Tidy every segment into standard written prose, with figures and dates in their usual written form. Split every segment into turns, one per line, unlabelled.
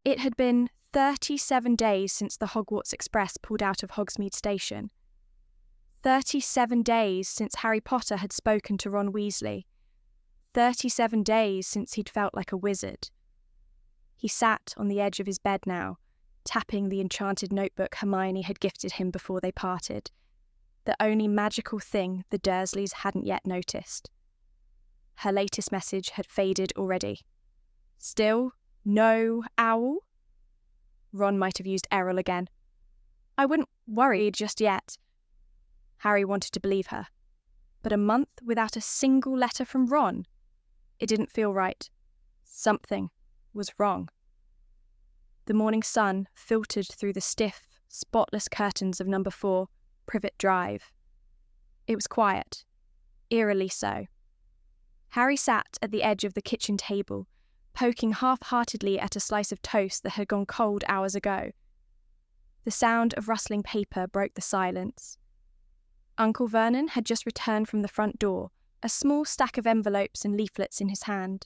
It had been 37 days since the Hogwarts Express pulled out of Hogsmeade Station. 37 days since Harry Potter had spoken to Ron Weasley. 37 days since he'd felt like a wizard. He sat on the edge of his bed now, tapping the enchanted notebook Hermione had gifted him before they parted, the only magical thing the Dursleys hadn't yet noticed. Her latest message had faded already. Still no owl? Ron might have used Errol again. I wouldn't worry just yet. Harry wanted to believe her. But a month without a single letter from Ron? It didn't feel right. Something was wrong. The morning sun filtered through the stiff, spotless curtains of number 4, Privet Drive. It was quiet, eerily so. Harry sat at the edge of the kitchen table, poking half-heartedly at a slice of toast that had gone cold hours ago. The sound of rustling paper broke the silence. Uncle Vernon had just returned from the front door, a small stack of envelopes and leaflets in his hand.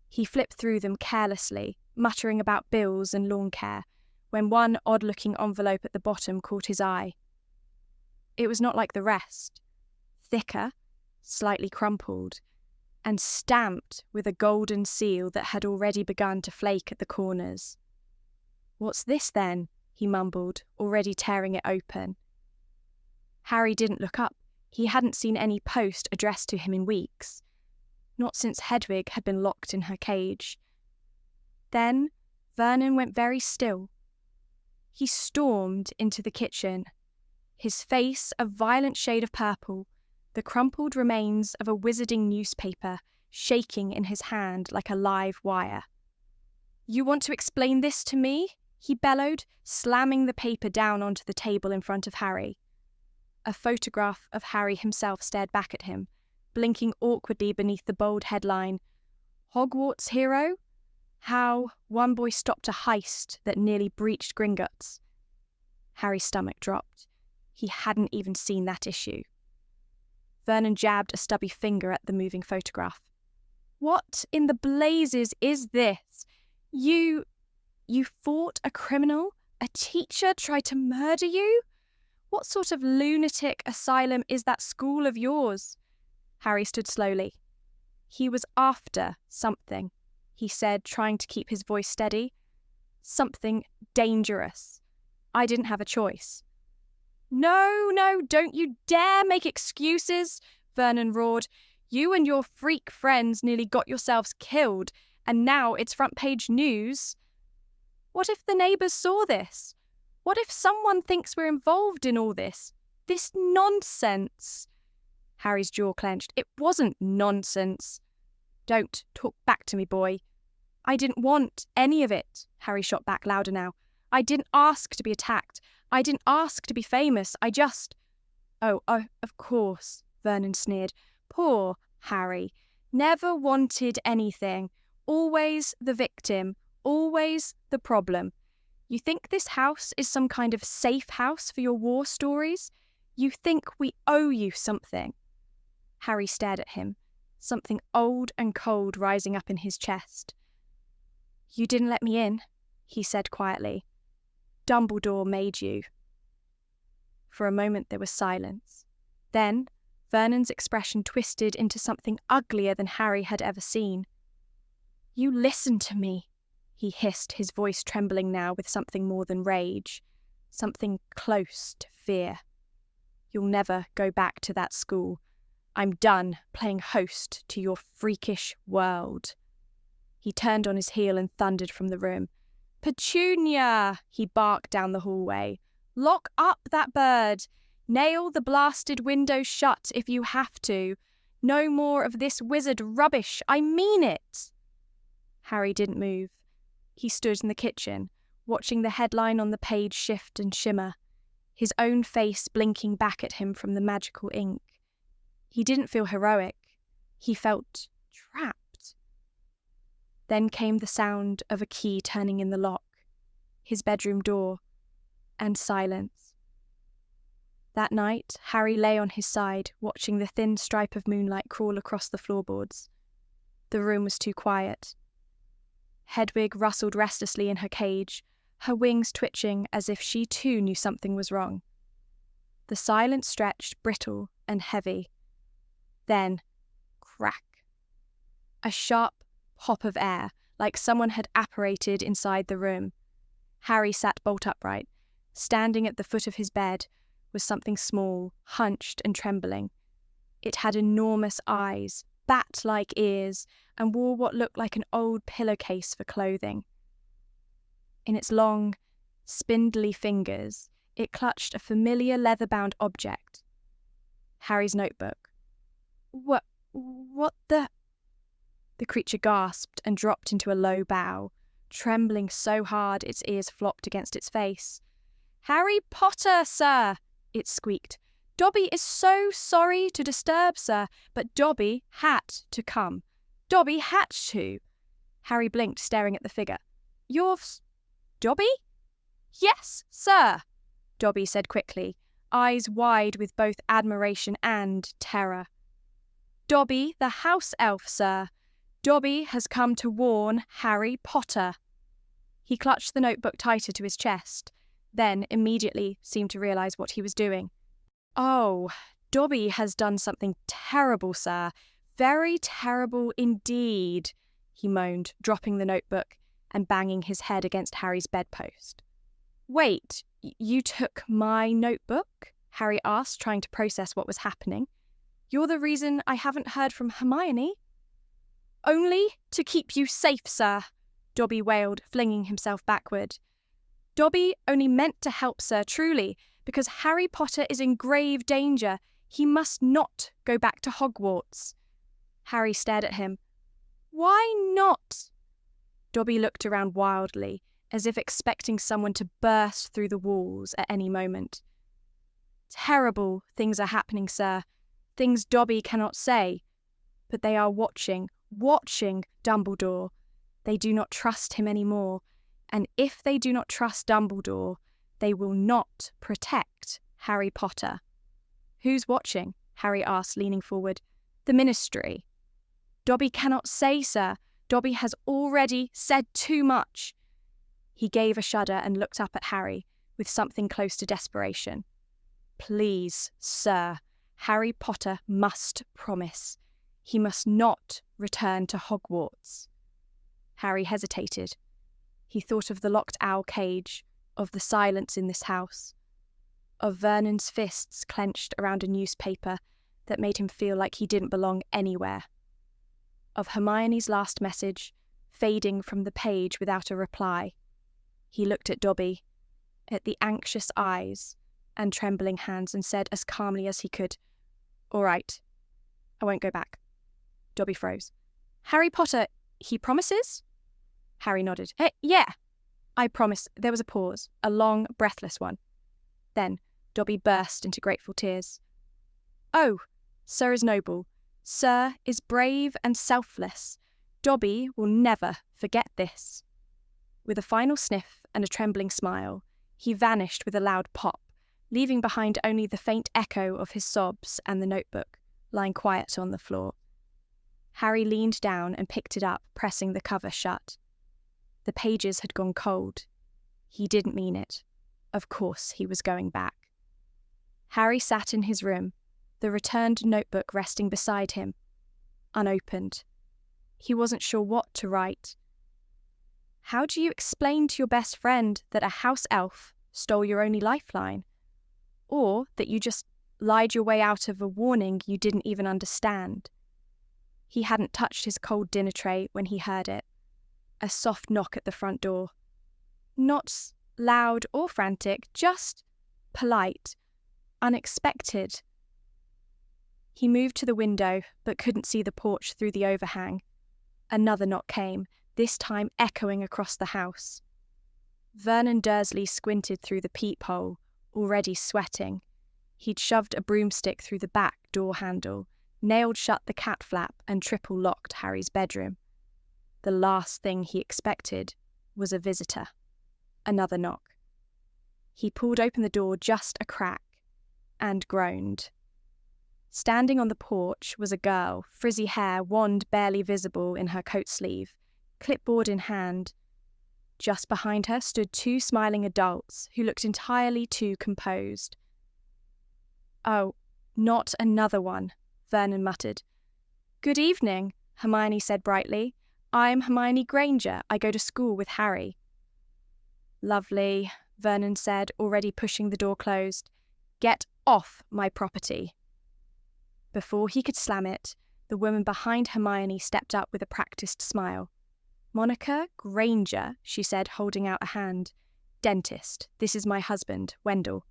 He flipped through them carelessly, muttering about bills and lawn care, when one odd-looking envelope at the bottom caught his eye. It was not like the rest. Thicker, slightly crumpled, and stamped with a golden seal that had already begun to flake at the corners. "What's this, then?" he mumbled, already tearing it open. Harry didn't look up. He hadn't seen any post addressed to him in weeks, not since Hedwig had been locked in her cage. Then Vernon went very still. He stormed into the kitchen, his face a violent shade of purple, the crumpled remains of a wizarding newspaper shaking in his hand like a live wire. "You want to explain this to me?" he bellowed, slamming the paper down onto the table in front of Harry. A photograph of Harry himself stared back at him, blinking awkwardly beneath the bold headline, "Hogwarts Hero? How one boy stopped a heist that nearly breached Gringotts." Harry's stomach dropped. He hadn't even seen that issue. Vernon jabbed a stubby finger at the moving photograph. "What in the blazes is this? You fought a criminal? A teacher tried to murder you? What sort of lunatic asylum is that school of yours?" Harry stood slowly. "He was after something," he said, trying to keep his voice steady. "Something dangerous. I didn't have a choice." No, don't you dare make excuses," Vernon roared. "You and your freak friends nearly got yourselves killed, and now it's front-page news. What if the neighbours saw this? What if someone thinks we're involved in all this? This nonsense." Harry's jaw clenched. "It wasn't nonsense." "Don't talk back to me, boy." "I didn't want any of it," Harry shot back louder now. "I didn't ask to be attacked. I didn't ask to be famous. I just—" Oh, of course," Vernon sneered. "Poor Harry. Never wanted anything. Always the victim. Always the problem. You think this house is some kind of safe house for your war stories? You think we owe you something?" Harry stared at him, something old and cold rising up in his chest. "You didn't let me in," he said quietly. "Dumbledore made you." For a moment there was silence. Then Vernon's expression twisted into something uglier than Harry had ever seen. "You listen to me," he hissed, his voice trembling now with something more than rage, something close to fear. "You'll never go back to that school. I'm done playing host to your freakish world." He turned on his heel and thundered from the room. "Petunia!" he barked down the hallway. "Lock up that bird. Nail the blasted window shut if you have to. No more of this wizard rubbish. I mean it." Harry didn't move. He stood in the kitchen, watching the headline on the page shift and shimmer, his own face blinking back at him from the magical ink. He didn't feel heroic. He felt trapped. Then came the sound of a key turning in the lock, his bedroom door, and silence. That night, Harry lay on his side, watching the thin stripe of moonlight crawl across the floorboards. The room was too quiet. Hedwig rustled restlessly in her cage, her wings twitching as if she too knew something was wrong. The silence stretched, brittle and heavy. Then, crack. A sharp pop of air, like someone had apparated inside the room. Harry sat bolt upright. Standing at the foot of his bed was something small, hunched and trembling. It had enormous eyes, bat-like ears, and wore what looked like an old pillowcase for clothing. In its long, spindly fingers, it clutched a familiar leather-bound object. Harry's notebook. What the... The creature gasped and dropped into a low bow, trembling so hard its ears flopped against its face. "Harry Potter, sir!" it squeaked. "Dobby is so sorry to disturb, sir, but Dobby had to come. Dobby had to." Harry blinked, staring at the figure. "You're... Dobby?" "Yes, sir," Dobby said quickly, eyes wide with both admiration and terror. "Dobby, the house elf, sir. Dobby has come to warn Harry Potter." He clutched the notebook tighter to his chest, then immediately seemed to realise what he was doing. "Oh, Dobby has done something terrible, sir. Very terrible indeed," he moaned, dropping the notebook and banging his head against Harry's bedpost. "Wait, you took my notebook?" Harry asked, trying to process what was happening. "You're the reason I haven't heard from Hermione?" "Only to keep you safe, sir," Dobby wailed, flinging himself backward. "Dobby only meant to help, sir, truly, because Harry Potter is in grave danger. He must not go back to Hogwarts." Harry stared at him. "Why not?" Dobby looked around wildly, as if expecting someone to burst through the walls at any moment. "Terrible things are happening, sir. Things Dobby cannot say. But they are watching Dumbledore. They do not trust him anymore, and if they do not trust Dumbledore, they will not protect Harry Potter." "Who's watching?" Harry asked, leaning forward. "The Ministry." "Dobby cannot say, sir. Dobby has already said too much." He gave a shudder and looked up at Harry with something close to desperation. "Please, sir, Harry Potter must promise. He must not return to Hogwarts." Harry hesitated. He thought of the locked owl cage, of the silence in this house, of Vernon's fists clenched around a newspaper that made him feel like he didn't belong anywhere, of Hermione's last message fading from the page without a reply. He looked at Dobby, at the anxious eyes and trembling hands, and said as calmly as he could, "All right, I won't go back." Dobby froze. "Harry Potter, he promises?" Harry nodded. Yeah, I promise." There was a pause, a long, breathless one. Then Dobby burst into grateful tears. "Oh, Sir is noble. Sir is brave and selfless. Dobby will never forget this." With a final sniff and a trembling smile, he vanished with a loud pop, leaving behind only the faint echo of his sobs and the notebook, lying quiet on the floor. Harry leaned down and picked it up, pressing the cover shut. The pages had gone cold. He didn't mean it. Of course he was going back. Harry sat in his room, the returned notebook resting beside him, unopened. He wasn't sure what to write. How do you explain to your best friend that a house elf stole your only lifeline? Or that you just lied your way out of a warning you didn't even understand? He hadn't touched his cold dinner tray when he heard it. A soft knock at the front door. Not loud or frantic, just polite, unexpected. He moved to the window, but couldn't see the porch through the overhang. Another knock came, this time echoing across the house. Vernon Dursley squinted through the peephole, already sweating. He'd shoved a broomstick through the back door handle, nailed shut the cat flap, and triple-locked Harry's bedroom. The last thing he expected was a visitor. Another knock. He pulled open the door just a crack, and groaned. Standing on the porch was a girl, frizzy hair, wand barely visible in her coat sleeve, clipboard in hand. Just behind her stood two smiling adults who looked entirely too composed. "Oh, not another one," Vernon muttered. "Good evening," Hermione said brightly. "I'm Hermione Granger. I go to school with Harry." "Lovely," Vernon said, already pushing the door closed. "Get off my property." Before he could slam it, the woman behind Hermione stepped up with a practiced smile. "Monica Granger," she said, holding out a hand. "Dentist. This is my husband, Wendell."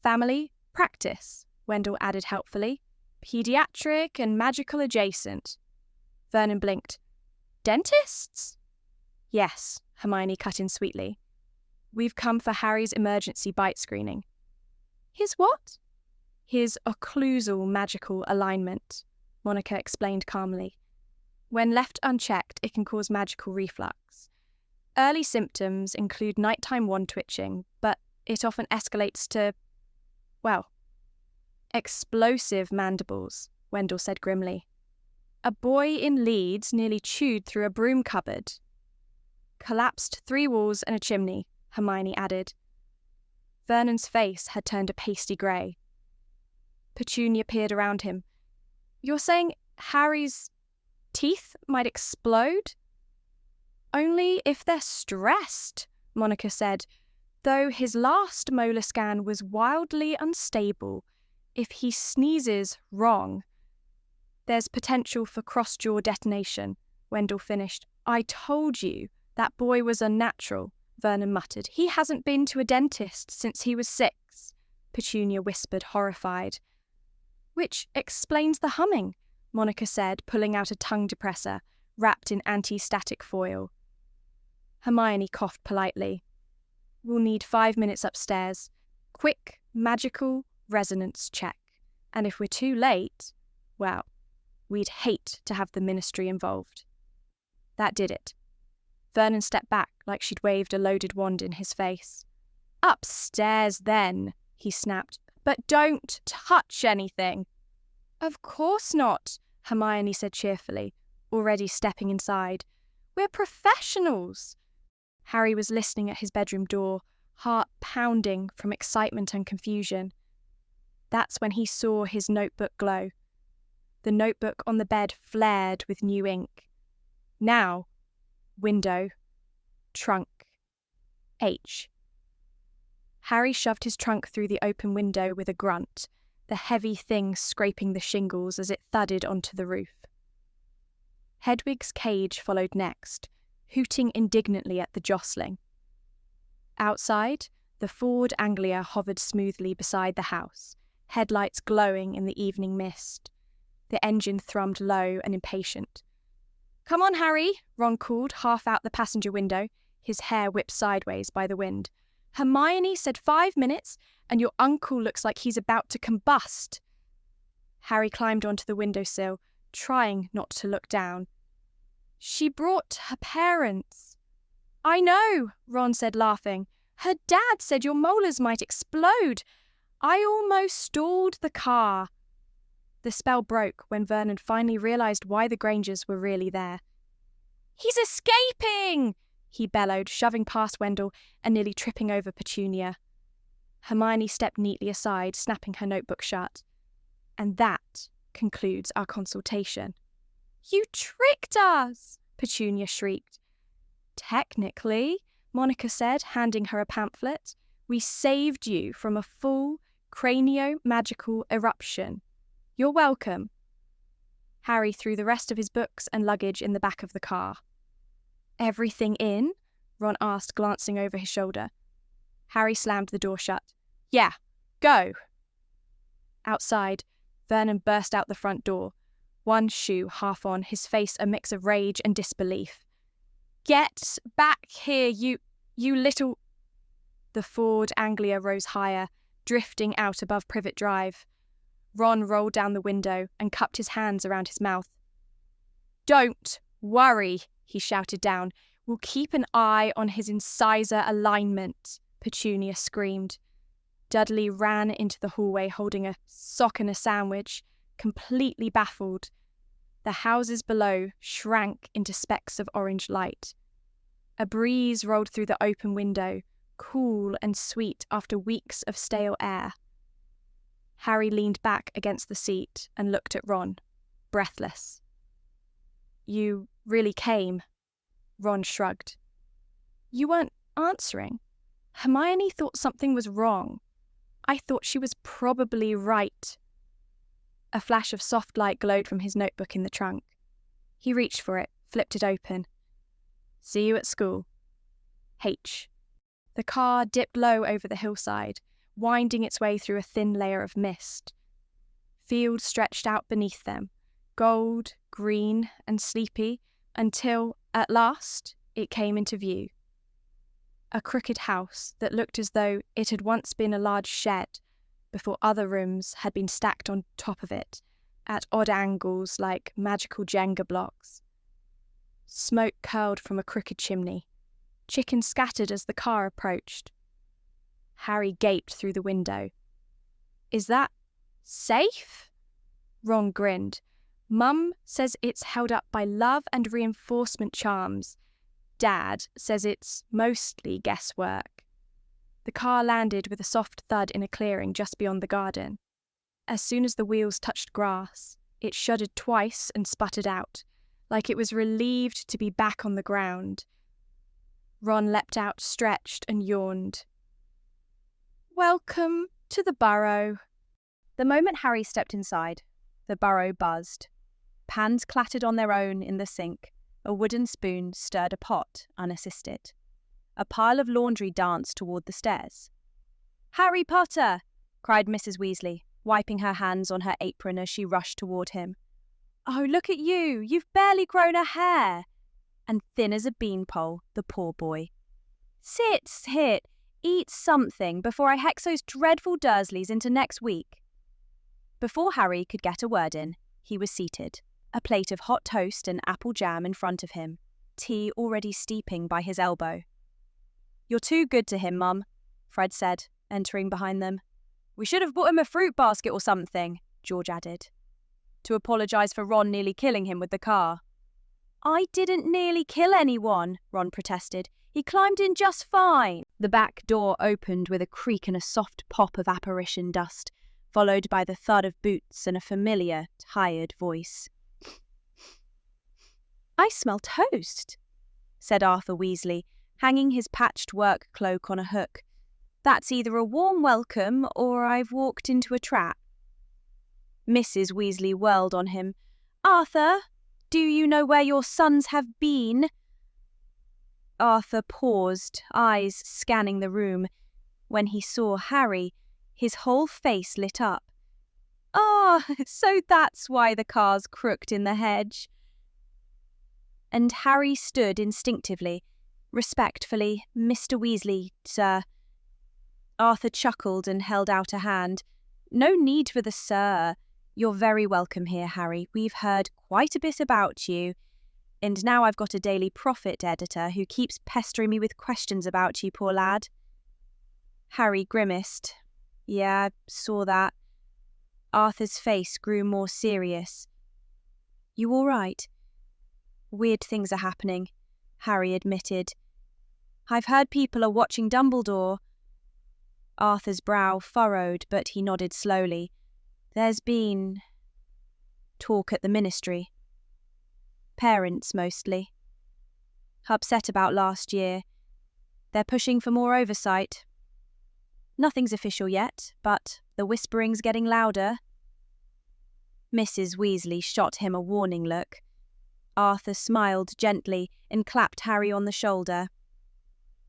"Family, practice," Wendell added helpfully. "Pediatric and magical adjacent." Vernon blinked. "Dentists?" "Yes," Hermione cut in sweetly. "We've come for Harry's emergency bite screening." "His what?" "His occlusal magical alignment," Monica explained calmly. "When left unchecked, it can cause magical reflux. Early symptoms include nighttime wand twitching, but it often escalates to, well, explosive mandibles," Wendell said grimly. "A boy in Leeds nearly chewed through a broom cupboard." "Collapsed 3 walls and a chimney," Hermione added. Vernon's face had turned a pasty grey. Petunia peered around him. "You're saying Harry's teeth might explode?" "Only if they're stressed," Monica said, "though his last molar scan was wildly unstable. If he sneezes wrong." "There's potential for cross-jaw detonation," Wendell finished. "I told you that boy was unnatural," Vernon muttered. "He hasn't been to a dentist since he was 6, Petunia whispered, horrified. "Which explains the humming," Monica said, pulling out a tongue depressor, wrapped in anti-static foil. Hermione coughed politely. "We'll need 5 minutes upstairs. Quick, magical resonance check. And if we're too late, well, we'd hate to have the ministry involved." That did it. Vernon stepped back like she'd waved a loaded wand in his face. "Upstairs, then," he snapped. "But don't touch anything." "Of course not," Hermione said cheerfully, already stepping inside. "We're professionals." Harry was listening at his bedroom door, heart pounding from excitement and confusion. That's when he saw his notebook glow. The notebook on the bed flared with new ink. Now, window, trunk, H. Harry shoved his trunk through the open window with a grunt, the heavy thing scraping the shingles as it thudded onto the roof. Hedwig's cage followed next, hooting indignantly at the jostling. Outside, the Ford Anglia hovered smoothly beside the house, headlights glowing in the evening mist. The engine thrummed low and impatient. "Come on, Harry," Ron called, half out the passenger window, his hair whipped sideways by the wind. "Hermione said 5 minutes, and your uncle looks like he's about to combust." Harry climbed onto the windowsill, trying not to look down. "She brought her parents." "I know," Ron said, laughing. "Her dad said your molars might explode. I almost stalled the car." The spell broke when Vernon finally realised why the Grangers were really there. "He's escaping!" he bellowed, shoving past Wendell and nearly tripping over Petunia. Hermione stepped neatly aside, snapping her notebook shut. "And that concludes our consultation." "You tricked us!" Petunia shrieked. "Technically," Monica said, handing her a pamphlet, "we saved you from a full cranio-magical eruption. You're welcome." Harry threw the rest of his books and luggage in the back of the car. "Everything in?" Ron asked, glancing over his shoulder. Harry slammed the door shut. "Yeah, go." Outside, Vernon burst out the front door, one shoe half on, his face a mix of rage and disbelief. "Get back here, you little—" The Ford Anglia rose higher, drifting out above Privet Drive. Ron rolled down the window and cupped his hands around his mouth. "Don't worry," he shouted down. "We'll keep an eye on his incisor alignment," Petunia screamed. Dudley ran into the hallway holding a sock and a sandwich, completely baffled. The houses below shrank into specks of orange light. A breeze rolled through the open window, cool and sweet after weeks of stale air. Harry leaned back against the seat and looked at Ron, breathless. "You really came?" Ron shrugged. "You weren't answering. Hermione thought something was wrong. I thought she was probably right." A flash of soft light glowed from his notebook in the trunk. He reached for it, flipped it open. "See you at school. H." The car dipped low over the hillside, winding its way through a thin layer of mist. Fields stretched out beneath them, gold, green, and sleepy, until, at last, it came into view. A crooked house that looked as though it had once been a large shed, before other rooms had been stacked on top of it, at odd angles like magical Jenga blocks. Smoke curled from a crooked chimney. Chickens scattered as the car approached. Harry gaped through the window. "Is that safe?" Ron grinned. "Mum says it's held up by love and reinforcement charms. Dad says it's mostly guesswork." The car landed with a soft thud in a clearing just beyond the garden. As soon as the wheels touched grass, it shuddered twice and sputtered out, like it was relieved to be back on the ground. Ron leapt out, stretched, and yawned. "Welcome to the burrow." The moment Harry stepped inside, the burrow buzzed. Pans clattered on their own in the sink. A wooden spoon stirred a pot, unassisted. A pile of laundry danced toward the stairs. "Harry Potter!" cried Mrs. Weasley, wiping her hands on her apron as she rushed toward him. "Oh, look at you! You've barely grown a hair!" And thin as a beanpole, the poor boy. "Sit, eat something before I hex those dreadful Dursleys into next week." Before Harry could get a word in, he was seated, a plate of hot toast and apple jam in front of him, tea already steeping by his elbow. "You're too good to him, Mum," Fred said, entering behind them. "We should have bought him a fruit basket or something," George added. "To apologise for Ron nearly killing him with the car." "I didn't nearly kill anyone," Ron protested. "He climbed in just fine." The back door opened with a creak and a soft pop of apparition dust, followed by the thud of boots and a familiar, tired voice. "I smell toast," said Arthur Weasley, hanging his patched work cloak on a hook. "That's either a warm welcome or I've walked into a trap." Mrs. Weasley whirled on him. "Arthur, do you know where your sons have been?" Arthur paused, eyes scanning the room. When he saw Harry, his whole face lit up. "Ah, so that's why the car's crooked in the hedge." And Harry stood instinctively, respectfully. "Mr. Weasley, sir." Arthur chuckled and held out a hand. "No need for the sir. You're very welcome here, Harry. We've heard quite a bit about you. And now I've got a Daily Prophet editor who keeps pestering me with questions about you, poor lad." Harry grimaced. "Yeah, saw that." Arthur's face grew more serious. "You all right?" "Weird things are happening," Harry admitted. "I've heard people are watching Dumbledore." Arthur's brow furrowed, but he nodded slowly. "There's been talk at the ministry. Parents, mostly. Upset about last year. They're pushing for more oversight. Nothing's official yet, but the whispering's getting louder." Mrs. Weasley shot him a warning look. Arthur smiled gently and clapped Harry on the shoulder.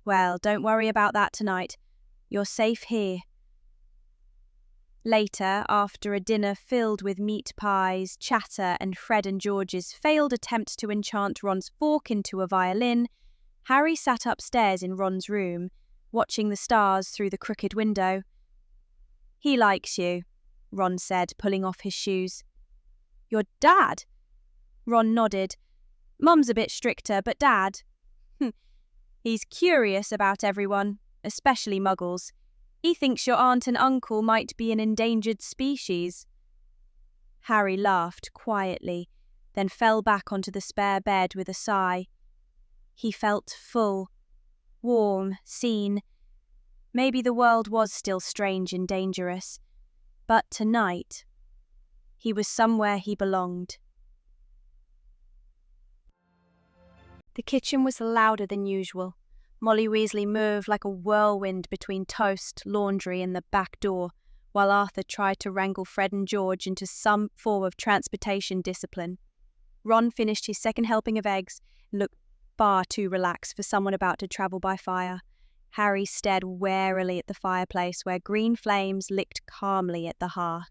"Well, don't worry about that tonight. You're safe here." Later, after a dinner filled with meat pies, chatter, and Fred and George's failed attempt to enchant Ron's fork into a violin, Harry sat upstairs in Ron's room, watching the stars through the crooked window. "He likes you," Ron said, pulling off his shoes. "Your dad?" Ron nodded. "Mum's a bit stricter, but Dad, he's curious about everyone, especially Muggles. He thinks your aunt and uncle might be an endangered species." Harry laughed quietly. then fell back onto the spare bed with a sigh. He felt full, warm, seen. Maybe the world was still strange and dangerous, but tonight, he was somewhere he belonged. The kitchen was louder than usual. Molly Weasley moved like a whirlwind between toast, laundry, and the back door, while Arthur tried to wrangle Fred and George into some form of transportation discipline. Ron finished his second helping of eggs and looked far too relaxed for someone about to travel by fire. Harry stared warily at the fireplace where green flames licked calmly at the hearth.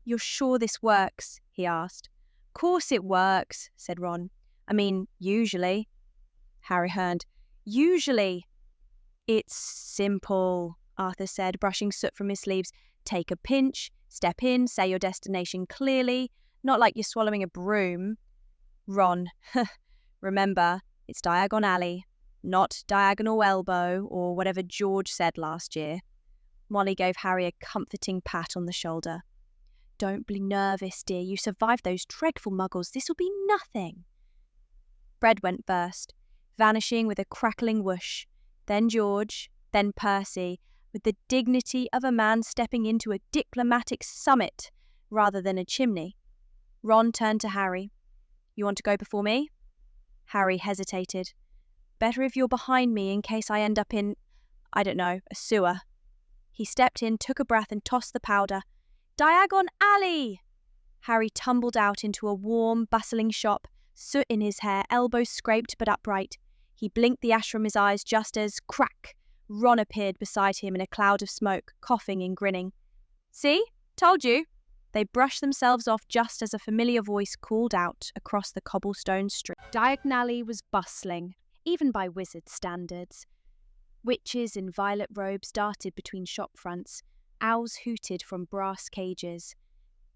"You're sure this works?" he asked. "Course it works," said Ron. "I mean, usually." Harry heard. "Usually." "It's simple," Arthur said, brushing soot from his sleeves. "Take a pinch, step in, say your destination clearly, not like you're swallowing a broom." Ron, "Remember, it's Diagon Alley, not Diagonal Elbow or whatever George said last year." Molly gave Harry a comforting pat on the shoulder. "Don't be nervous, dear. You survived those dreadful muggles. This'll be nothing." Fred went first, vanishing with a crackling whoosh. Then George, then Percy, with the dignity of a man stepping into a diplomatic summit rather than a chimney. Ron turned to Harry. "You want to go before me?" Harry hesitated. "Better if you're behind me in case I end up in, I don't know, a sewer." He stepped in, took a breath, and tossed the powder. "Diagon Alley!" Harry tumbled out into a warm, bustling shop, soot in his hair, elbows scraped but upright. He blinked the ash from his eyes just as, crack, Ron appeared beside him in a cloud of smoke, coughing and grinning. "See? Told you." They brushed themselves off just as a familiar voice called out across the cobblestone street. Diagon Alley was bustling, even by wizard standards. Witches in violet robes darted between shop fronts. Owls hooted from brass cages.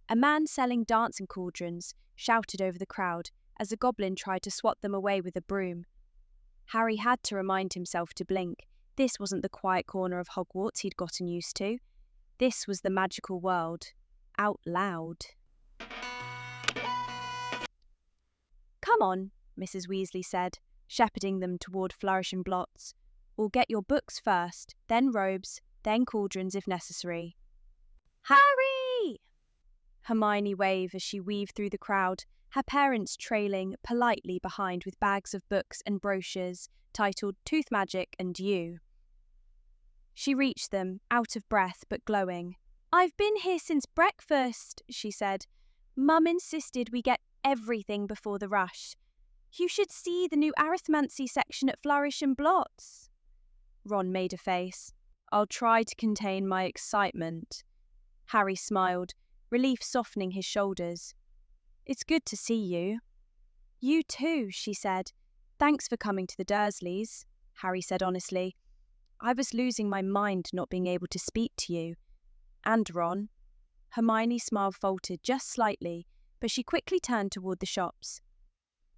A man selling dancing cauldrons shouted over the crowd as a goblin tried to swat them away with a broom. Harry had to remind himself to blink. This wasn't the quiet corner of Hogwarts he'd gotten used to. This was the magical world. Out loud. "Come on," Mrs. Weasley said, shepherding them toward Flourish and Blots. "We'll get your books first, then robes, then cauldrons if necessary." "Harry!" Hermione waved as she weaved through the crowd, her parents trailing politely behind with bags of books and brochures titled Tooth Magic and You. She reached them, out of breath but glowing. "I've been here since breakfast," she said. "Mum insisted we get everything before the rush. You should see the new arithmancy section at Flourish and Blots." Ron made a face. "I'll try to contain my excitement." Harry smiled, relief softening his shoulders. "It's good to see you." "You too," she said. "Thanks for coming to the Dursleys," Harry said honestly. "I was losing my mind not being able to speak to you. And Ron." Hermione's smile faltered just slightly, but she quickly turned toward the shops.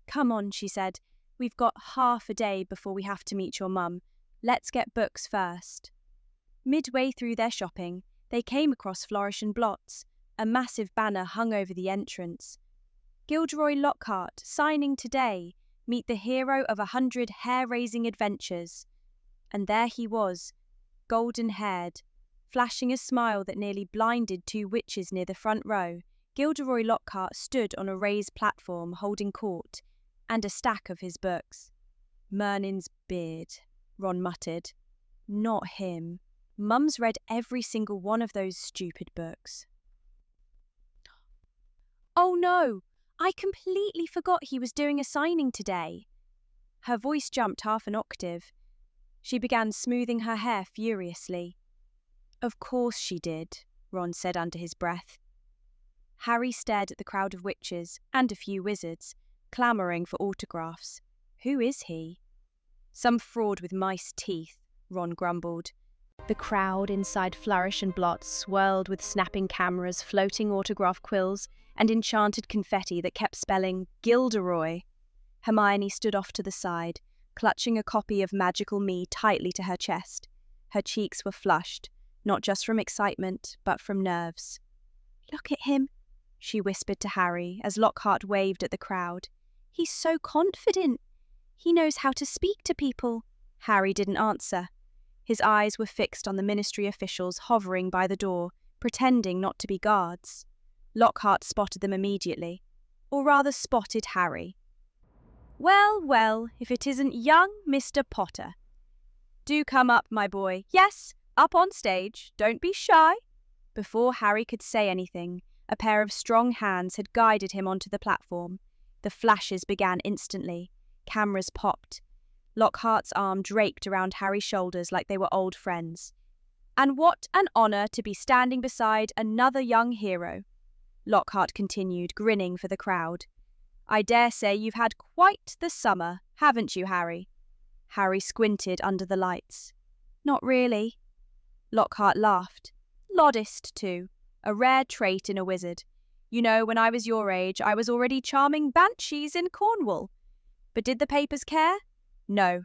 "Come on," she said. "We've got half a day before we have to meet your mum. Let's get books first." Midway through their shopping, they came across Flourish and Blots. A massive banner hung over the entrance. "Gilderoy Lockhart, signing today. Meet the hero of 100 hair-raising adventures." And there he was, golden-haired, flashing a smile that nearly blinded two witches near the front row. Gilderoy Lockhart stood on a raised platform holding court, and a stack of his books. "Merlin's beard," Ron muttered. "Not him. Mum's read every single one of those stupid books." "Oh no, I completely forgot he was doing a signing today." Her voice jumped half an octave. She began smoothing her hair furiously. "Of course she did," Ron said under his breath. Harry stared at the crowd of witches and a few wizards, clamouring for autographs. "Who is he?" "Some fraud with mice teeth," Ron grumbled. The crowd inside Flourish and Blot swirled with snapping cameras, floating autograph quills, and enchanted confetti that kept spelling Gilderoy. Hermione stood off to the side, clutching a copy of Magical Me tightly to her chest. Her cheeks were flushed, not just from excitement, but from nerves. "Look at him," she whispered to Harry as Lockhart waved at the crowd. "He's so confident. He knows how to speak to people." Harry didn't answer. His eyes were fixed on the ministry officials hovering by the door, pretending not to be guards. Lockhart spotted them immediately, or rather spotted Harry. "Well, well, if it isn't young Mr. Potter. Do come up, my boy. Yes, up on stage. Don't be shy." Before Harry could say anything, a pair of strong hands had guided him onto the platform. The flashes began instantly. Cameras popped. Lockhart's arm draped around Harry's shoulders like they were old friends. "And what an honour to be standing beside another young hero," Lockhart continued, grinning for the crowd. "I dare say you've had quite the summer, haven't you, Harry?" Harry squinted under the lights. "Not really." Lockhart laughed. "Modest, too. A rare trait in a wizard. You know, when I was your age, I was already charming banshees in Cornwall. But did the papers care? No.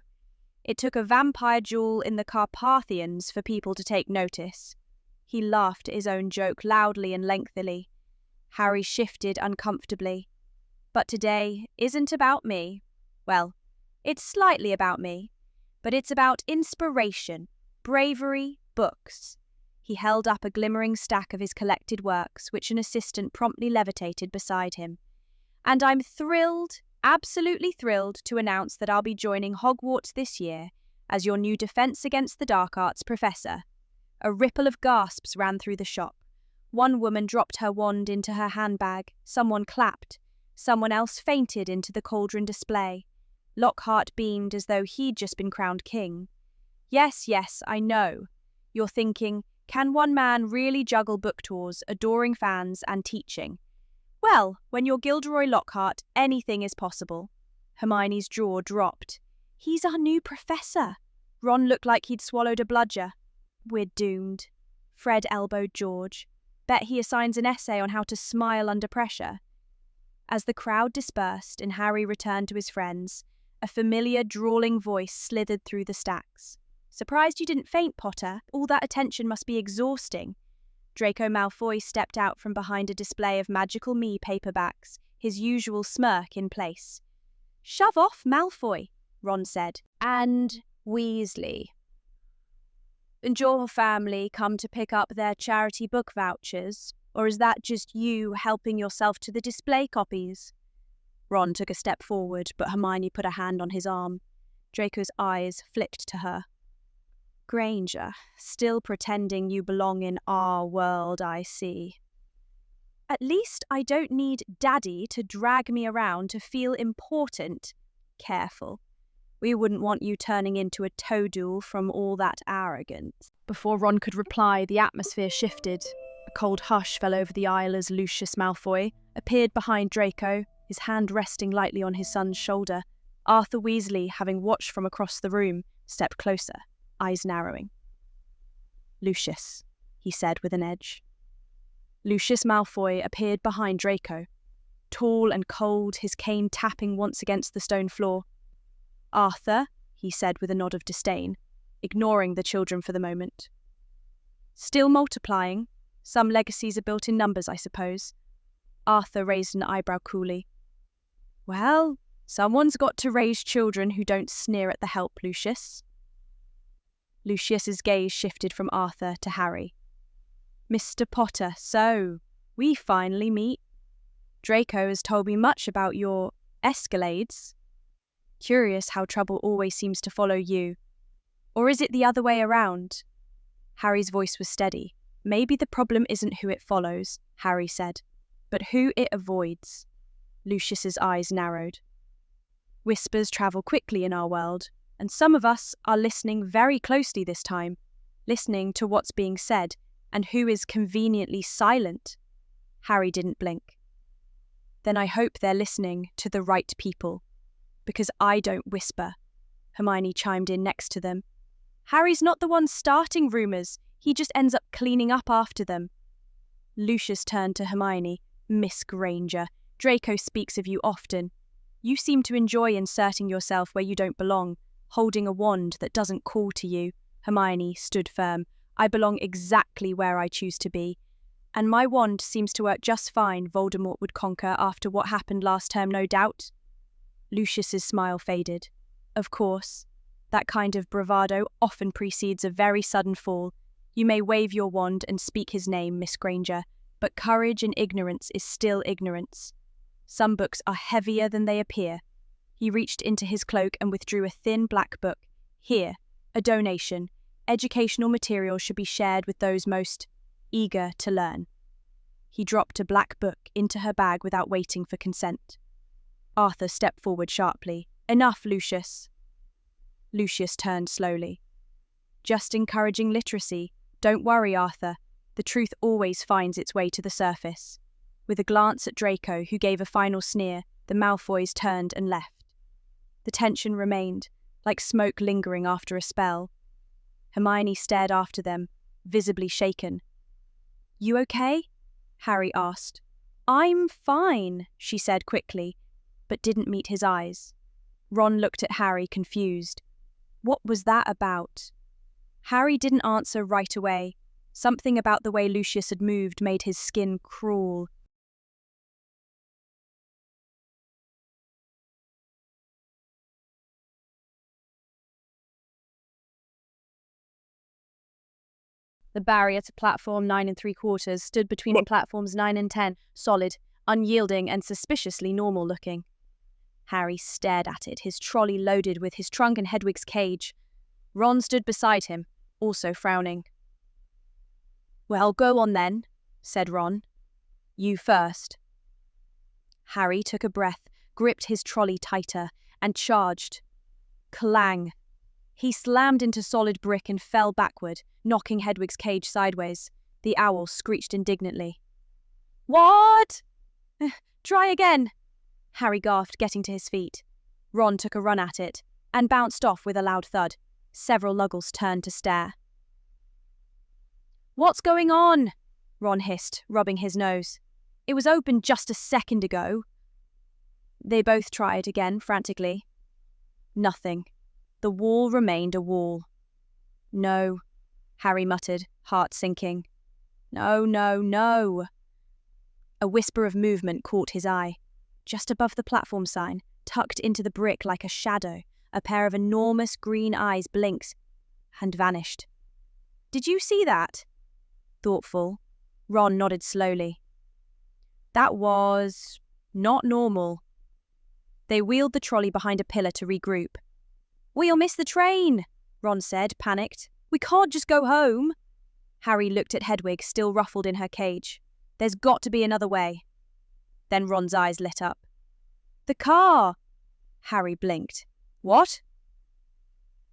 It took a vampire duel in the Carpathians for people to take notice." He laughed at his own joke loudly and lengthily. Harry shifted uncomfortably. "But today isn't about me. Well, it's slightly about me, but it's about inspiration, bravery, books." He held up a glimmering stack of his collected works, which an assistant promptly levitated beside him. "And I'm thrilled, absolutely thrilled, to announce that I'll be joining Hogwarts this year as your new Defense Against the Dark Arts professor." A ripple of gasps ran through the shop. One woman dropped her wand into her handbag, someone clapped, someone else fainted into the cauldron display. Lockhart beamed as though he'd just been crowned king. Yes, I know. You're thinking, can one man really juggle book tours, adoring fans, and teaching? Well, when you're Gilderoy Lockhart, anything is possible. Hermione's jaw dropped. He's our new professor. Ron looked like he'd swallowed a bludger. We're doomed. Fred elbowed George. Bet he assigns an essay on how to smile under pressure. As the crowd dispersed and Harry returned to his friends, a familiar, drawling voice slithered through the stacks. "Surprised you didn't faint, Potter? All that attention must be exhausting." Draco Malfoy stepped out from behind a display of Magical Me paperbacks, his usual smirk in place. "Shove off, Malfoy," Ron said. "And Weasley. And your family come to pick up their charity book vouchers, or is that just you helping yourself to the display copies?" Ron took a step forward, but Hermione put a hand on his arm. Draco's eyes flicked to her. "Granger, still pretending you belong in our world, I see. At least I don't need Daddy to drag me around to feel important. Careful. We wouldn't want you turning into a toadstool from all that arrogance." Before Ron could reply, the atmosphere shifted. A cold hush fell over the aisle as Lucius Malfoy appeared behind Draco, his hand resting lightly on his son's shoulder. Arthur Weasley, having watched from across the room, stepped closer, eyes narrowing. "Lucius," he said with an edge. Lucius Malfoy appeared behind Draco, tall and cold, his cane tapping once against the stone floor. "Arthur," he said with a nod of disdain, ignoring the children for the moment. "Still multiplying. Some legacies are built in numbers, I suppose." Arthur raised an eyebrow coolly. "Well, someone's got to raise children who don't sneer at the help, Lucius." Lucius's gaze shifted from Arthur to Harry. "Mr. Potter, so we finally meet. Draco has told me much about your escalades. Curious how trouble always seems to follow you. Or is it the other way around?" Harry's voice was steady. "Maybe the problem isn't who it follows," Harry said, "but who it avoids." Lucius's eyes narrowed. "Whispers travel quickly in our world, and some of us are listening very closely this time, listening to what's being said and who is conveniently silent." Harry didn't blink. "Then I hope they're listening to the right people, because I don't whisper," Hermione chimed in next to them. "Harry's not the one starting rumours, he just ends up cleaning up after them." Lucius turned to Hermione. "Miss Granger, Draco speaks of you often. You seem to enjoy inserting yourself where you don't belong, holding a wand that doesn't call to you." Hermione stood firm. "I belong exactly where I choose to be. And my wand seems to work just fine, Voldemort would conquer after what happened last term, no doubt. Lucius's smile faded. Of course. That kind of bravado often precedes a very sudden fall. You may wave your wand and speak his name, Miss Granger, but courage in ignorance is still ignorance. Some books are heavier than they appear. He reached into his cloak and withdrew a thin black book. Here, a donation. Educational material should be shared with those most eager to learn. He dropped a black book into her bag without waiting for consent. Arthur stepped forward sharply. Enough, Lucius. Lucius turned slowly. Just encouraging literacy. Don't worry, Arthur. The truth always finds its way to the surface. With a glance at Draco, who gave a final sneer, the Malfoys turned and left. The tension remained, like smoke lingering after a spell. Hermione stared after them, visibly shaken. You okay? Harry asked. I'm fine, she said quickly, but didn't meet his eyes. Ron looked at Harry, confused. What was that about? Harry didn't answer right away. Something about the way Lucius had moved made his skin crawl. The barrier to platform 9 3/4 stood between platforms 9 and 10, solid, unyielding, and suspiciously normal looking. Harry stared at it, his trolley loaded with his trunk and Hedwig's cage. Ron stood beside him, also frowning. Well, go on then, said Ron. You first. Harry took a breath, gripped his trolley tighter, and charged. Clang. He slammed into solid brick and fell backward, knocking Hedwig's cage sideways. The owl screeched indignantly. What? Try again, Harry gasped, getting to his feet. Ron took a run at it, and bounced off with a loud thud. Several Muggles turned to stare. What's going on? Ron hissed, rubbing his nose. It was open just a second ago. They both tried again, frantically. Nothing. The wall remained a wall. No, Harry muttered, heart sinking. No, no, no. A whisper of movement caught his eye. Just above the platform sign, tucked into the brick like a shadow, a pair of enormous green eyes blinked and vanished. Did you see that? Thoughtful, Ron nodded slowly. That was not normal. They wheeled the trolley behind a pillar to regroup. We'll miss the train, Ron said, panicked. We can't just go home. Harry looked at Hedwig, still ruffled in her cage. There's got to be another way. Then Ron's eyes lit up. The car! Harry blinked. What?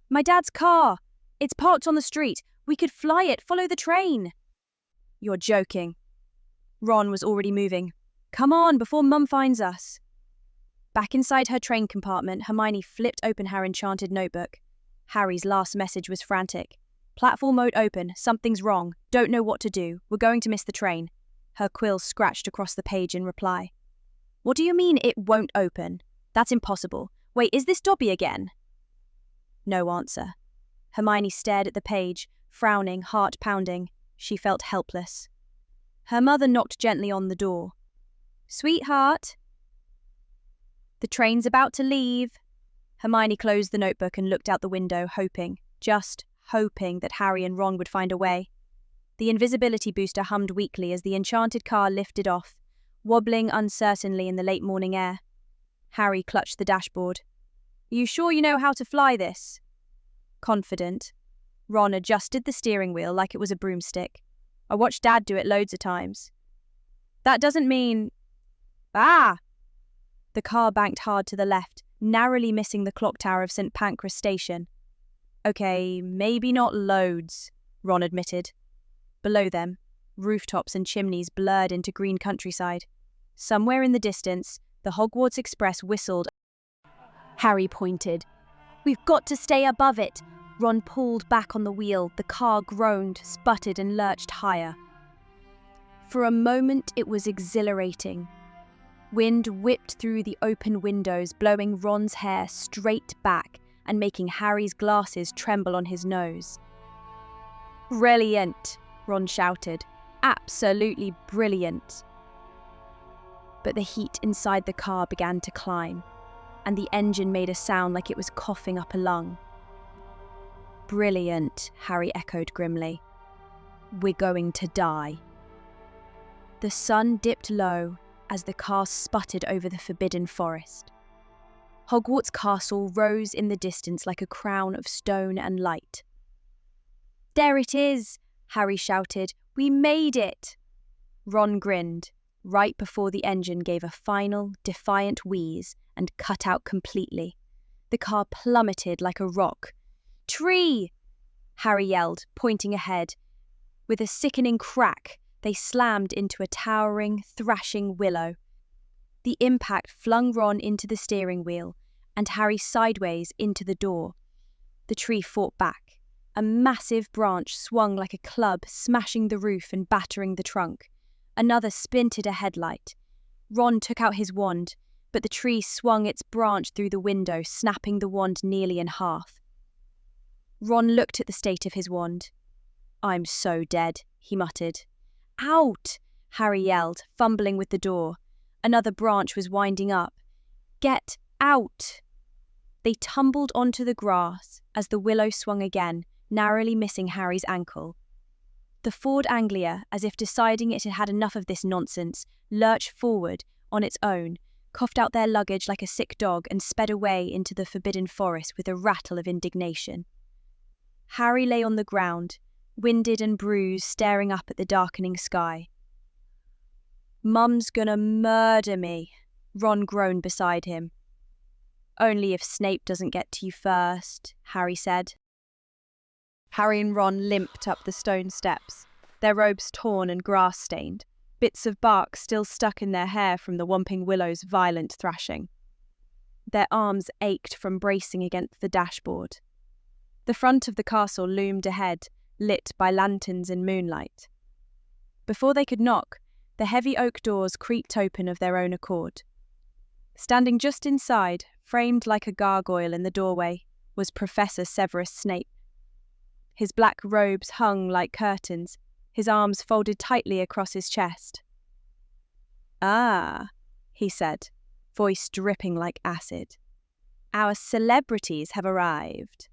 My dad's car. It's parked on the street. We could fly it, follow the train. You're joking. Ron was already moving. Come on, before Mum finds us. Back inside her train compartment, Hermione flipped open her enchanted notebook. Harry's last message was frantic. Platform mode open. Something's wrong. Don't know what to do. We're going to miss the train. Her quill scratched across the page in reply. What do you mean it won't open? That's impossible. Wait, is this Dobby again? No answer. Hermione stared at the page, frowning, heart pounding. She felt helpless. Her mother knocked gently on the door. Sweetheart? The train's about to leave. Hermione closed the notebook and looked out the window, hoping, just hoping, that Harry and Ron would find a way. The invisibility booster hummed weakly as the enchanted car lifted off, wobbling uncertainly in the late morning air. Harry clutched the dashboard. Are you sure you know how to fly this? Confident. Ron adjusted the steering wheel like it was a broomstick. I watched Dad do it loads of times. That doesn't mean... Ah! The car banked hard to the left, narrowly missing the clock tower of St. Pancras Station. Okay, maybe not loads, Ron admitted. Below them, rooftops and chimneys blurred into green countryside. Somewhere in the distance, the Hogwarts Express whistled. Harry pointed. We've got to stay above it. Ron pulled back on the wheel. The car groaned, sputtered, and lurched higher. For a moment, it was exhilarating. Wind whipped through the open windows, blowing Ron's hair straight back and making Harry's glasses tremble on his nose. Brilliant, Ron shouted. Absolutely brilliant. But the heat inside the car began to climb, and the engine made a sound like it was coughing up a lung. Brilliant, Harry echoed grimly. We're going to die. The sun dipped low as the car sputtered over the forbidden forest. Hogwarts Castle rose in the distance like a crown of stone and light. There it is, Harry shouted. We made it! Ron grinned, right before the engine gave a final, defiant wheeze and cut out completely. The car plummeted like a rock. Tree! Harry yelled, pointing ahead. With a sickening crack, they slammed into a towering, thrashing willow. The impact flung Ron into the steering wheel and Harry sideways into the door. The tree fought back. A massive branch swung like a club, smashing the roof and battering the trunk. Another splintered a headlight. Ron took out his wand, but the tree swung its branch through the window, snapping the wand nearly in half. Ron looked at the state of his wand. I'm so dead, he muttered. Out! Harry yelled, fumbling with the door. Another branch was winding up. Get out! They tumbled onto the grass as the willow swung again, narrowly missing Harry's ankle. The Ford Anglia, as if deciding it had had enough of this nonsense, lurched forward on its own, coughed out their luggage like a sick dog and sped away into the forbidden forest with a rattle of indignation. Harry lay on the ground, winded and bruised, staring up at the darkening sky. Mum's gonna murder me, Ron groaned beside him. Only if Snape doesn't get to you first, Harry said. Harry and Ron limped up the stone steps, their robes torn and grass-stained, bits of bark still stuck in their hair from the whomping willow's violent thrashing. Their arms ached from bracing against the dashboard. The front of the castle loomed ahead, lit by lanterns in moonlight. Before they could knock, the heavy oak doors creaked open of their own accord. Standing just inside, framed like a gargoyle in the doorway, was Professor Severus Snape. His black robes hung like curtains, his arms folded tightly across his chest. Ah, he said, voice dripping like acid. Our celebrities have arrived.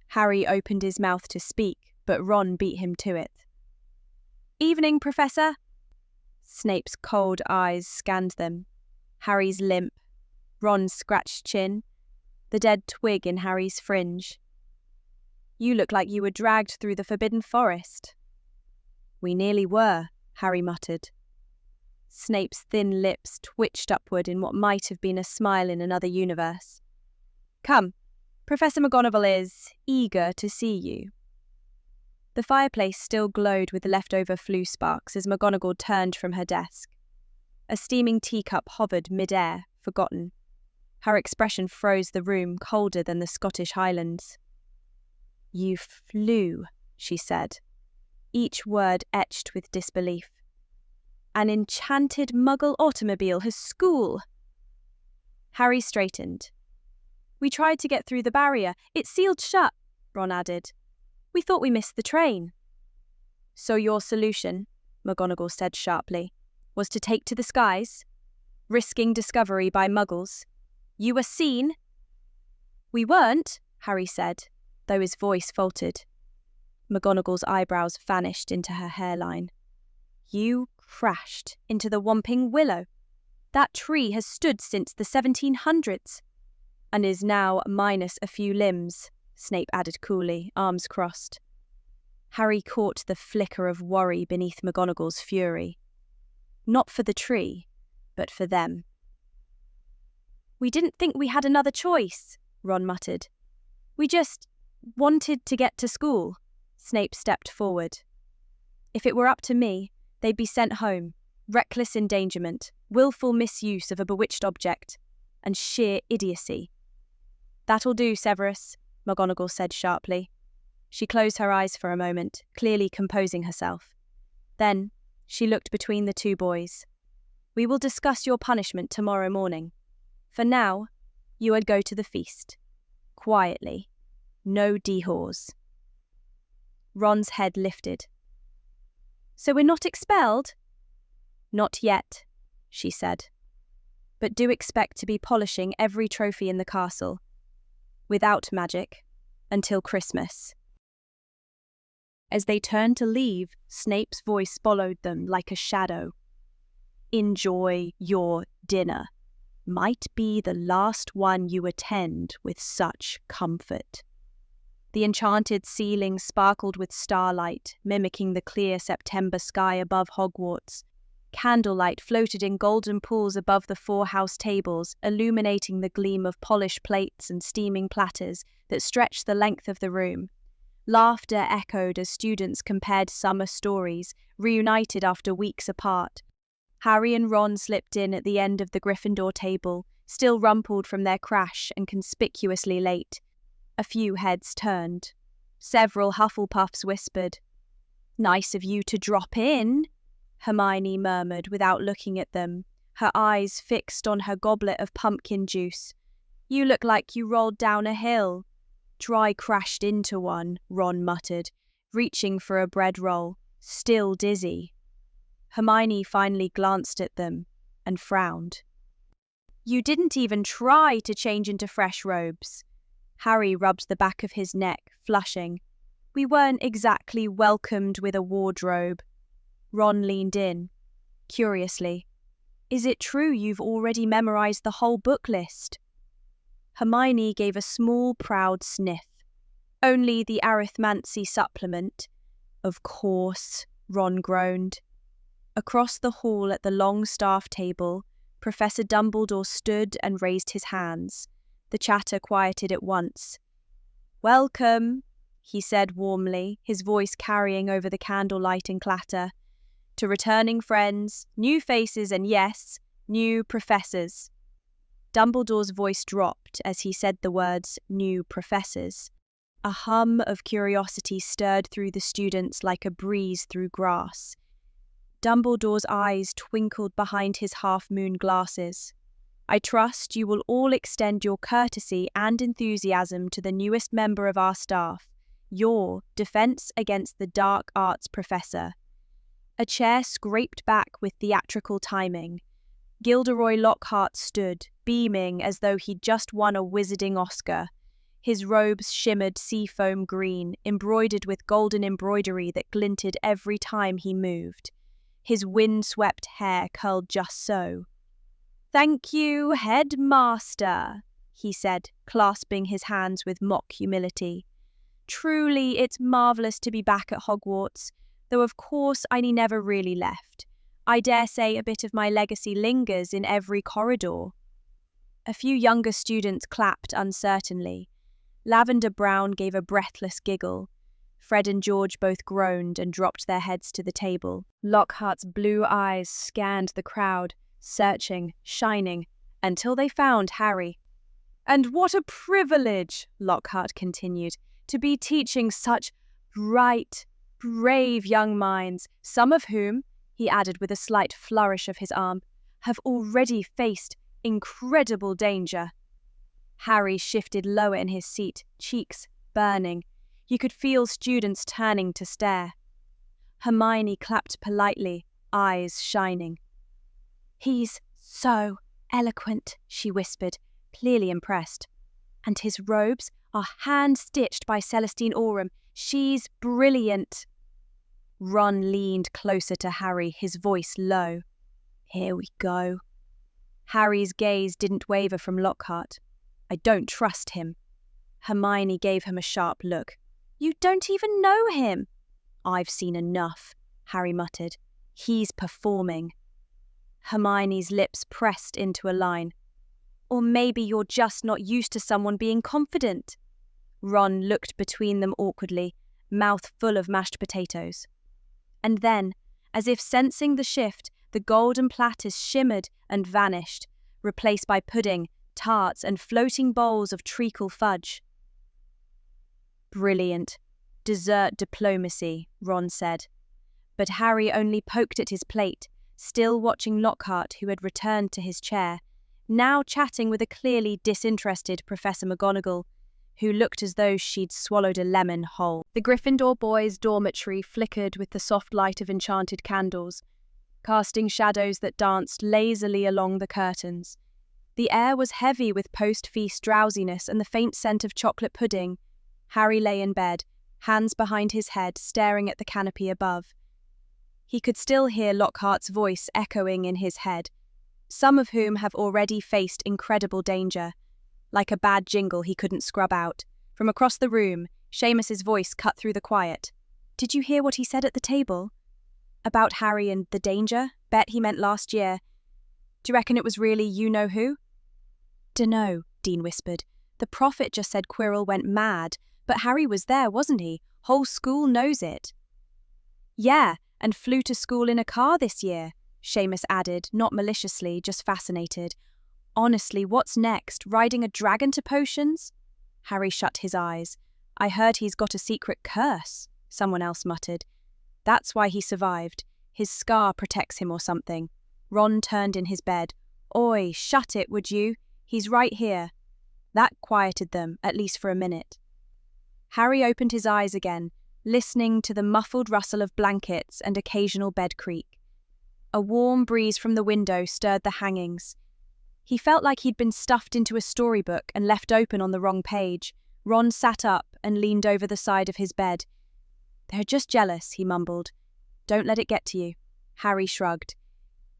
Harry opened his mouth to speak, but Ron beat him to it. Evening, Professor. Snape's cold eyes scanned them. Harry's limp, Ron's scratched chin, the dead twig in Harry's fringe. You look like you were dragged through the forbidden forest. We nearly were, Harry muttered. Snape's thin lips twitched upward in what might have been a smile in another universe. Come, Professor McGonagall is eager to see you. The fireplace still glowed with the leftover flue sparks as McGonagall turned from her desk. A steaming teacup hovered mid-air, forgotten. Her expression froze the room, colder than the Scottish Highlands. You flew, she said, each word etched with disbelief. An enchanted Muggle automobile has school. Harry straightened. We tried to get through the barrier. It's sealed shut, Ron added. We thought we missed the train. So your solution, McGonagall said sharply, was to take to the skies, risking discovery by Muggles. You were seen. We weren't, Harry said, though his voice faltered. McGonagall's eyebrows vanished into her hairline. You crashed into the whomping willow. That tree has stood since the 1700s, and is now minus a few limbs, Snape added coolly, arms crossed. Harry caught the flicker of worry beneath McGonagall's fury. Not for the tree, but for them. We didn't think we had another choice, Ron muttered. We just wanted to get to school. Snape stepped forward. If it were up to me, they'd be sent home. Reckless endangerment, willful misuse of a bewitched object, and sheer idiocy. That'll do, Severus, McGonagall said sharply. She closed her eyes for a moment, clearly composing herself. Then she looked between the two boys. We will discuss your punishment tomorrow morning. For now, you would go to the feast. Quietly. No dehaws. Ron's head lifted. So we're not expelled? Not yet, she said. But do expect to be polishing every trophy in the castle, without magic, until Christmas. As they turned to leave, Snape's voice followed them like a shadow. Enjoy your dinner. Might be the last one you attend with such comfort. The enchanted ceiling sparkled with starlight, mimicking the clear September sky above Hogwarts. Candlelight floated in golden pools above the 4 house tables, illuminating the gleam of polished plates and steaming platters that stretched the length of the room. Laughter echoed as students compared summer stories, reunited after weeks apart. Harry and Ron slipped in at the end of the Gryffindor table, still rumpled from their crash and conspicuously late. A few heads turned. Several Hufflepuffs whispered. "Nice of you to drop in," Hermione murmured without looking at them, her eyes fixed on her goblet of pumpkin juice. "You look like you rolled down a hill." "Dry crashed into one," Ron muttered, reaching for a bread roll, still dizzy. Hermione finally glanced at them and frowned. "You didn't even try to change into fresh robes." Harry rubbed the back of his neck, flushing. "We weren't exactly welcomed with a wardrobe." Ron leaned in, curiously. "Is it true you've already memorized the whole book list?" Hermione gave a small, proud sniff. "Only the arithmancy supplement." "Of course," Ron groaned. Across the hall at the long staff table, Professor Dumbledore stood and raised his hands. The chatter quieted at once. "Welcome," he said warmly, his voice carrying over the candlelight and clatter. "To returning friends, new faces and yes, new professors." Dumbledore's voice dropped as he said the words, "new professors." A hum of curiosity stirred through the students like a breeze through grass. Dumbledore's eyes twinkled behind his half-moon glasses. "I trust you will all extend your courtesy and enthusiasm to the newest member of our staff, your Defense Against the Dark Arts professor." A chair scraped back with theatrical timing. Gilderoy Lockhart stood, beaming as though he'd just won a wizarding Oscar. His robes shimmered seafoam green, embroidered with golden embroidery that glinted every time he moved. His wind-swept hair curled just so. "Thank you, Headmaster," he said, clasping his hands with mock humility. "Truly, it's marvellous to be back at Hogwarts, though of course I never really left. I dare say a bit of my legacy lingers in every corridor." A few younger students clapped uncertainly. Lavender Brown gave a breathless giggle. Fred and George both groaned and dropped their heads to the table. Lockhart's blue eyes scanned the crowd, searching, shining, until they found Harry. "And what a privilege," Lockhart continued, "to be teaching such bright, brave young minds, some of whom," he added with a slight flourish of his arm, "have already faced incredible danger." Harry shifted lower in his seat, cheeks burning. You could feel students turning to stare. Hermione clapped politely, eyes shining. "He's so eloquent," she whispered, clearly impressed. "And his robes are hand-stitched by Celestine Aurum. She's brilliant." Ron leaned closer to Harry, his voice low. "Here we go." Harry's gaze didn't waver from Lockhart. "I don't trust him." Hermione gave him a sharp look. "You don't even know him." "I've seen enough," Harry muttered. "He's performing." Hermione's lips pressed into a line. "Or maybe you're just not used to someone being confident." Ron looked between them awkwardly, mouth full of mashed potatoes. And then, as if sensing the shift, the golden platters shimmered and vanished, replaced by pudding, tarts, and floating bowls of treacle fudge. "Brilliant. Dessert diplomacy," Ron said. But Harry only poked at his plate, still watching Lockhart, who had returned to his chair, now chatting with a clearly disinterested Professor McGonagall. who looked as though she'd swallowed a lemon whole. The Gryffindor boys' dormitory flickered with the soft light of enchanted candles, casting shadows that danced lazily along the curtains. The air was heavy with post-feast drowsiness and the faint scent of chocolate pudding. Harry lay in bed, hands behind his head, staring at the canopy above. He could still hear Lockhart's voice echoing in his head, some of whom have already faced incredible danger. Like a bad jingle he couldn't scrub out. From across the room, Seamus's voice cut through the quiet. "Did you hear what he said at the table? About Harry and the danger? Bet he meant last year. Do you reckon it was really you-know-who?" "Dunno," Dean whispered. "The prophet just said Quirrell went mad, but Harry was there, wasn't he? Whole school knows it." "Yeah, and flew to school in a car this year," Seamus added, not maliciously, just fascinated. "Honestly, what's next? Riding a dragon to potions?" Harry shut his eyes. "I heard he's got a secret curse," someone else muttered. "That's why he survived. His scar protects him or something." Ron turned in his bed. "Oi, shut it, would you? He's right here." That quieted them, at least for a minute. Harry opened his eyes again, listening to the muffled rustle of blankets and occasional bed creak. A warm breeze from the window stirred the hangings. He felt like he'd been stuffed into a storybook and left open on the wrong page. Ron sat up and leaned over the side of his bed. "They're just jealous," he mumbled. "Don't let it get to you." Harry shrugged.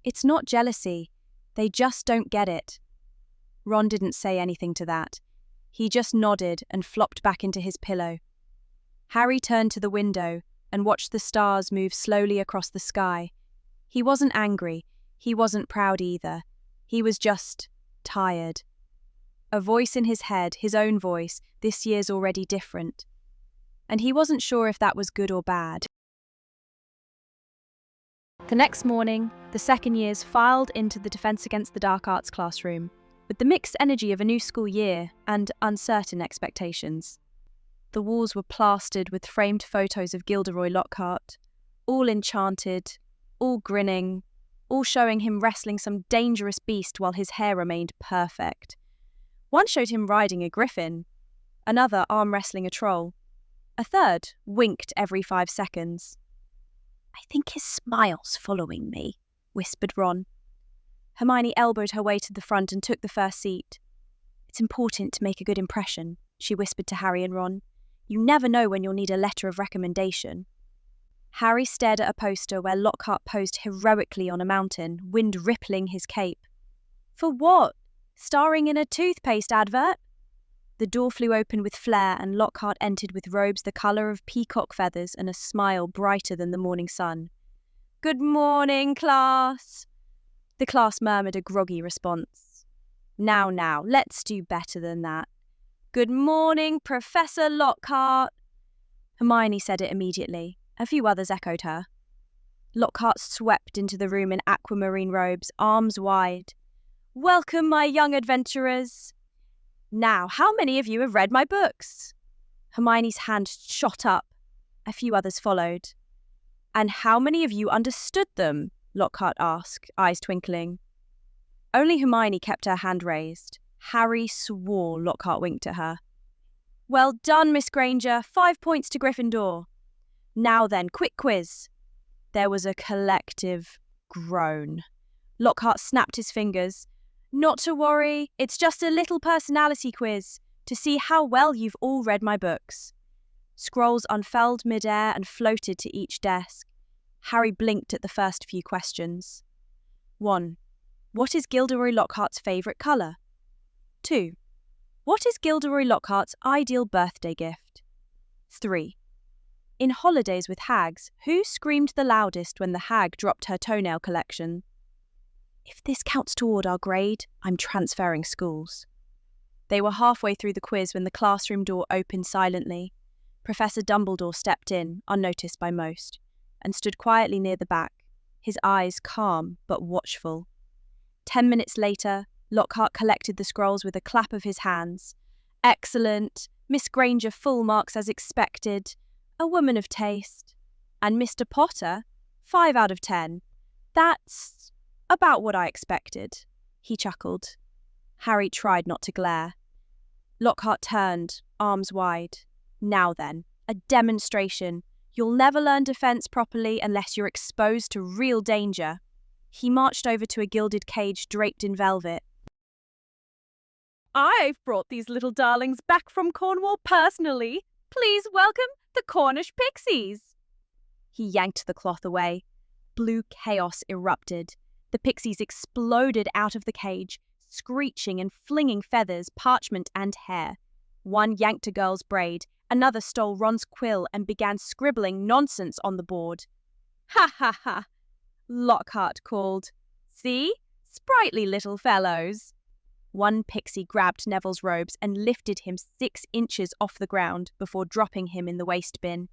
"It's not jealousy. They just don't get it." Ron didn't say anything to that. He just nodded and flopped back into his pillow. Harry turned to the window and watched the stars move slowly across the sky. He wasn't angry. He wasn't proud either. He was just tired. A voice in his head, his own voice, "This year's already different." And he wasn't sure if that was good or bad. The next morning, the second years filed into the Defence Against the Dark Arts classroom, with the mixed energy of a new school year and uncertain expectations. The walls were plastered with framed photos of Gilderoy Lockhart, all enchanted, all grinning, all showing him wrestling some dangerous beast while his hair remained perfect. One showed him riding a griffin, another arm wrestling a troll. A third winked every 5 seconds. "I think his smile's following me," whispered Ron. Hermione elbowed her way to the front and took the first seat. "It's important to make a good impression," she whispered to Harry and Ron. "You never know when you'll need a letter of recommendation." Harry stared at a poster where Lockhart posed heroically on a mountain, wind rippling his cape. "For what? Starring in a toothpaste advert?" The door flew open with flair and Lockhart entered with robes the colour of peacock feathers and a smile brighter than the morning sun. "Good morning, class." The class murmured a groggy response. Now, let's do better than that." "Good morning, Professor Lockhart." Hermione said it immediately. A few others echoed her. Lockhart swept into the room in aquamarine robes, arms wide. "Welcome, my young adventurers. Now, how many of you have read my books?" Hermione's hand shot up. A few others followed. "And how many of you understood them?" Lockhart asked, eyes twinkling. Only Hermione kept her hand raised. Harry swore Lockhart winked at her. "Well done, Miss Granger. 5 points to Gryffindor. Now then, quick quiz." There was a collective groan. Lockhart snapped his fingers. "Not to worry, it's just a little personality quiz to see how well you've all read my books." Scrolls unfurled midair and floated to each desk. Harry blinked at the first few questions. 1. What is Gilderoy Lockhart's favourite colour? 2. What is Gilderoy Lockhart's ideal birthday gift? 3. In Holidays with Hags, who screamed the loudest when the hag dropped her toenail collection? If this counts toward our grade, I'm transferring schools. They were halfway through the quiz when the classroom door opened silently. Professor Dumbledore stepped in, unnoticed by most, and stood quietly near the back, his eyes calm but watchful. 10 minutes later, Lockhart collected the scrolls with a clap of his hands. "Excellent! Miss Granger full marks as expected. A woman of taste. And Mr. Potter, 5 out of 10. That's about what I expected." He chuckled. Harry tried not to glare. Lockhart turned, arms wide. Now then, a demonstration. You'll never learn defense properly unless you're exposed to real danger. He marched over to a gilded cage draped in velvet.
I've brought these little darlings back from Cornwall personally. Please welcome the Cornish pixies.
He yanked the cloth away. Blue chaos erupted. The pixies exploded out of the cage, screeching and flinging feathers, parchment, and hair. One yanked a girl's braid, another stole Ron's quill and began scribbling nonsense on the board.
Ha ha ha, Lockhart called. See? Sprightly little fellows.
One pixie grabbed Neville's robes and lifted him 6 inches off the ground before dropping him in the waste bin.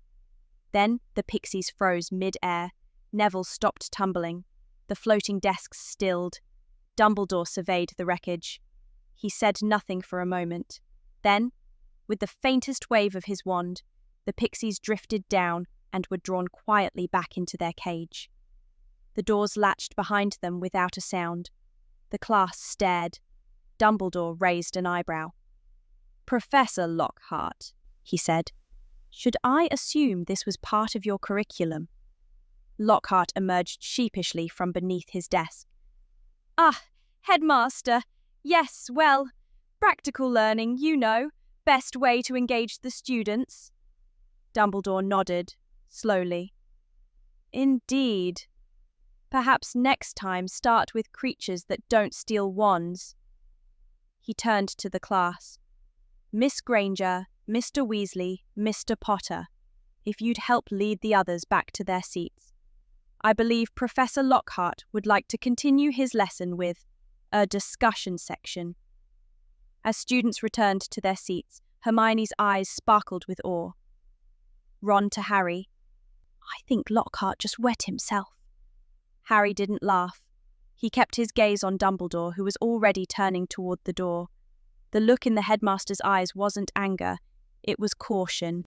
Then the pixies froze mid-air. Neville stopped tumbling. The floating desks stilled. Dumbledore surveyed the wreckage. He said nothing for a moment. Then, with the faintest wave of his wand, the pixies drifted down and were drawn quietly back into their cage. The doors latched behind them without a sound. The class stared. Dumbledore raised an eyebrow. "Professor Lockhart," he said, "should I assume this was part of your curriculum?" Lockhart emerged sheepishly from beneath his desk.
"Ah, headmaster. Yes, well, practical learning, you know, best way to engage the students."
Dumbledore nodded, slowly. "Indeed. Perhaps next time start with creatures that don't steal wands." He turned to the class. "Miss Granger, Mr. Weasley, Mr. Potter, if you'd help lead the others back to their seats. I believe Professor Lockhart would like to continue his lesson with a discussion section." As students returned to their seats, Hermione's eyes sparkled with awe. Ron to Harry, "I think Lockhart just wet himself." Harry didn't laugh. He kept his gaze on Dumbledore, who was already turning toward the door. The look in the headmaster's eyes wasn't anger, it was caution.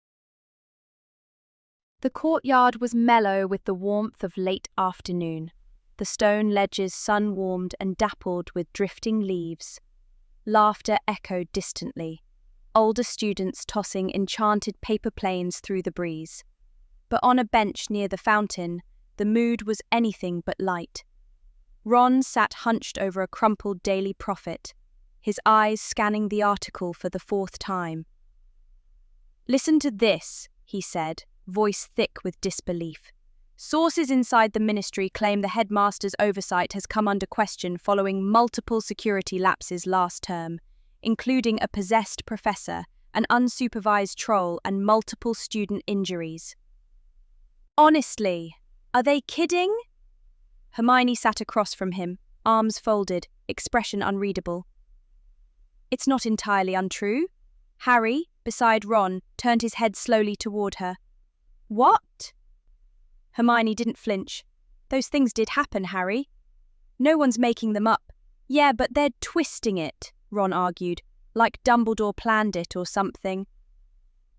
The courtyard was mellow with the warmth of late afternoon. The stone ledges sun-warmed and dappled with drifting leaves. Laughter echoed distantly, older students tossing enchanted paper planes through the breeze. But on a bench near the fountain, the mood was anything but light. Ron sat hunched over a crumpled Daily Prophet, his eyes scanning the article for the 4th time. "Listen to this," he said, voice thick with disbelief. "Sources inside the ministry claim the headmaster's oversight has come under question following multiple security lapses last term, including a possessed professor, an unsupervised troll, and multiple student injuries." "Honestly, are they kidding?" Hermione sat across from him, arms folded, expression unreadable. "It's not entirely untrue." Harry, beside Ron, turned his head slowly toward her. "What?" Hermione didn't flinch. "Those things did happen, Harry. No one's making them up." "Yeah, but they're twisting it," Ron argued, "like Dumbledore planned it or something."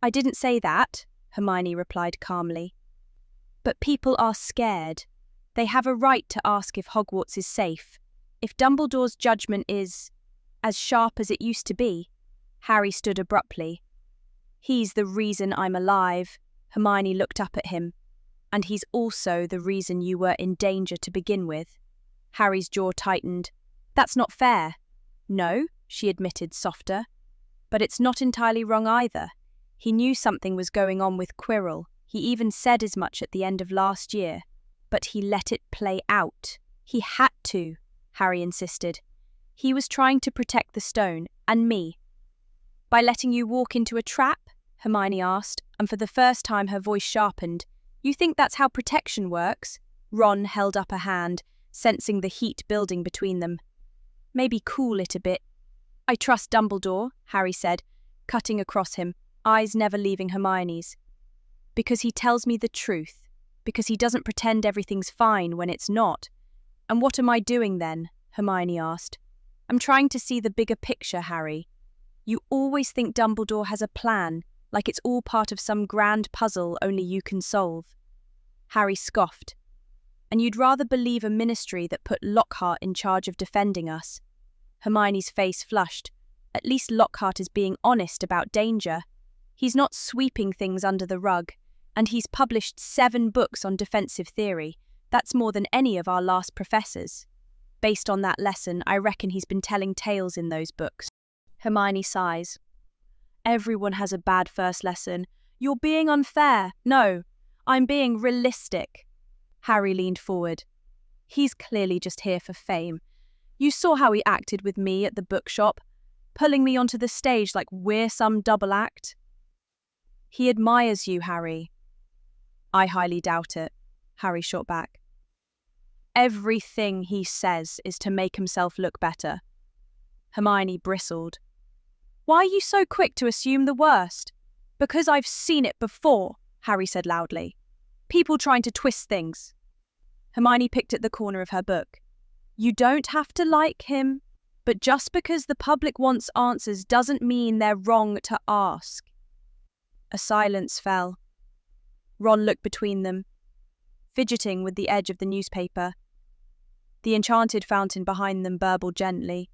"I didn't say that," Hermione replied calmly. "But people are scared. They have a right to ask if Hogwarts is safe. If Dumbledore's judgment is as sharp as it used to be." Harry stood abruptly. "He's the reason I'm alive." Hermione looked up at him. "And he's also the reason you were in danger to begin with." Harry's jaw tightened. "That's not fair." "No," she admitted, softer. "But it's not entirely wrong either. He knew something was going on with Quirrell. He even said as much at the end of last year. But he let it play out. He had to," Harry insisted. "He was trying to protect the stone, and me." "By letting you walk into a trap?" Hermione asked, and for the first time her voice sharpened. "You think that's how protection works?" Ron held up a hand, sensing the heat building between them. "Maybe cool it a bit." "I trust Dumbledore," Harry said, cutting across him, eyes never leaving Hermione's. "Because he tells me the truth. Because he doesn't pretend everything's fine when it's not." "And what am I doing then?" Hermione asked. "I'm trying to see the bigger picture, Harry. You always think Dumbledore has a plan, like it's all part of some grand puzzle only you can solve." Harry scoffed. "And you'd rather believe a ministry that put Lockhart in charge of defending us?" Hermione's face flushed.
At least Lockhart is being honest about danger. He's not sweeping things under the rug, and he's published 7 books on defensive theory. That's more than any of our last professors. Based on that lesson, I reckon he's been telling tales in those books. Hermione sighs. Everyone has a bad first lesson. You're being unfair. No, I'm being realistic. Harry leaned forward. He's clearly just here for fame. You saw how he acted with me at the bookshop, pulling me onto the stage like we're some double act. He admires you, Harry. I highly doubt it, Harry shot back. Everything he says is to make himself look better. Hermione bristled. Why are you so quick to assume the worst? Because I've seen it before, Harry said loudly. People trying to twist things. Hermione picked at the corner of her book. You don't have to like him, but just because the public wants answers doesn't mean they're wrong to ask. A silence fell. Ron looked between them, fidgeting with the edge of the newspaper. The enchanted fountain behind them burbled gently.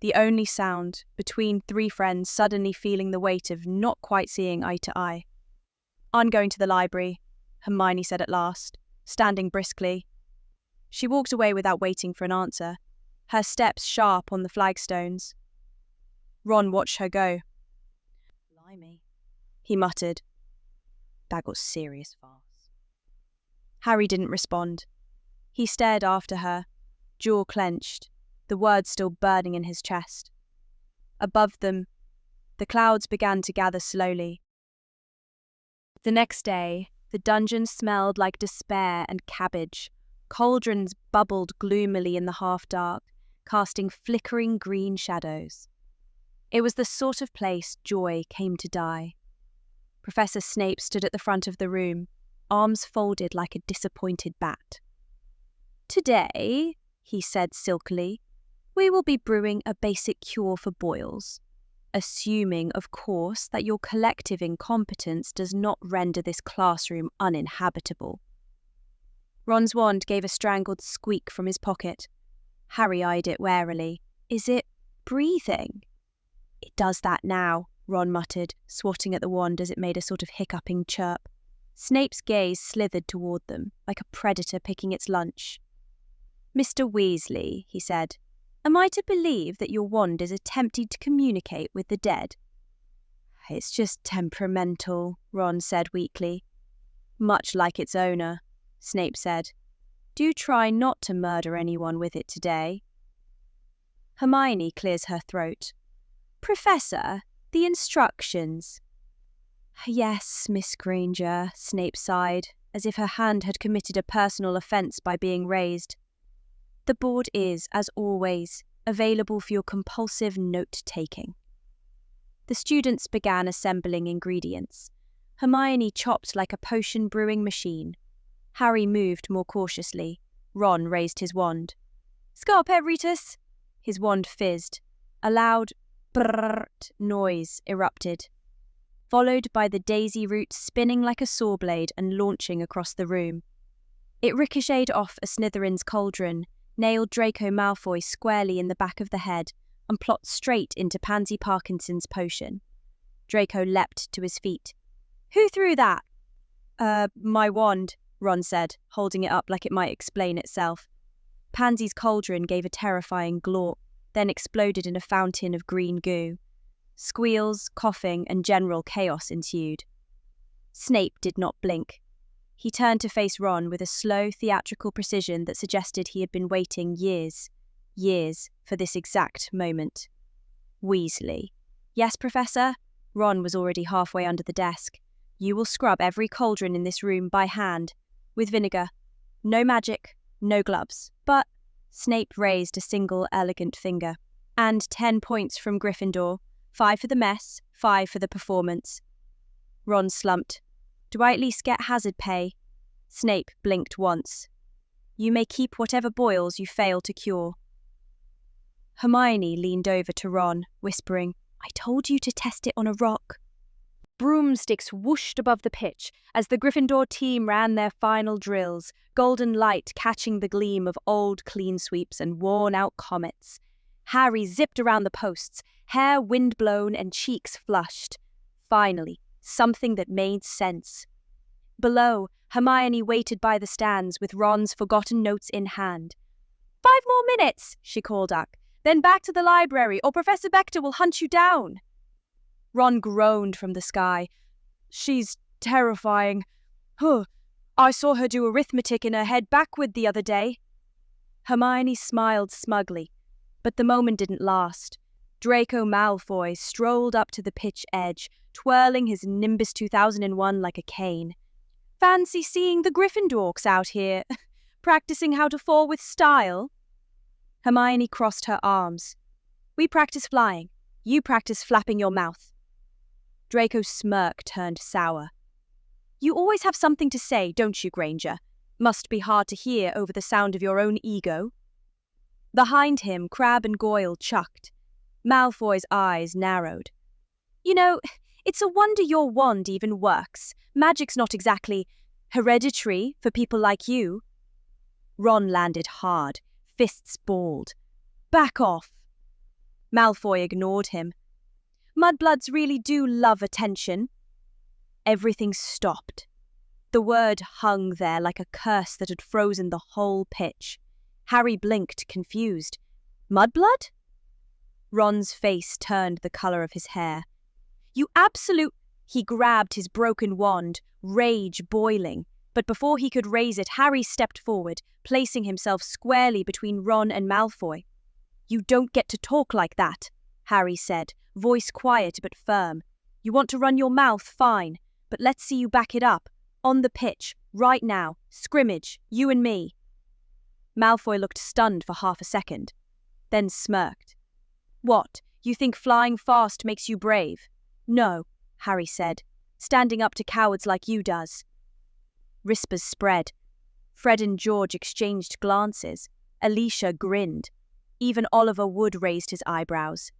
The only sound, between 3 friends suddenly feeling the weight of not quite seeing eye to eye. I'm going to the library, Hermione said at last, standing briskly. She walked away without waiting for an answer, her steps sharp on the flagstones. Ron watched her go. Blimey, he muttered. That got serious fast. Harry didn't respond. He stared after her, jaw clenched, the words still burning in his chest. Above them, the clouds began to gather slowly. The next day, the dungeon smelled like despair and cabbage. Cauldrons bubbled gloomily in the half-dark, casting flickering green shadows. It was the sort of place joy came to die. Professor Snape stood at the front of the room, arms folded like a disappointed bat. Today, he said silkily, we will be brewing a basic cure for boils, assuming, of course, that your collective incompetence does not render this classroom uninhabitable. Ron's wand gave a strangled squeak from his pocket. Harry eyed it warily. Is it breathing? It does that now, Ron muttered, swatting at the wand as it made a sort of hiccuping chirp. Snape's gaze slithered toward them, like a predator picking its lunch. Mr. Weasley, he said, am I to believe that your wand is attempting to communicate with the dead? It's just temperamental, Ron said weakly. Much like its owner, Snape said. Do try not to murder anyone with it today. Hermione clears her throat. Professor, the instructions. Yes, Miss Granger, Snape sighed, as if her hand had committed a personal offence by being raised. The board is, as always, available for your compulsive note-taking. The students began assembling ingredients. Hermione chopped like a potion brewing machine. Harry moved more cautiously. Ron raised his wand. Scarpe Ritus! His wand fizzed. A loud brrrt noise erupted, followed by the daisy root spinning like a saw blade and launching across the room. It ricocheted off a Slytherin's cauldron, nailed Draco Malfoy squarely in the back of the head, and plopped straight into Pansy Parkinson's potion. Draco leapt to his feet. Who threw that? My wand, Ron said, holding it up like it might explain itself. Pansy's cauldron gave a terrifying glorp, then exploded in a fountain of green goo. Squeals, coughing, and general chaos ensued. Snape did not blink. He turned to face Ron with a slow, theatrical precision that suggested he had been waiting years, for this exact moment. Weasley. Yes, Professor? Ron was already halfway under the desk. You will scrub every cauldron in this room by hand, with vinegar. No magic, no gloves. But Snape raised a single elegant finger. And 10 points from Gryffindor. 5 for the mess, 5 for the performance. Ron slumped. Do I at least get hazard pay? Snape blinked once. You may keep whatever boils you fail to cure. Hermione leaned over to Ron, whispering, I told you to test it on a rock. Broomsticks whooshed above the pitch as the Gryffindor team ran their final drills, golden light catching the gleam of old clean sweeps and worn-out comets. Harry zipped around the posts, hair windblown and cheeks flushed. Finally, something that made sense. Below, Hermione waited by the stands with Ron's forgotten notes in hand. 5 more minutes, she called up. Then back to the library, or Professor Bector will hunt you down. Ron groaned from the sky. She's terrifying. I saw her do arithmetic in her head backward the other day. Hermione smiled smugly, but the moment didn't last. Draco Malfoy strolled up to the pitch edge, twirling his Nimbus 2001 like a cane. Fancy seeing the Gryffindorks out here, practicing how to fall with style? Hermione crossed her arms. We practice flying. You practice flapping your mouth. Draco's smirk turned sour. You always have something to say, don't you, Granger? Must be hard to hear over the sound of your own ego. Behind him, Crabbe and Goyle chucked. Malfoy's eyes narrowed. You know, it's a wonder your wand even works. Magic's not exactly hereditary for people like you. Ron landed hard, fists balled. Back off. Malfoy ignored him. Mudbloods really do love attention. Everything stopped. The word hung there like a curse that had frozen the whole pitch. Harry blinked, confused. Mudblood? Ron's face turned the colour of his hair. You absolute... He grabbed his broken wand, rage boiling. But before he could raise it, Harry stepped forward, placing himself squarely between Ron and Malfoy. You don't get to talk like that, Harry said, voice quiet but firm. You want to run your mouth, fine, but let's see you back it up. On the pitch, right now, scrimmage, you and me. Malfoy looked stunned for half a second, then smirked. What, you think flying fast makes you brave? No, Harry said, standing up to cowards like you does. Whispers spread. Fred and George exchanged glances. Alicia grinned. Even Oliver Wood raised his eyebrows.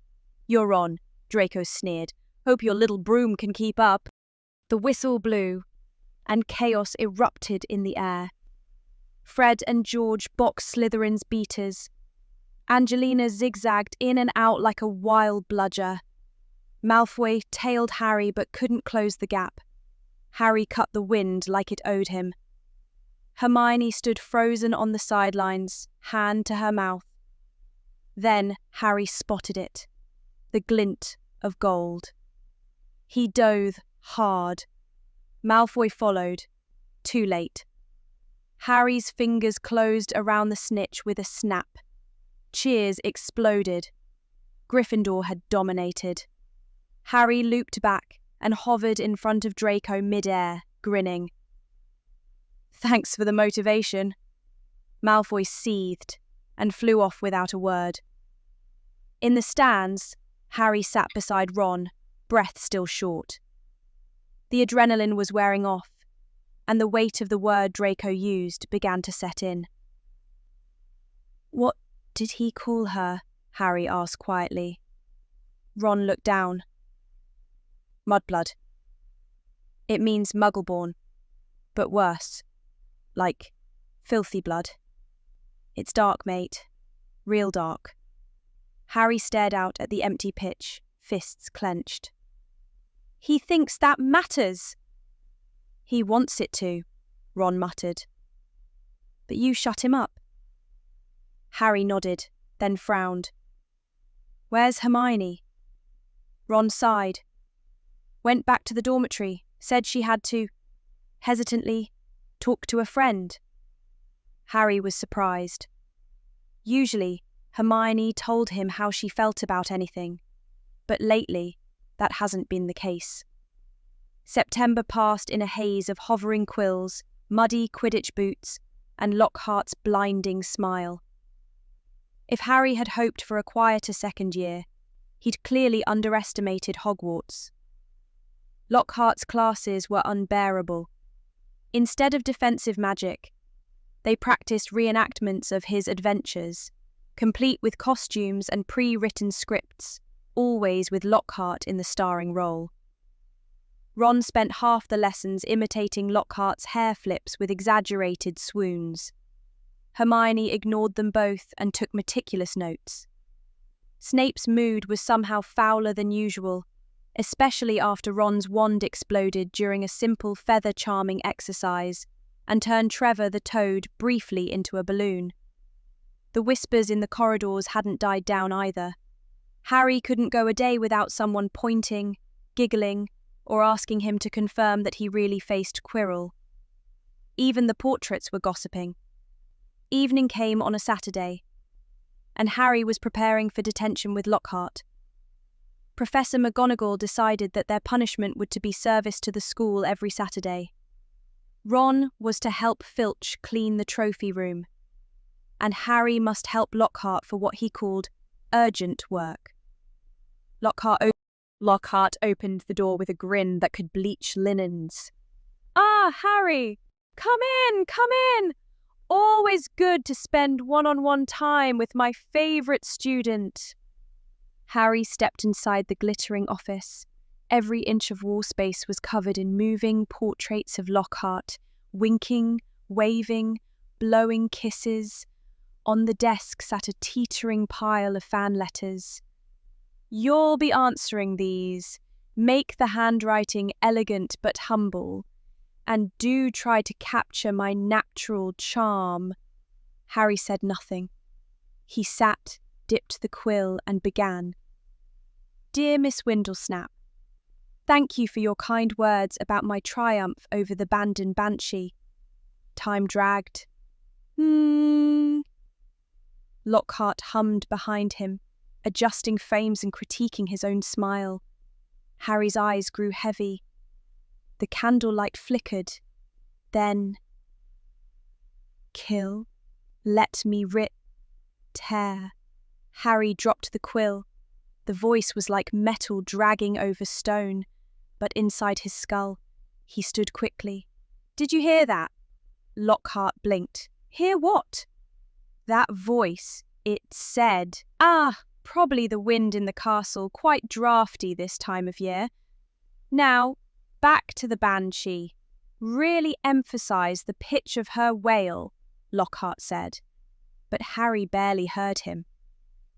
You're on, Draco sneered. Hope your little broom can keep up. The whistle blew, and chaos erupted in the air. Fred and George boxed Slytherin's beaters. Angelina zigzagged in and out like a wild bludger. Malfoy tailed Harry but couldn't close the gap. Harry cut the wind like it owed him. Hermione stood frozen on the sidelines, hand to her mouth. Then Harry spotted it, the glint of gold. He dove hard. Malfoy followed, too late. Harry's fingers closed around the snitch with a snap. Cheers exploded. Gryffindor had dominated. Harry looped back and hovered in front of Draco mid-air, grinning. Thanks for the motivation. Malfoy seethed and flew off without a word. In the stands, Harry sat beside Ron, breath still short. The adrenaline was wearing off, and the weight of the word Draco used began to set in. What did he call her? Harry asked quietly. Ron looked down. Mudblood. It means Muggleborn, but worse. Like filthy blood. It's dark, mate. Real dark. Harry stared out at the empty pitch, fists clenched. He thinks that matters. He wants it to, Ron muttered. But you shut him up. Harry nodded, then frowned. Where's Hermione? Ron sighed. Went back to the dormitory, said she had to, hesitantly, talk to a friend. Harry was surprised. Usually, Hermione told him how she felt about anything, but lately, that hasn't been the case. September passed in a haze of hovering quills, muddy Quidditch boots, and Lockhart's blinding smile. If Harry had hoped for a quieter second year, he'd clearly underestimated Hogwarts. Lockhart's classes were unbearable. Instead of defensive magic, they practiced reenactments of his adventures, complete with costumes and pre-written scripts, always with Lockhart in the starring role. Ron spent half the lessons imitating Lockhart's hair flips with exaggerated swoons. Hermione ignored them both and took meticulous notes. Snape's mood was somehow fouler than usual, especially after Ron's wand exploded during a simple feather-charming exercise and turned Trevor the Toad briefly into a balloon. The whispers in the corridors hadn't died down either. Harry couldn't go a day without someone pointing, giggling, or asking him to confirm that he really faced Quirrell. Even the portraits were gossiping. Evening came on a Saturday, and Harry was preparing for detention with Lockhart. Professor McGonagall decided that their punishment would to be service to the school every Saturday. Ron was to help Filch clean the trophy room, and Harry must help Lockhart for what he called urgent work. Lockhart opened the door with a grin that could bleach linens. "Ah, Harry! Come in, come in! Always good to spend one-on-one time with my favourite student." Harry stepped inside the glittering office. Every inch of wall space was covered in moving portraits of Lockhart, winking, waving, blowing kisses. On the desk sat a teetering pile of fan letters. "You'll be answering these. Make the handwriting elegant but humble. And do try to capture my natural charm." Harry said nothing. He sat, dipped the quill, and began. "Dear Miss Windlesnap, thank you for your kind words about my triumph over the Bandon Banshee. Time dragged. Lockhart hummed behind him, adjusting frames and critiquing his own smile. Harry's eyes grew heavy. The candlelight flickered. Then, "Kill, let me rip, tear." Harry dropped the quill. The voice was like metal dragging over stone, but inside his skull, he stood quickly. "Did you hear that?" Lockhart blinked. "Hear what?" "That voice. It said, probably the wind in the castle, quite draughty this time of year. Now, back to the Banshee. Really emphasise the pitch of her wail," Lockhart said. But Harry barely heard him,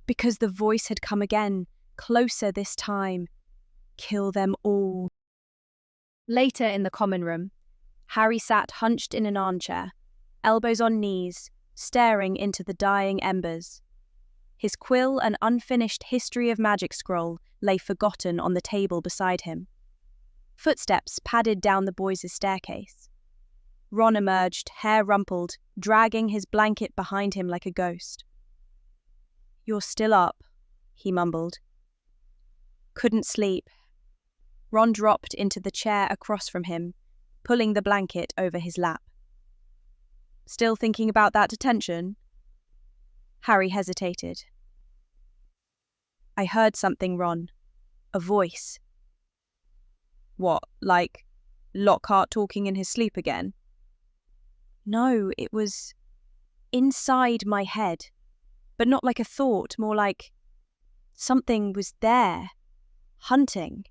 because the voice had come again, closer this time. "Kill them all." Later in the common room, Harry sat hunched in an armchair, elbows on knees, staring into the dying embers. His quill and unfinished History of Magic scroll lay forgotten on the table beside him. Footsteps padded down the boys' staircase. Ron emerged, hair rumpled, dragging his blanket behind him like a ghost. "You're still up," he mumbled. "Couldn't sleep." Ron dropped into the chair across from him, pulling the blanket over his lap. "Still thinking about that detention?" Harry hesitated. "I heard something, Ron. A voice." "What, like Lockhart talking in his sleep again?" "No, it was inside my head. But not like a thought, more like something was there, hunting."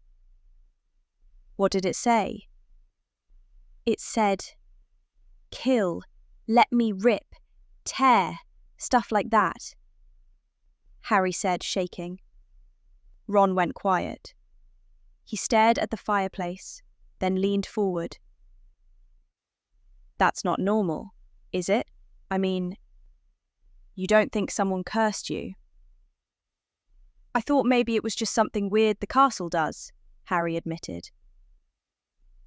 "What did it say?" "It said, 'Kill, let me rip, tear,' stuff like that," Harry said, shaking. Ron went quiet. He stared at the fireplace, then leaned forward. "That's not normal, is it? I mean, you don't think someone cursed you?" "I thought maybe it was just something weird the castle does," Harry admitted.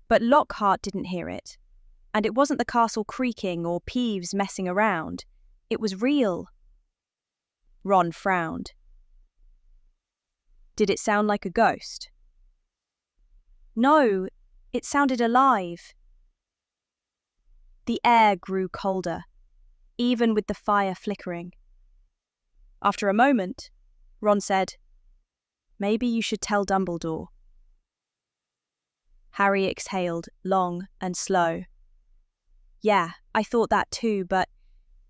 But Lockhart didn't hear it, and it wasn't the castle creaking or Peeves messing around. It was real. Ron frowned. "Did it sound like a ghost?" "No, it sounded alive." The air grew colder, even with the fire flickering. After a moment, Ron said, "Maybe you should tell Dumbledore." Harry exhaled, long and slow. "Yeah, I thought that too, but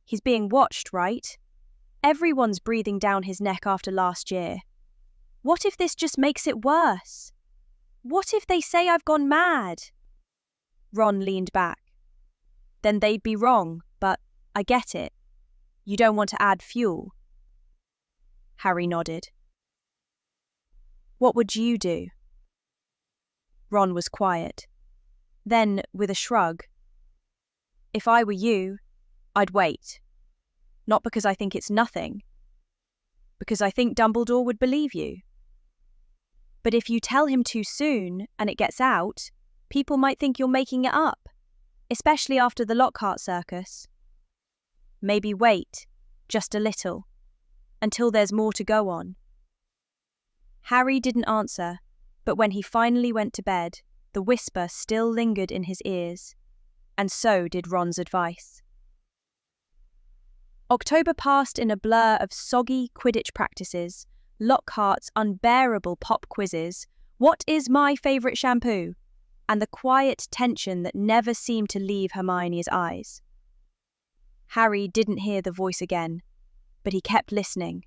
he's being watched, right? Everyone's breathing down his neck after last year. What if this just makes it worse? What if they say I've gone mad?" Ron leaned back. "Then they'd be wrong, but I get it. You don't want to add fuel." Harry nodded. What would you do? Ron was quiet. Then, with a shrug, if I were you, I'd wait. Not because I think it's nothing, because I think Dumbledore would believe you. But if you tell him too soon and it gets out, people might think you're making it up, especially after the Lockhart circus. Maybe wait, just a little, until there's more to go on. Harry didn't answer, but when he finally went to bed, the whisper still lingered in his ears, and so did Ron's advice. October passed in a blur of soggy Quidditch practices, Lockhart's unbearable pop quizzes, what is my favourite shampoo, and the quiet tension that never seemed to leave Hermione's eyes. Harry didn't hear the voice again, but he kept listening.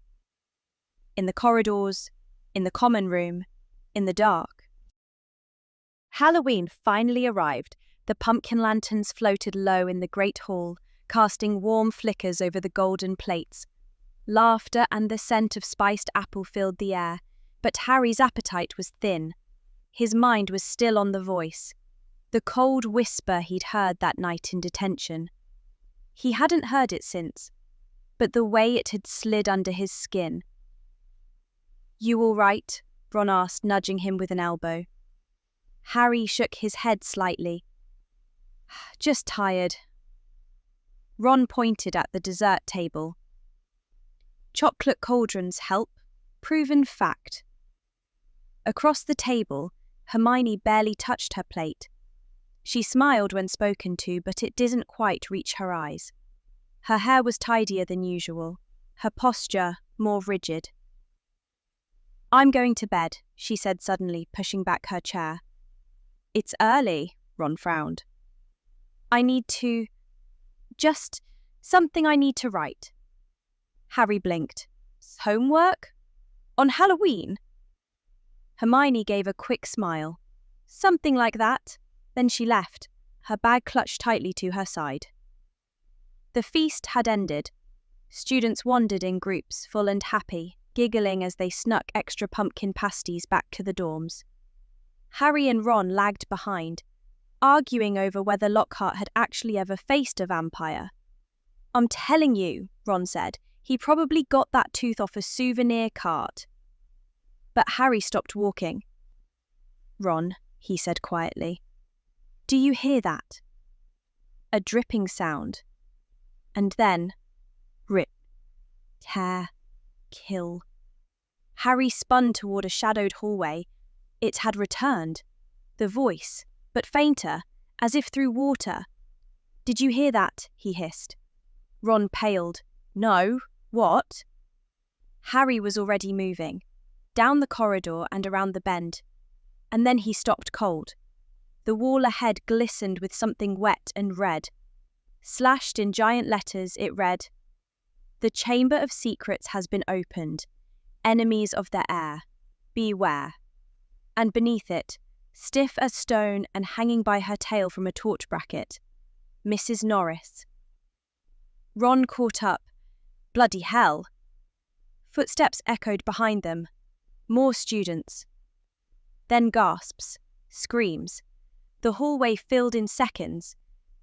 In the corridors, in the common room, in the dark. Halloween finally arrived. The pumpkin lanterns floated low in the great hall, casting warm flickers over the golden plates. Laughter and the scent of spiced apple filled the air, but Harry's appetite was thin. His mind was still on the voice, the cold whisper he'd heard that night in detention. He hadn't heard it since, but the way it had slid under his skin. "You all right?" Ron asked, nudging him with an elbow. Harry shook his head slightly. "Just tired." Ron pointed at the dessert table. Chocolate cauldrons help, proven fact. Across the table, Hermione barely touched her plate. She smiled when spoken to, but it didn't quite reach her eyes. Her hair was tidier than usual, her posture more rigid. "I'm going to bed," she said suddenly, pushing back her chair. "It's early," Ron frowned. "I need to... just something I need to write." Harry blinked. "Homework? On Halloween?" Hermione gave a quick smile. "Something like that." Then she left, her bag clutched tightly to her side. The feast had ended. Students wandered in groups, full and happy, giggling as they snuck extra pumpkin pasties back to the dorms. Harry and Ron lagged behind, arguing over whether Lockhart had actually ever faced a vampire. "I'm telling you," Ron said, "he probably got that tooth off a souvenir cart." But Harry stopped walking. "Ron," he said quietly, "do you hear that?" A dripping sound. And then, rip, tear, kill. Harry spun toward a shadowed hallway. It had returned. The voice, but fainter, as if through water. "Did you hear that?" he hissed. Ron paled. "No, what?" Harry was already moving, down the corridor and around the bend. And then he stopped cold. The wall ahead glistened with something wet and red. Slashed in giant letters, it read, "The Chamber of Secrets has been opened. Enemies of the air, beware." And beneath it, stiff as stone and hanging by her tail from a torch bracket, Mrs. Norris. Ron caught up. Bloody hell. Footsteps echoed behind them. More students. Then gasps, screams. The hallway filled in seconds.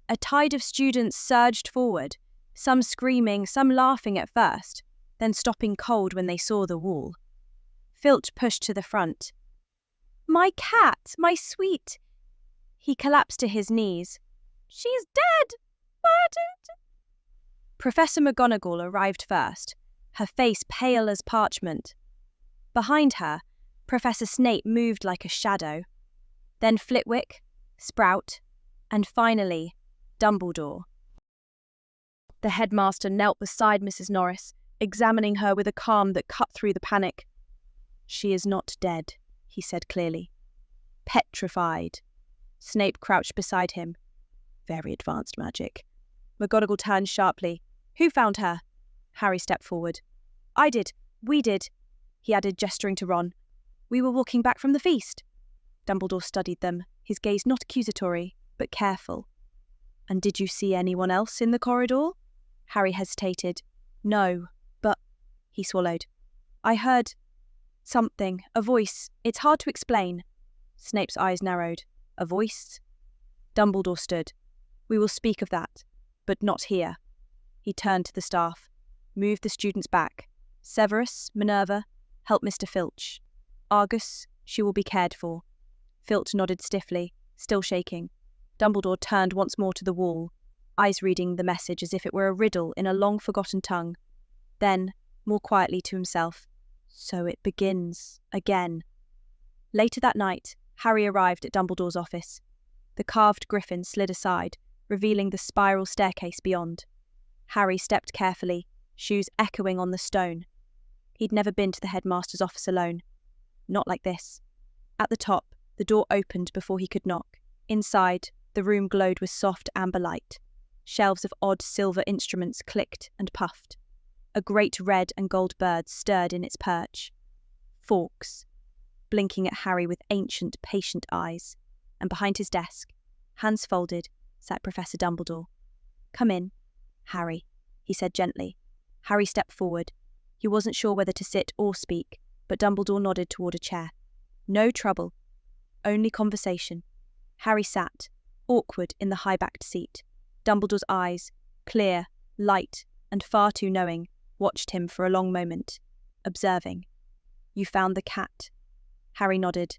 A tide of students surged forward, some screaming, some laughing at first, then stopping cold when they saw the wall. Filch pushed to the front. "My cat, my sweet!" He collapsed to his knees. "She's dead! Murdered!" Professor McGonagall arrived first, her face pale as parchment. Behind her, Professor Snape moved like a shadow. Then Flitwick, Sprout, and finally, Dumbledore. The headmaster knelt beside Mrs. Norris, examining her with a calm that cut through the panic. "She is not dead," he said clearly. "Petrified." Snape crouched beside him. "Very advanced magic." McGonagall turned sharply. "Who found her?" Harry stepped forward. "I did. We did," he added, gesturing to Ron. "We were walking back from the feast." Dumbledore studied them, his gaze not accusatory, but careful. "And did you see anyone else in the corridor?" Harry hesitated. "No, but..." he swallowed. "I heard..." Something, a voice. It's hard to explain. Snape's eyes narrowed. A voice? Dumbledore stood. We will speak of that, but not here. He turned to the staff, moved the students back. Severus, Minerva, help Mr. Filch. Argus, she will be cared for. Filch nodded stiffly, still shaking. Dumbledore turned once more to the wall, eyes reading the message as if it were a riddle in a long-forgotten tongue. Then, more quietly to himself, so it begins again. Later that night, Harry arrived at Dumbledore's office. The carved griffin slid aside, revealing the spiral staircase beyond. Harry stepped carefully, shoes echoing on the stone. He'd never been to the headmaster's office alone. Not like this. At the top, the door opened before he could knock. Inside, the room glowed with soft amber light. Shelves of odd silver instruments clicked and puffed. A great red and gold bird stirred in its perch. Fawkes, blinking at Harry with ancient, patient eyes. And behind his desk, hands folded, sat Professor Dumbledore. Come in, Harry, he said gently. Harry stepped forward. He wasn't sure whether to sit or speak, but Dumbledore nodded toward a chair. No trouble. Only conversation. Harry sat, awkward in the high-backed seat. Dumbledore's eyes, clear, light, and far too knowing, watched him for a long moment, observing. You found the cat. Harry nodded.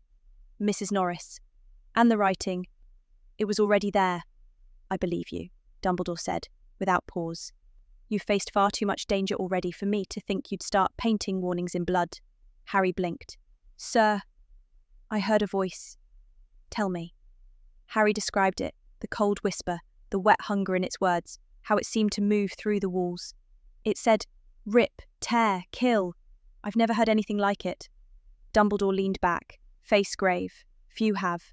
Mrs. Norris. And the writing. It was already there. I believe you, Dumbledore said, without pause. You've faced far too much danger already for me to think you'd start painting warnings in blood. Harry blinked. Sir, I heard a voice. Tell me. Harry described it, the cold whisper, the wet hunger in its words, how it seemed to move through the walls. It said, rip, tear, kill. I've never heard anything like it. Dumbledore leaned back, face grave. Few have.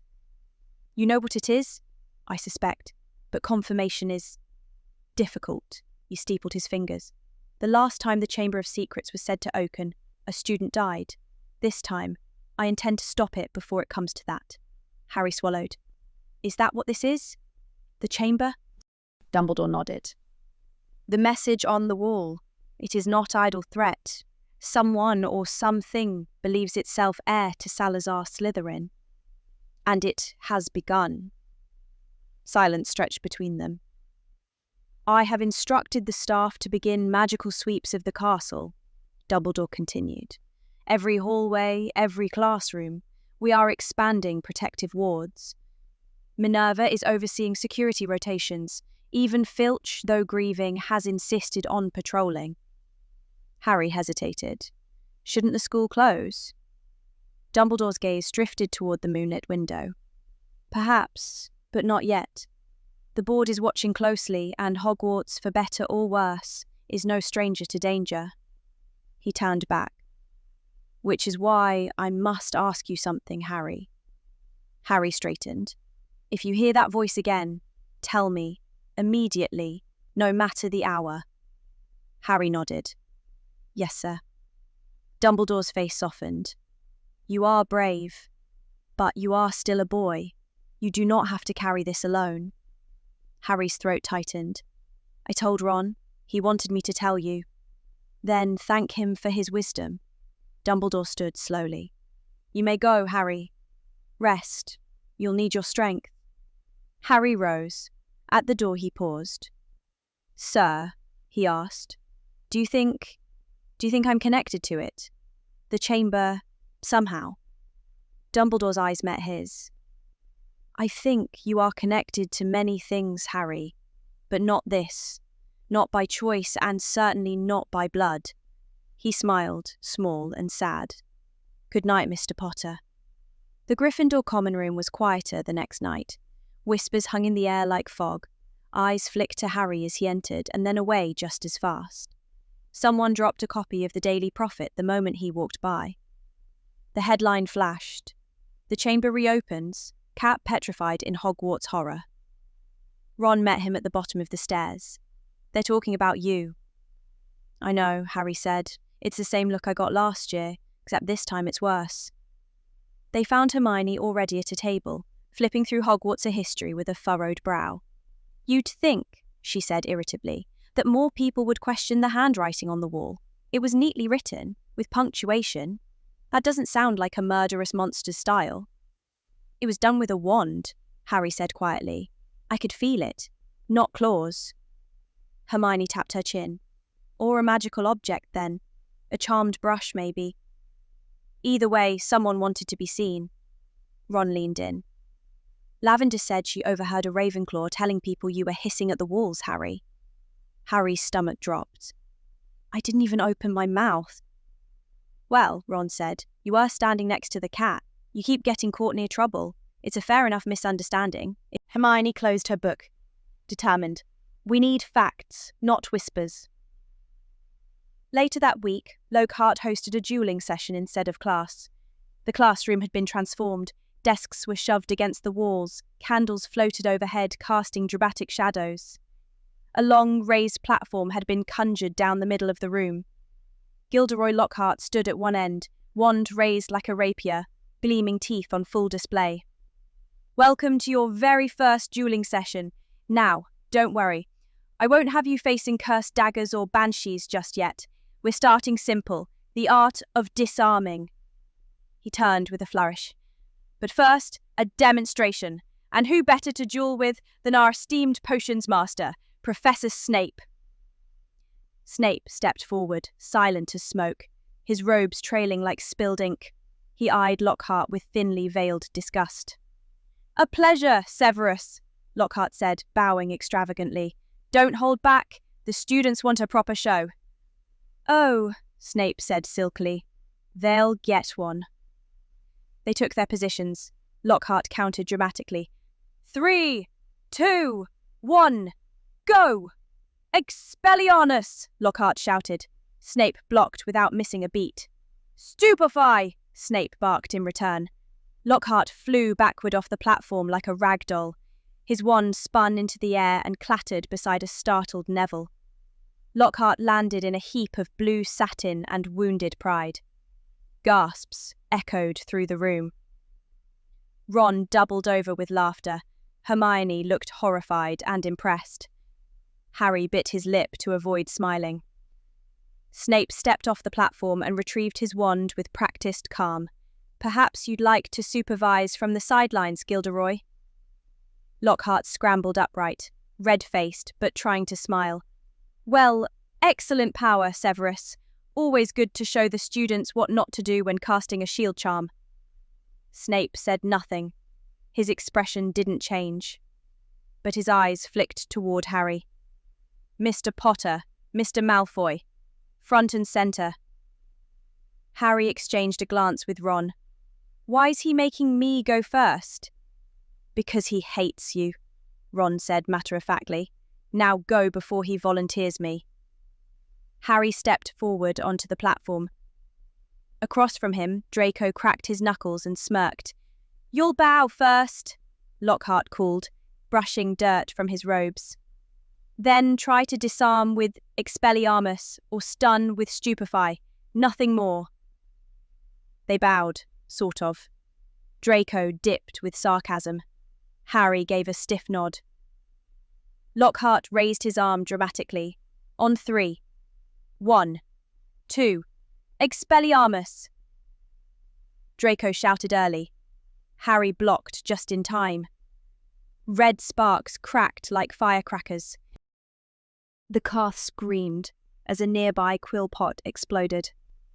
You know what it is? I suspect, but confirmation is difficult. He steepled his fingers. The last time the Chamber of Secrets was said to open, a student died. This time, I intend to stop it before it comes to that. Harry swallowed. Is that what this is? The chamber? Dumbledore nodded. The message on the wall. It is not idle threat. Someone or something believes itself heir to Salazar Slytherin. And it has begun. Silence stretched between them. I have instructed the staff to begin magical sweeps of the castle, Dumbledore continued. Every hallway, every classroom. We are expanding protective wards. Minerva is overseeing security rotations. Even Filch, though grieving, has insisted on patrolling. Harry hesitated. Shouldn't the school close? Dumbledore's gaze drifted toward the moonlit window. Perhaps, but not yet. The board is watching closely, and Hogwarts, for better or worse, is no stranger to danger. He turned back. Which is why I must ask you something, Harry. Harry straightened. If you hear that voice again, tell me, immediately, no matter the hour. Harry nodded. Yes, sir. Dumbledore's face softened. You are brave, but you are still a boy. You do not have to carry this alone. Harry's throat tightened. I told Ron. He wanted me to tell you. Then thank him for his wisdom. Dumbledore stood slowly. You may go, Harry. Rest. You'll need your strength. Harry rose. At the door he paused. Sir, he asked, do you think I'm connected to it? The chamber, somehow? Dumbledore's eyes met his. I think you are connected to many things, Harry, but not this. Not by choice, and certainly not by blood. He smiled, small and sad. Good night, Mr. Potter. The Gryffindor common room was quieter the next night. Whispers hung in the air like fog. Eyes flicked to Harry as he entered, and then away just as fast. Someone dropped a copy of the Daily Prophet the moment he walked by. The headline flashed. The chamber reopens, cat petrified in Hogwarts horror. Ron met him at the bottom of the stairs. They're talking about you. I know, Harry said. It's the same look I got last year, except this time it's worse. They found Hermione already at a table, flipping through Hogwarts history with a furrowed brow. You'd think, she said irritably, that more people would question the handwriting on the wall. It was neatly written, with punctuation. That doesn't sound like a murderous monster's style. It was done with a wand, Harry said quietly. I could feel it. Not claws. Hermione tapped her chin. Or a magical object, then. A charmed brush, maybe. Either way, someone wanted to be seen. Ron leaned in. Lavender said she overheard a Ravenclaw telling people you were hissing at the walls, Harry. Harry's stomach dropped. I didn't even open my mouth. Well, Ron said, you were standing next to the cat. You keep getting caught near trouble. It's a fair enough misunderstanding. Hermione closed her book. Determined. We need facts, not whispers. Later that week, Lockhart hosted a dueling session instead of class. The classroom had been transformed. Desks were shoved against the walls. Candles floated overhead, casting dramatic shadows. A long, raised platform had been conjured down the middle of the room. Gilderoy Lockhart stood at one end, wand raised like a rapier, gleaming teeth on full display. Welcome to your very first dueling session. Now, don't worry. I won't have you facing cursed daggers or banshees just yet. We're starting simple, the art of disarming. He turned with a flourish. But first, a demonstration. And who better to duel with than our esteemed potions master, Professor Snape? Snape stepped forward, silent as smoke, his robes trailing like spilled ink. He eyed Lockhart with thinly veiled disgust. A pleasure, Severus, Lockhart said, bowing extravagantly. Don't hold back. The students want a proper show. Oh, Snape said silkily. They'll get one. They took their positions. Lockhart counted dramatically. 3, 2, 1, go! Expelliarmus! Lockhart shouted. Snape blocked without missing a beat. Stupefy! Snape barked in return. Lockhart flew backward off the platform like a rag doll. His wand spun into the air and clattered beside a startled Neville. Lockhart landed in a heap of blue satin and wounded pride. Gasps echoed through the room. Ron doubled over with laughter. Hermione looked horrified and impressed. Harry bit his lip to avoid smiling. Snape stepped off the platform and retrieved his wand with practiced calm. Perhaps you'd like to supervise from the sidelines, Gilderoy? Lockhart scrambled upright, red-faced but trying to smile. Well, excellent power, Severus. Always good to show the students what not to do when casting a shield charm. Snape said nothing. His expression didn't change. But his eyes flicked toward Harry. Mr. Potter, Mr. Malfoy, front and centre. Harry exchanged a glance with Ron. Why's he making me go first? Because he hates you, Ron said matter-of-factly. Now go before he volunteers me. Harry stepped forward onto the platform. Across from him, Draco cracked his knuckles and smirked. You'll bow first, Lockhart called, brushing dirt from his robes. Then try to disarm with Expelliarmus or stun with Stupefy. Nothing more. They bowed, sort of. Draco dipped with sarcasm. Harry gave a stiff nod. Lockhart raised his arm dramatically. On 3. 1, 2, Expelliarmus! Draco shouted early. Harry blocked just in time. Red sparks cracked like firecrackers. The Carth screamed as a nearby quill pot exploded.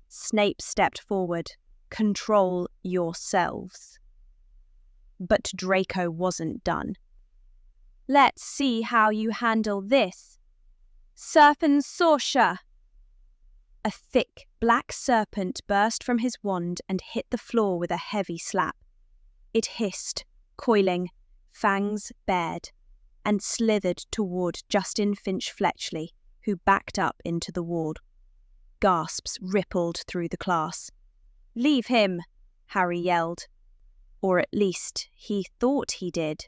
Snape stepped forward. Control yourselves. But Draco wasn't done. Let's see how you handle this. Serpent Sorcerer! A thick, black serpent burst from his wand and hit the floor with a heavy slap. It hissed, coiling, fangs bared, and slithered toward Justin Finch-Fletchley, who backed up into the wall. Gasps rippled through the class. Leave him, Harry yelled. Or at least he thought he did.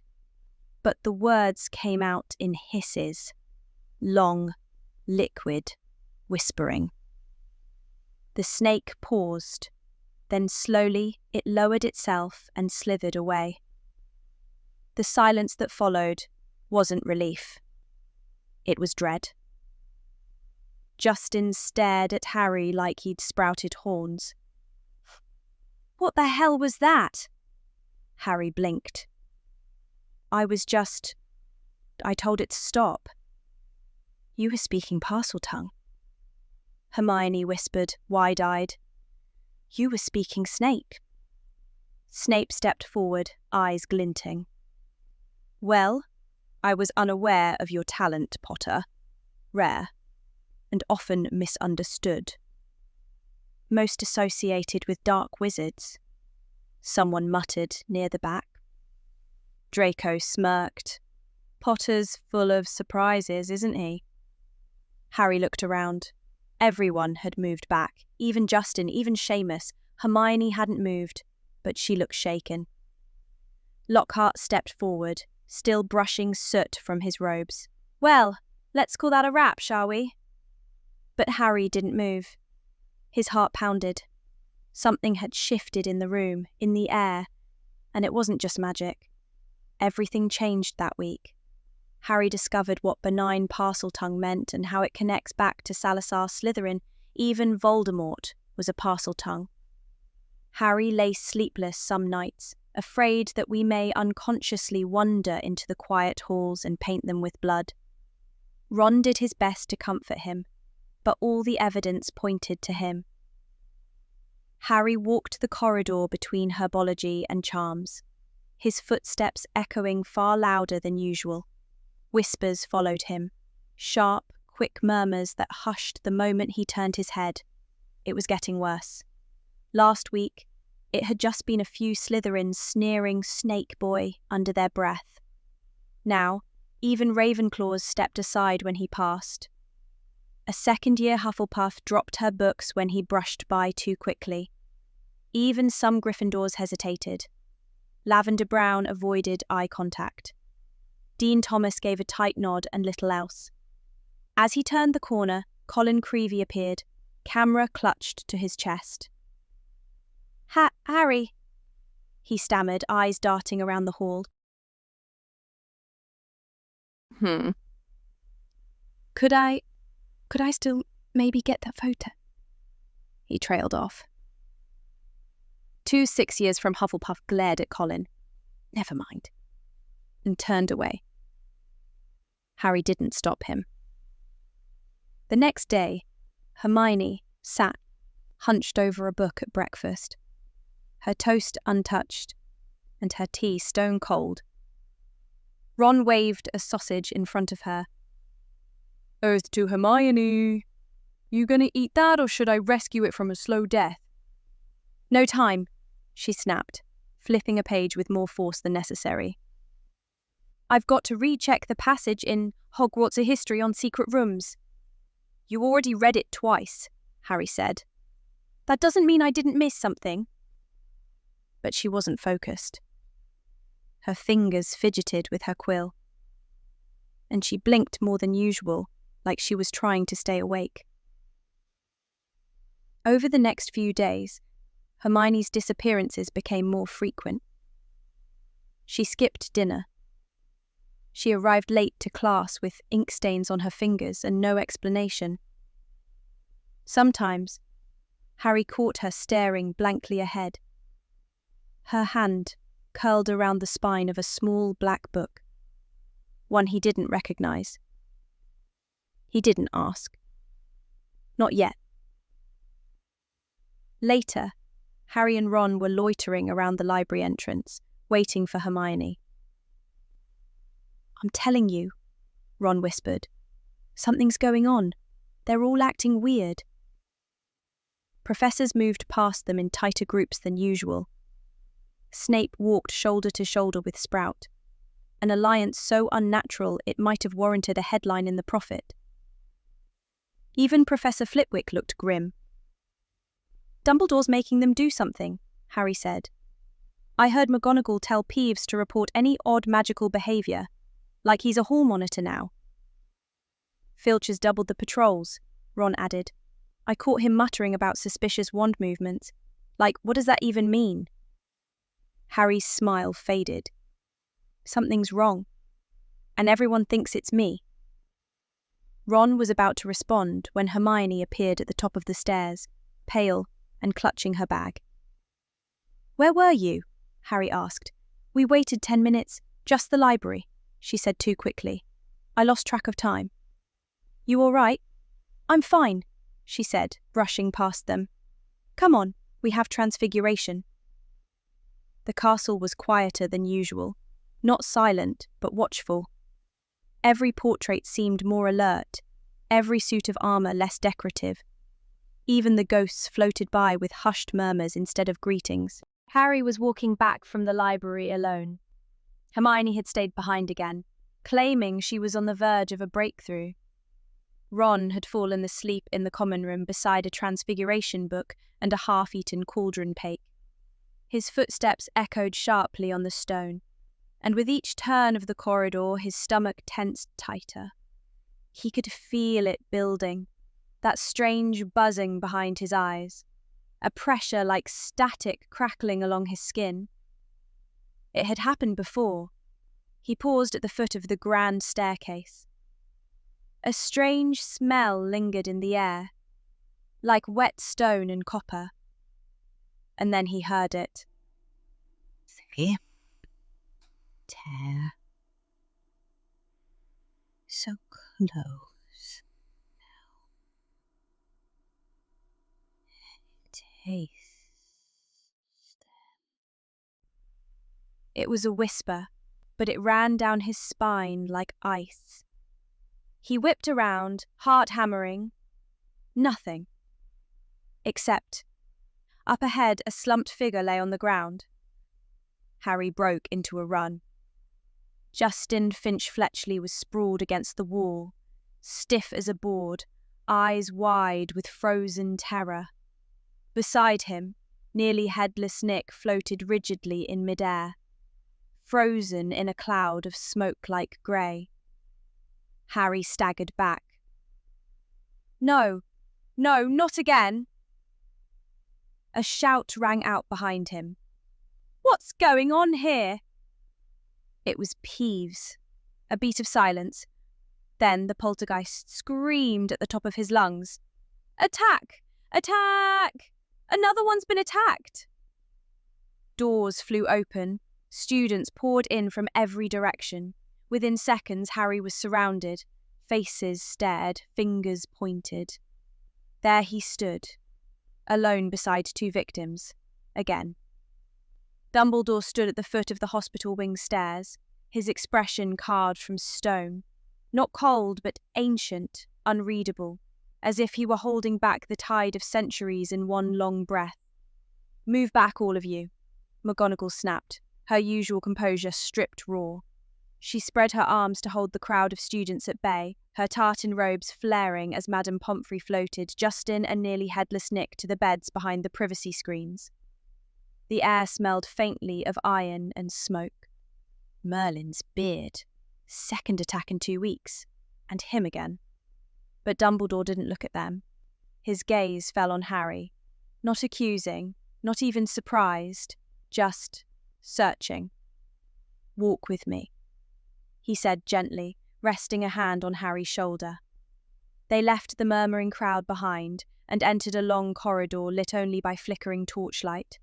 But the words came out in hisses. Long, liquid, whispering. The snake paused. Then slowly it lowered itself and slithered away. The silence that followed wasn't relief. It was dread. Justin stared at Harry like he'd sprouted horns. What the hell was that? Harry blinked. I told it to stop. You were speaking Parseltongue. Hermione whispered, wide-eyed. You were speaking Snape. Snape stepped forward, eyes glinting. Well, I was unaware of your talent, Potter. Rare, and often misunderstood. Most associated with dark wizards, someone muttered near the back. Draco smirked. Potter's full of surprises, isn't he? Harry looked around. Everyone had moved back, even Justin, even Seamus. Hermione hadn't moved, but she looked shaken. Lockhart stepped forward, still brushing soot from his robes. Well, let's call that a wrap, shall we? But Harry didn't move. His heart pounded. Something had shifted in the room, in the air, and it wasn't just magic. Everything changed that week. Harry discovered what benign Parseltongue meant and how it connects back to Salazar Slytherin. Even Voldemort was a Parseltongue. Harry lay sleepless some nights, afraid that we may unconsciously wander into the quiet halls and paint them with blood. Ron did his best to comfort him, but all the evidence pointed to him. Harry walked the corridor between herbology and charms, his footsteps echoing far louder than usual. Whispers followed him, sharp, quick murmurs that hushed the moment he turned his head. It was getting worse. Last week, it had just been a few Slytherins sneering "Snake boy" under their breath. Now, even Ravenclaws stepped aside when he passed. A second-year Hufflepuff dropped her books when he brushed by too quickly. Even some Gryffindors hesitated. Lavender Brown avoided eye contact. Dean Thomas gave a tight nod and little else. As he turned the corner, Colin Creevey appeared, camera clutched to his chest. Harry, he stammered, eyes darting around the hall. Could I still maybe get that photo? He trailed off. 2 6-years from Hufflepuff glared at Colin. Never mind. And turned away. Harry didn't stop him. The next day, Hermione sat, hunched over a book at breakfast, her toast untouched, and her tea stone cold. Ron waved a sausage in front of her. Oath to Hermione. You gonna eat that, or should I rescue it from a slow death? No time, she snapped, flipping a page with more force than necessary. I've got to recheck the passage in Hogwarts: A History on Secret Rooms. You already read it twice, Harry said. That doesn't mean I didn't miss something. But she wasn't focused. Her fingers fidgeted with her quill. And she blinked more than usual, like she was trying to stay awake. Over the next few days, Hermione's disappearances became more frequent. She skipped dinner. She arrived late to class with ink stains on her fingers and no explanation. Sometimes, Harry caught her staring blankly ahead. Her hand curled around the spine of a small black book, one he didn't recognize. He didn't ask. Not yet. Later, Harry and Ron were loitering around the library entrance, waiting for Hermione. I'm telling you, Ron whispered. Something's going on. They're all acting weird. Professors moved past them in tighter groups than usual. Snape walked shoulder to shoulder with Sprout, an alliance so unnatural it might have warranted a headline in the Prophet. Even Professor Flitwick looked grim. Dumbledore's making them do something, Harry said. I heard McGonagall tell Peeves to report any odd magical behaviour, like he's a hall monitor now. Filch has doubled the patrols, Ron added. I caught him muttering about suspicious wand movements. Like, what does that even mean? Harry's smile faded. Something's wrong, and everyone thinks it's me. Ron was about to respond when Hermione appeared at the top of the stairs, pale and clutching her bag. Where were you? Harry asked. We waited 10 minutes. Just the library, she said too quickly. I lost track of time. You all right? I'm fine, she said, brushing past them. Come on, we have transfiguration. The castle was quieter than usual, not silent, but watchful. Every portrait seemed more alert, every suit of armour less decorative. Even the ghosts floated by with hushed murmurs instead of greetings. Harry was walking back from the library alone. Hermione had stayed behind again, claiming she was on the verge of a breakthrough. Ron had fallen asleep in the common room beside a transfiguration book and a half-eaten cauldron cake. His footsteps echoed sharply on the stone, and with each turn of the corridor his stomach tensed tighter. He could feel it building, that strange buzzing behind his eyes, a pressure like static crackling along his skin. It had happened before. He paused at the foot of the grand staircase. A strange smell lingered in the air, like wet stone and copper. And then he heard it.
See? Tear. So close. Taste.
It was a whisper, but it ran down his spine like ice. He whipped around, heart hammering. Nothing. Except, up ahead, a slumped figure lay on the ground. Harry broke into a run. Justin Finch-Fletchley was sprawled against the wall, stiff as a board, eyes wide with frozen terror. Beside him, nearly headless Nick floated rigidly in midair, frozen in a cloud of smoke-like grey. Harry staggered back. No, not again! A shout rang out behind him. What's going on here? It was Peeves. A beat of silence. Then the poltergeist screamed at the top of his lungs. Attack! Attack! Another one's been attacked! Doors flew open. Students poured in from every direction. Within seconds, Harry was surrounded. Faces stared, fingers pointed. There he stood, alone beside two victims. Again. Dumbledore stood at the foot of the hospital wing stairs, his expression carved from stone. Not cold, but ancient, unreadable, as if he were holding back the tide of centuries in one long breath. Move back, all of you, McGonagall snapped, her usual composure stripped raw. She spread her arms to hold the crowd of students at bay, her tartan robes flaring as Madame Pomfrey floated Justin and nearly headless Nick to the beds behind the privacy screens. The air smelled faintly of iron and smoke. Merlin's beard. Second attack in 2 weeks. And him again. But Dumbledore didn't look at them. His gaze fell on Harry. Not accusing, not even surprised, just searching. Walk with me, he said gently, resting a hand on Harry's shoulder. They left the murmuring crowd behind and entered a long corridor lit only by flickering torchlight.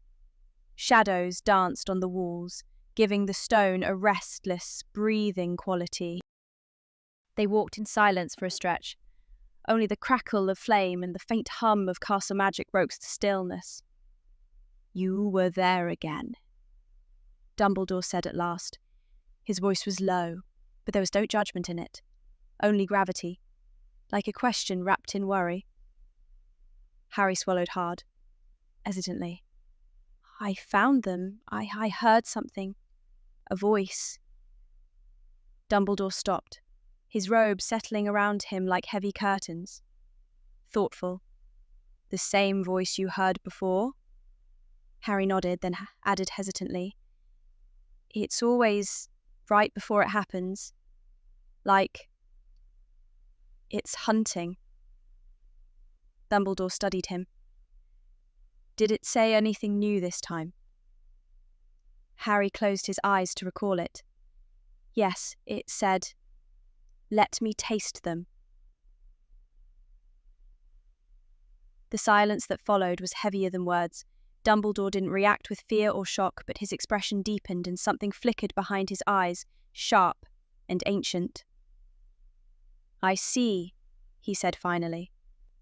Shadows danced on the walls, giving the stone a restless, breathing quality. They walked in silence for a stretch. Only the crackle of flame and the faint hum of castle magic broke the stillness. You were there again, Dumbledore said at last. His voice was low, but there was no judgment in it, only gravity, like a question wrapped in worry. Harry swallowed hard, hesitantly. I found them. I heard something. A voice. Dumbledore stopped, his robe settling around him like heavy curtains. Thoughtful. The same voice you heard before? Harry nodded, then added hesitantly. It's always right before it happens. Like it's hunting. Dumbledore studied him. Did it say anything new this time? Harry closed his eyes to recall it. Yes, it said, "Let me taste them." The silence that followed was heavier than words. Dumbledore didn't react with fear or shock, but his expression deepened and something flickered behind his eyes, sharp and ancient. "I see," he said finally.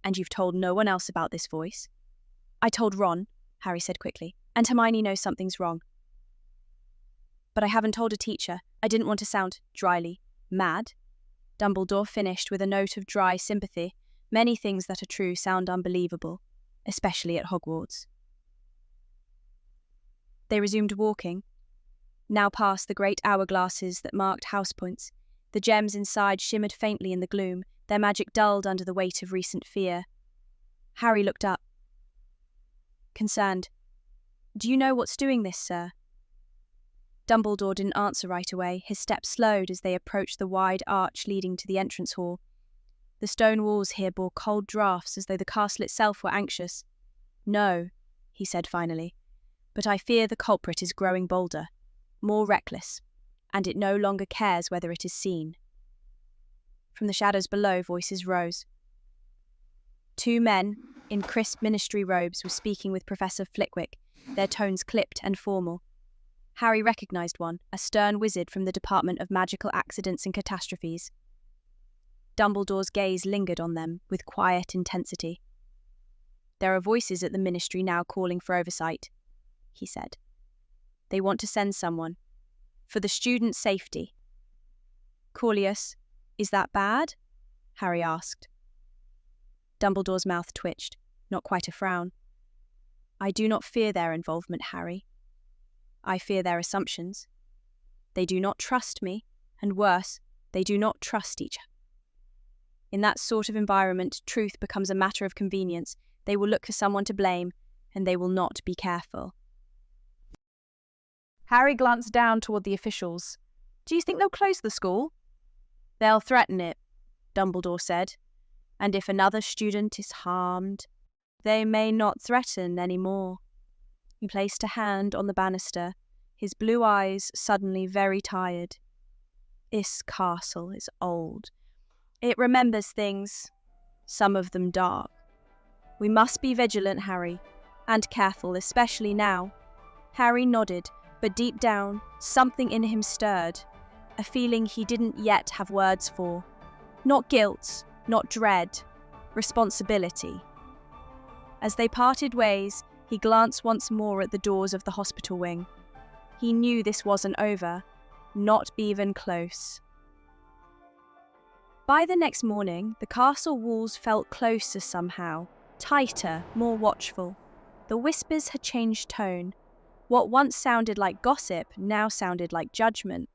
"And you've told no one else about this voice?" "I told Ron," Harry said quickly, "and Hermione knows something's wrong. But I haven't told a teacher. I didn't want to sound," dryly, "mad." Dumbledore finished with a note of dry sympathy. Many things that are true sound unbelievable, especially at Hogwarts. They resumed walking, now past the great hourglasses that marked house points. The gems inside shimmered faintly in the gloom, their magic dulled under the weight of recent fear. Harry looked up, concerned. "Do you know what's doing this, sir?" Dumbledore didn't answer right away. His steps slowed as they approached the wide arch leading to the entrance hall. The stone walls here bore cold draughts as though the castle itself were anxious. "No," he said finally, "but I fear the culprit is growing bolder, more reckless, and it no longer cares whether it is seen." From the shadows below, voices rose. Two men in crisp ministry robes were speaking with Professor Flitwick, their tones clipped and formal. Harry recognized one, a stern wizard from the Department of Magical Accidents and Catastrophes. Dumbledore's gaze lingered on them with quiet intensity. "There are voices at the ministry now calling for oversight," he said. "They want to send someone. For the students' safety." "Corlius, is that bad?" Harry asked. Dumbledore's mouth twitched, not quite a frown. "I do not fear their involvement, Harry. I fear their assumptions. They do not trust me, and worse, they do not trust each other. In that sort of environment, truth becomes a matter of convenience. They will look for someone to blame, and they will not be careful."
Harry glanced down toward the officials. "Do you think they'll close the school?"
"They'll threaten it," Dumbledore said. "And if another student is harmed, they may not threaten any more." He placed a hand on the banister, his blue eyes suddenly very tired. "This castle is old. It remembers things, some of them dark. We must be vigilant, Harry, and careful, especially now." Harry nodded, but deep down, something in him stirred, a feeling he didn't yet have words for. Not guilt, not dread, responsibility. As they parted ways, he glanced once more at the doors of the hospital wing. He knew this wasn't over, not even close. By the next morning, the castle walls felt closer somehow, tighter, more watchful. The whispers had changed tone. What once sounded like gossip now sounded like judgment.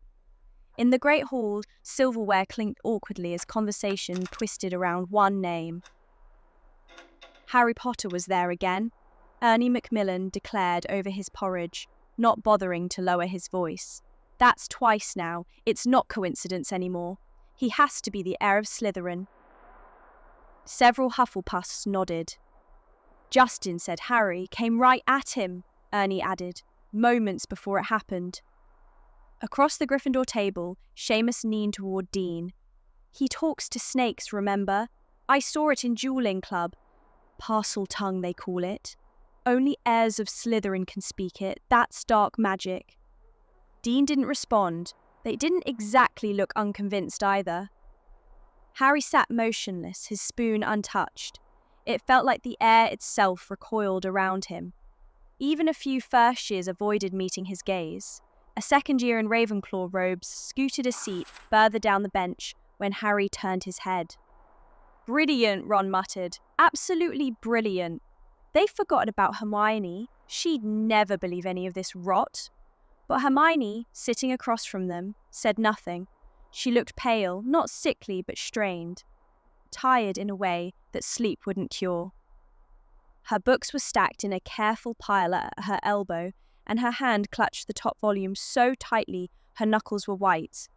In the great hall, silverware clinked awkwardly as conversation twisted around one name. Harry Potter was there again, Ernie Macmillan declared over his porridge, not bothering to lower his voice. "That's twice now. It's not coincidence anymore. He has to be the heir of Slytherin." Several Hufflepuffs nodded. "Justin said Harry came right at him," Ernie added, moments before it happened. Across the Gryffindor table, Seamus leaned toward Dean. "He talks to snakes, remember? I saw it in dueling club. Parcel tongue, they call it. Only heirs of Slytherin can speak it. That's dark magic." Dean didn't respond. They didn't exactly look unconvinced either. Harry sat motionless, his spoon untouched. It felt like the air itself recoiled around him. Even a few first years avoided meeting his gaze. A second year in Ravenclaw robes scooted a seat further down the bench when Harry turned his head. "Brilliant," Ron muttered. "Absolutely brilliant. They've forgotten about Hermione. She'd never believe any of this rot." But Hermione, sitting across from them, said nothing. She looked pale, not sickly but strained, tired in a way that sleep wouldn't cure. Her books were stacked in a careful pile at her elbow, and her hand clutched the top volume so tightly her knuckles were white.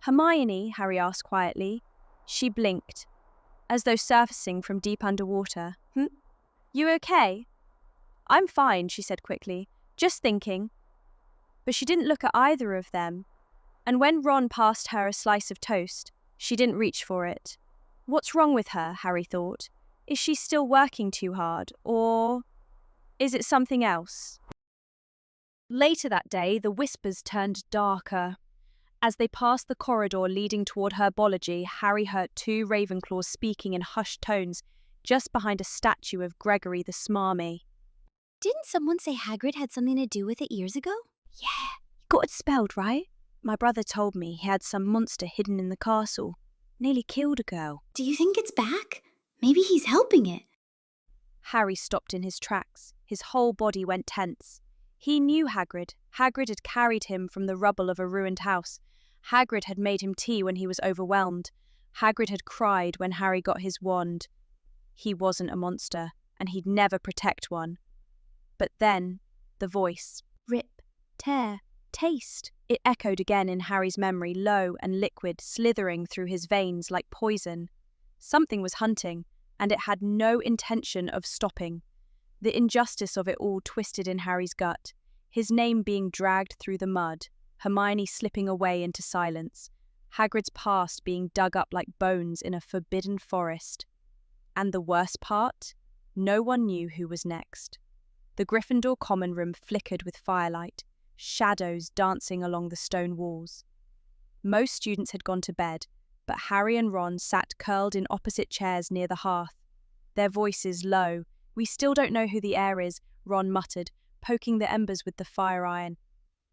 "Hermione?" Harry asked quietly. She blinked, as though surfacing from deep underwater. "You okay?" "I'm fine," she said quickly. "Just thinking." But she didn't look at either of them, and when Ron passed her a slice of toast, she didn't reach for it. What's wrong with her, Harry thought? Is she still working too hard, or... Is it something else? Later that day, the whispers turned darker. As they passed the corridor leading toward herbology, Harry heard two Ravenclaws speaking in hushed tones just behind a statue of Gregory the Smarmy.
Didn't someone say Hagrid had something to do with it years ago?
Yeah, you got it spelled right. My brother told me he had some monster hidden in the castle. Nearly killed a girl.
Do you think it's back? Maybe he's helping it.
Harry stopped in his tracks. His whole body went tense. He knew Hagrid. Hagrid had carried him from the rubble of a ruined house. Hagrid had made him tea when he was overwhelmed. Hagrid had cried when Harry got his wand. He wasn't a monster, and he'd never protect one. But then, the voice. Rip, tear, taste. It echoed again in Harry's memory, low and liquid, slithering through his veins like poison. Something was hunting, and it had no intention of stopping. The injustice of it all twisted in Harry's gut, his name being dragged through the mud, Hermione slipping away into silence, Hagrid's past being dug up like bones in a forbidden forest. And the worst part? No one knew who was next. The Gryffindor common room flickered with firelight, shadows dancing along the stone walls. Most students had gone to bed, but Harry and Ron sat curled in opposite chairs near the hearth. Their voices low. We still don't know who the heir is, Ron muttered, poking the embers with the fire iron.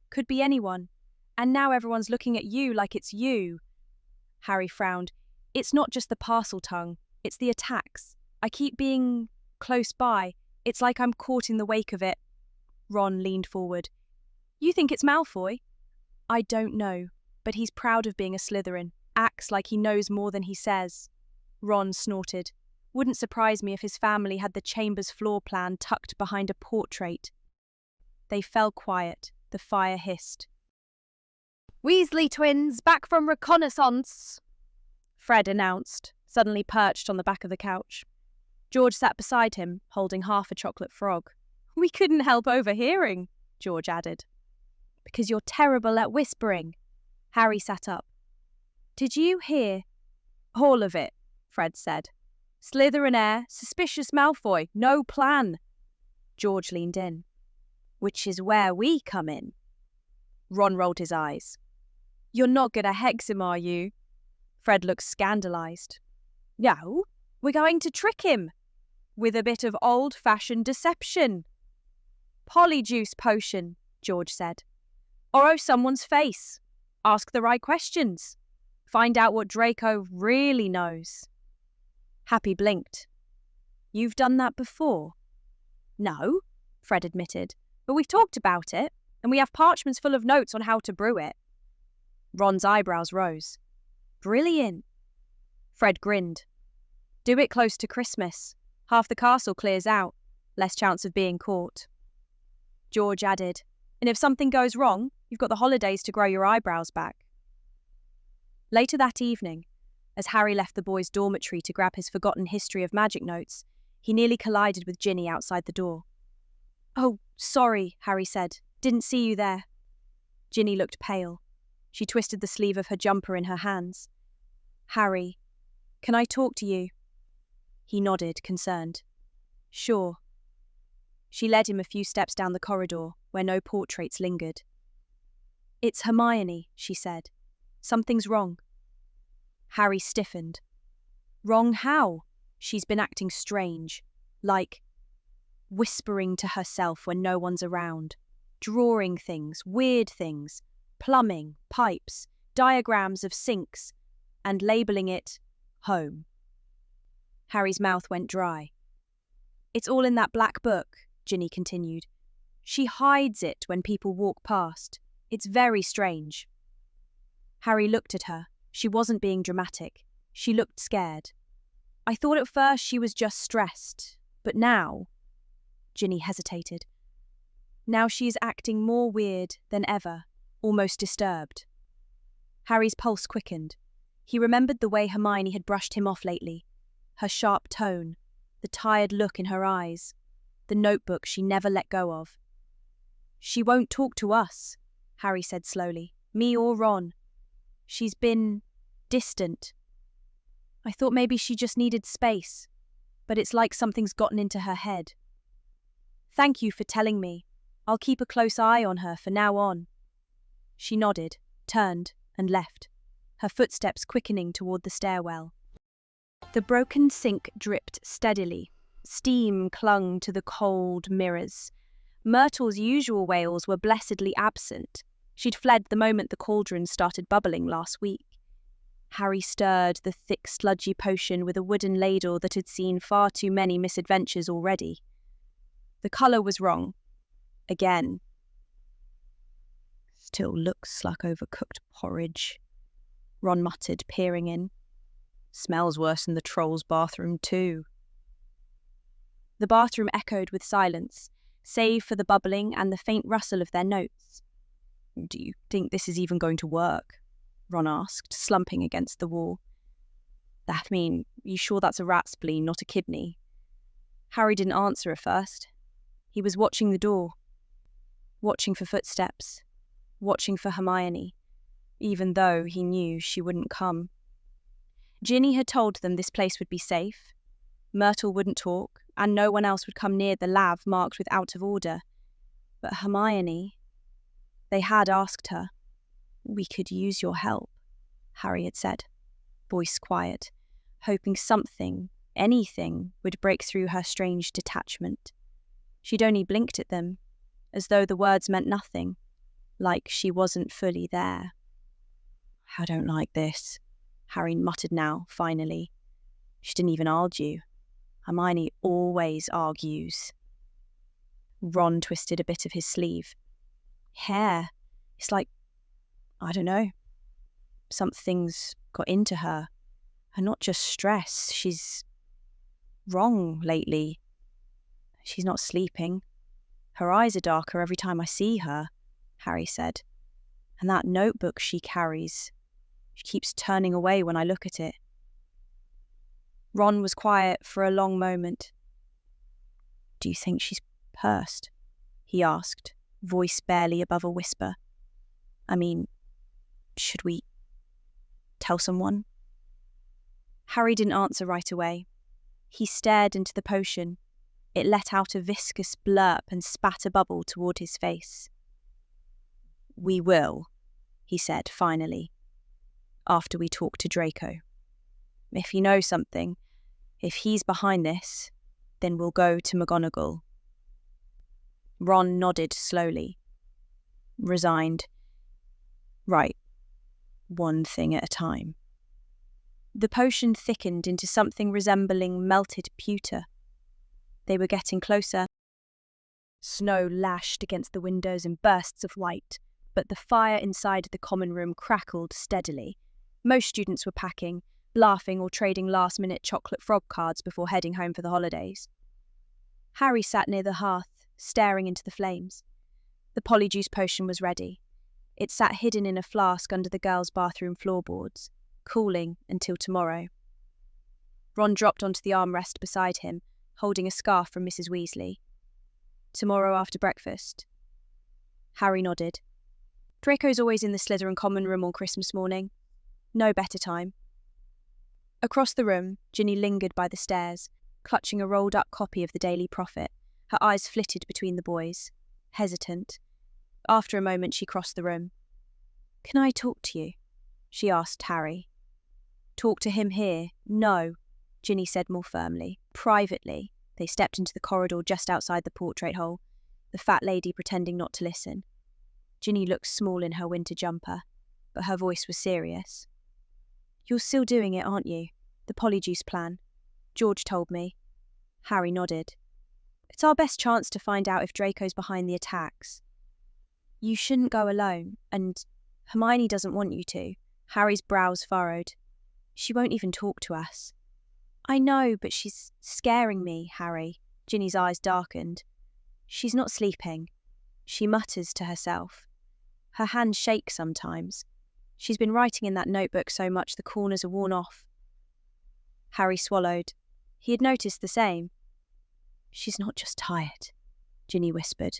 Could be anyone. And now everyone's looking at you like it's you. Harry frowned. It's not just the parcel tongue, it's the attacks. I keep being close by. It's like I'm caught in the wake of it. Ron leaned forward. You think it's Malfoy? I don't know, but he's proud of being a Slytherin. Acts like he knows more than he says. Ron snorted. Wouldn't surprise me if his family had the chamber's floor plan tucked behind a portrait. They fell quiet. The fire hissed.
Weasley twins, back from reconnaissance,
Fred announced, suddenly perched on the back of the couch. George sat beside him, holding half a chocolate frog. We couldn't help overhearing, George added. Because you're terrible at whispering. Harry sat up. Did you hear? All of it, Fred said. Slytherin heir, suspicious Malfoy, no plan. George leaned in. Which is where we come in. Ron rolled his eyes. You're not going to hex him, are you? Fred looked scandalised. No, we're going to trick him. With a bit of old-fashioned deception. Polyjuice potion, George said. Or someone's face. Ask the right questions. Find out what Draco really knows. Happy blinked. You've done that before? No, Fred admitted, but we've talked about it, and we have parchments full of notes on how to brew it. Ron's eyebrows rose. Brilliant. Fred grinned. Do it close to Christmas. Half the castle clears out. Less chance of being caught. George added, and if something goes wrong, you've got the holidays to grow your eyebrows back. Later that evening, as Harry left the boys' dormitory to grab his forgotten history of magic notes, he nearly collided with Ginny outside the door. Oh, sorry, Harry said. Didn't see you there. Ginny looked pale. She twisted the sleeve of her jumper in her hands. Harry, can I talk to you? He nodded, concerned. Sure. She led him a few steps down the corridor, where no portraits lingered. It's Hermione, she said. Something's wrong. Harry stiffened. Wrong how? She's been acting strange. Like whispering to herself when no one's around. Drawing things, weird things. Plumbing, pipes, diagrams of sinks. And labelling it home. Harry's mouth went dry. It's all in that black book, Ginny continued. She hides it when people walk past. It's very strange. Harry looked at her. She wasn't being dramatic. She looked scared. I thought at first she was just stressed, but now... Ginny hesitated. Now she is acting more weird than ever, almost disturbed. Harry's pulse quickened. He remembered the way Hermione had brushed him off lately. Her sharp tone, the tired look in her eyes, the notebook she never let go of. She won't talk to us, Harry said slowly. Me or Ron. She's been distant. I thought maybe she just needed space, but it's like something's gotten into her head. Thank you for telling me. I'll keep a close eye on her from now on. She nodded, turned, and left, her footsteps quickening toward the stairwell. The broken sink dripped steadily. Steam clung to the cold mirrors. Myrtle's usual wails were blessedly absent. She'd fled the moment the cauldron started bubbling last week. Harry stirred the thick, sludgy potion with a wooden ladle that had seen far too many misadventures already. The colour was wrong. Again.
Still looks like overcooked porridge,
Ron muttered, peering in.
Smells worse than the troll's bathroom too.
The bathroom echoed with silence, save for the bubbling and the faint rustle of their notes.
Do you think this is even going to work? Ron asked, slumping against the wall.
I mean, you sure that's a rat spleen, not a kidney? Harry didn't answer at first. He was watching the door, watching for footsteps, watching for Hermione, even though he knew she wouldn't come. Ginny had told them this place would be safe. Myrtle wouldn't talk, and no one else would come near the lav marked with out of order. But Hermione, they had asked her.
We could use your help,
Harry had said, voice quiet, hoping something, anything, would break through her strange detachment. She'd only blinked at them, as though the words meant nothing, like she wasn't fully there.
I don't like this,
Harry muttered now, finally.
She didn't even argue. Hermione always argues.
Ron twisted a bit of his sleeve. Hair. It's like, I don't know. Something's got into her. And not just stress. She's wrong lately. She's not sleeping. Her eyes are darker every time I see her, Harry said. And that notebook she carries. She keeps turning away when I look at it. Ron was quiet for a long moment.
Do you think she's pursed?
He asked, voice barely above a whisper.
I mean, should we tell someone?
Harry didn't answer right away. He stared into the potion. It let out a viscous blurp and spat a bubble toward his face.
We will, he said finally, after we talk to Draco.
If he knows something, if he's behind this, then we'll go to McGonagall. Ron nodded slowly, resigned.
Right, one thing at a time.
The potion thickened into something resembling melted pewter. They were getting closer. Snow lashed against the windows in bursts of light, but the fire inside the common room crackled steadily. Most students were packing, laughing or trading last-minute chocolate frog cards before heading home for the holidays. Harry sat near the hearth, staring into the flames. The polyjuice potion was ready. It sat hidden in a flask under the girls' bathroom floorboards, cooling until tomorrow. Ron dropped onto the armrest beside him, holding a scarf from Mrs. Weasley. Tomorrow after breakfast. Harry nodded. Draco's always in the Slytherin common room on Christmas morning. No better time. Across the room, Ginny lingered by the stairs, clutching a rolled-up copy of the Daily Prophet. Her eyes flitted between the boys, hesitant. After a moment, she crossed the room. "Can I talk to you?" she asked Harry. "Talk to him here?" "No," Ginny said more firmly. "Privately." They stepped into the corridor just outside the portrait hole, the fat lady pretending not to listen. Ginny looked small in her winter jumper, but her voice was serious. "You're still doing it, aren't you? The polyjuice plan. George told me." Harry nodded. "It's our best chance to find out if Draco's behind the attacks. You shouldn't go alone, and Hermione doesn't want you to." Harry's brows furrowed. "She won't even talk to us." "I know, but she's scaring me, Harry." Ginny's eyes darkened. "She's not sleeping," she mutters to herself. Her hands shake sometimes. She's been writing in that notebook so much the corners are worn off. Harry swallowed. He had noticed the same. "She's not just tired," Ginny whispered.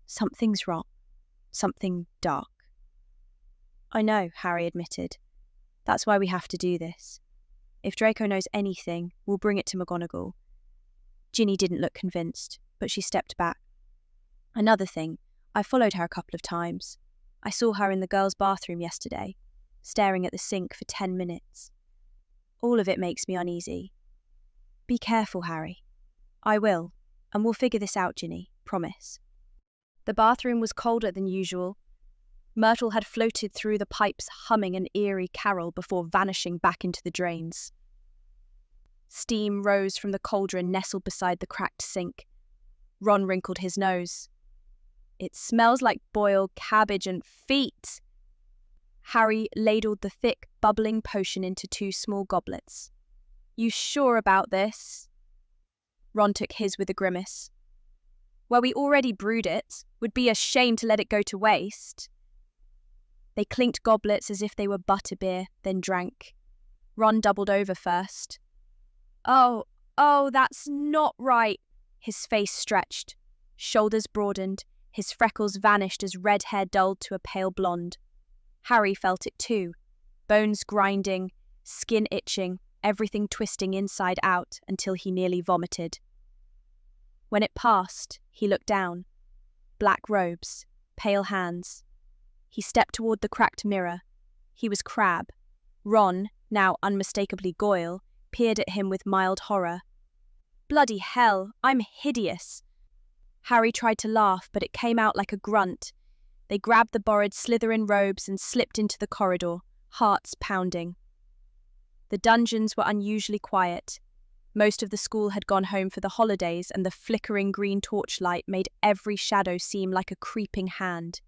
"Something's wrong. Something dark." "I know," Harry admitted. "That's why we have to do this. If Draco knows anything, we'll bring it to McGonagall." Ginny didn't look convinced, but she stepped back.
Another thing, I followed her a couple of times. I saw her in the girls' bathroom yesterday, staring at the sink for 10 minutes. All of it makes me uneasy. Be careful, Harry. I will, and we'll figure this out, Ginny, promise.
The bathroom was colder than usual. Myrtle had floated through the pipes humming an eerie carol before vanishing back into the drains. Steam rose from the cauldron nestled beside the cracked sink. Ron wrinkled his nose. It smells like boiled cabbage and feet. Harry ladled the thick, bubbling potion into 2 small goblets. You sure about this? Ron took his with a grimace. Well, we already brewed it. Would be a shame to let it go to waste. They clinked goblets as if they were butterbeer, then drank. Ron doubled over first. Oh, that's not right. His face stretched. Shoulders broadened. His freckles vanished as red hair dulled to a pale blonde. Harry felt it too. Bones grinding, skin itching, everything twisting inside out until he nearly vomited. When it passed, he looked down. Black robes, pale hands. He stepped toward the cracked mirror. He was Crabbe. Ron, now unmistakably Goyle, peered at him with mild horror. Bloody hell, I'm hideous. Harry tried to laugh, but it came out like a grunt. They grabbed the borrowed Slytherin robes and slipped into the corridor, hearts pounding. The dungeons were unusually quiet. Most of the school had gone home for the holidays, and the flickering green torchlight made every shadow seem like a creeping hand.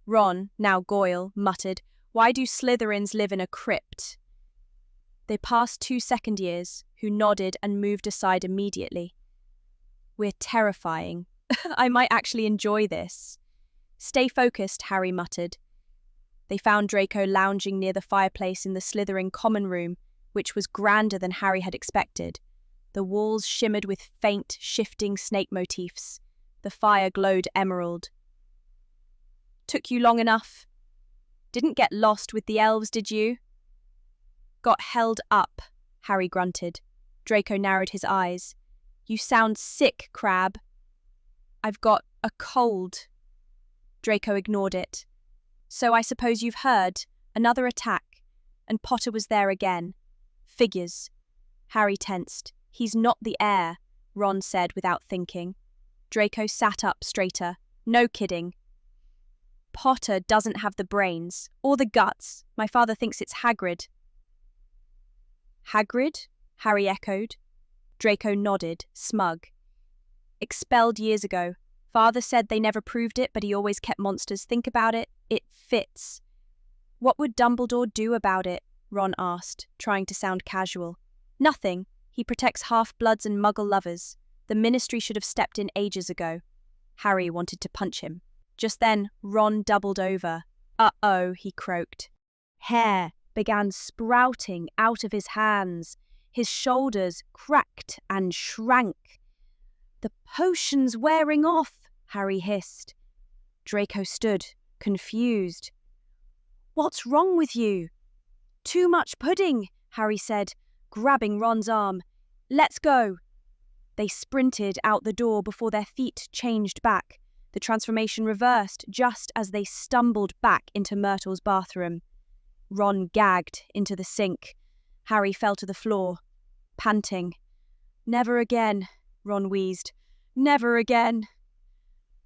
Ron, now Goyle, muttered, "Why do Slytherins live in a crypt?" They passed 2 second years, who nodded and moved aside immediately. We're terrifying. I might actually enjoy this. Stay focused, Harry muttered. They found Draco lounging near the fireplace in the Slytherin common room, which was grander than Harry had expected. The walls shimmered with faint, shifting snake motifs. The fire glowed emerald. Took you long enough? Didn't get lost with the elves, did you? Got held up, Harry grunted. Draco narrowed his eyes. You sound sick, Crabbe. I've got a cold. Draco ignored it. So I suppose you've heard. Another attack. And Potter was there again. Figures. Harry tensed. He's not the heir, Ron said without thinking. Draco sat up straighter. No kidding. Potter doesn't have the brains, or the guts. My father thinks it's Hagrid. Hagrid? Harry echoed. Draco nodded, smug. Expelled years ago. Father said they never proved it, but he always kept monsters. Think about it. It fits. What would Dumbledore do about it? Ron asked, trying to sound casual. Nothing. He protects half-bloods and muggle lovers. The Ministry should have stepped in ages ago. Harry wanted to punch him. Just then, Ron doubled over. Uh-oh, he croaked. Hair began sprouting out of his hands. His shoulders cracked and shrank. The potion's wearing off, Harry hissed. Draco stood, confused. What's wrong with you? Too much pudding, Harry said, grabbing Ron's arm. Let's go. They sprinted out the door before their feet changed back. The transformation reversed just as they stumbled back into Myrtle's bathroom. Ron gagged into the sink. Harry fell to the floor, panting. Never again, Ron wheezed. Never again.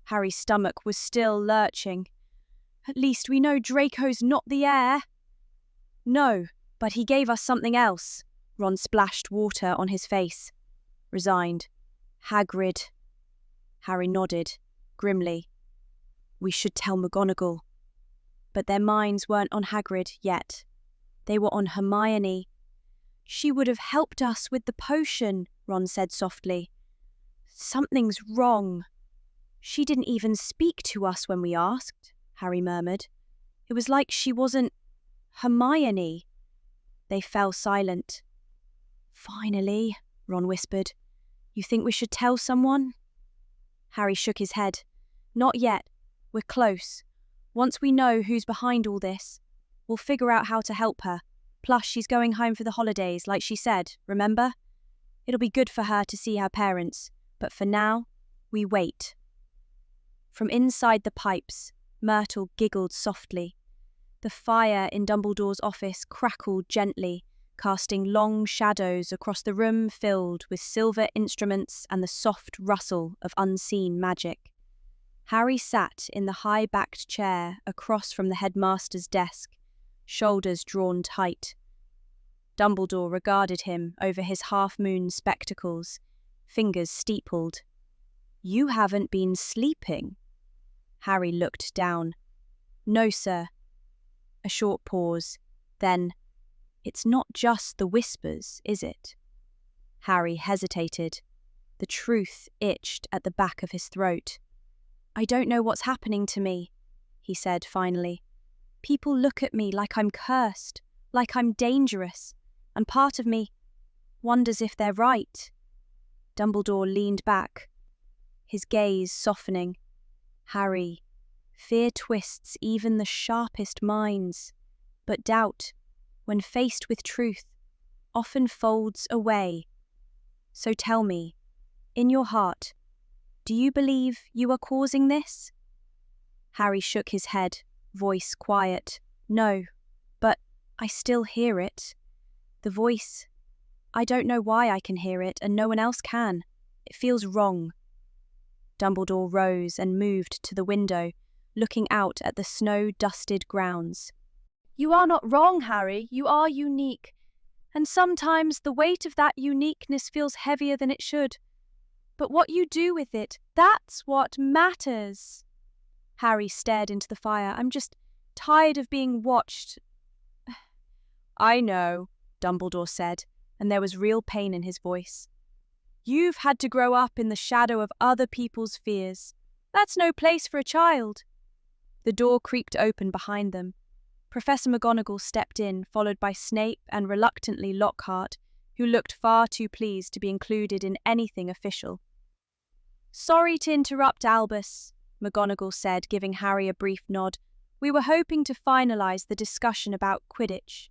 Harry's stomach was still lurching. At least we know Draco's not the heir. No, but he gave us something else. Ron splashed water on his face. Resigned. Hagrid. Harry nodded, grimly. We should tell McGonagall. But their minds weren't on Hagrid yet. They were on Hermione. She would have helped us with the potion, Ron said softly. Something's wrong. She didn't even speak to us when we asked, Harry murmured. It was like she wasn't Hermione. They fell silent. Finally, Ron whispered. You think we should tell someone? Harry shook his head. Not yet. We're close. Once we know who's behind all this, we'll figure out how to help her. Plus, she's going home for the holidays, like she said, remember? It'll be good for her to see her parents. But for now, we wait. From inside the pipes, Myrtle giggled softly. The fire in Dumbledore's office crackled gently, casting long shadows across the room filled with silver instruments and the soft rustle of unseen magic. Harry sat in the high-backed chair across from the headmaster's desk, shoulders drawn tight. Dumbledore regarded him over his half-moon spectacles, fingers steepled. "You haven't been sleeping." Harry looked down. "No, sir." A short pause, then, "It's not just the whispers, is it?" Harry hesitated. The truth itched at the back of his throat. "I don't know what's happening to me," he said finally. "People look at me like I'm cursed, like I'm dangerous, and part of me wonders if they're right." Dumbledore leaned back, his gaze softening. "Harry, fear twists even the sharpest minds, but doubt, when faced with truth, often folds away. So tell me, in your heart, do you believe you are causing this?" Harry shook his head, voice quiet. "No, but I still hear it. The voice, I don't know why I can hear it and no one else can. It feels wrong." Dumbledore rose and moved to the window, looking out at the snow-dusted grounds.
You are not wrong, Harry. You are unique. And sometimes the weight of that uniqueness feels heavier than it should. But what you do with it, that's what matters. Harry stared into the fire. "I'm just tired of being watched." "I know," Dumbledore said, and there was real pain in his voice. "You've had to grow up in the shadow of other people's fears. That's no place for a child." The door creaked open behind them. Professor McGonagall stepped in, followed by Snape and reluctantly Lockhart, who looked far too pleased to be included in anything official. "Sorry to interrupt, Albus," McGonagall said, giving Harry a brief nod. "We were hoping to finalise the discussion about Quidditch."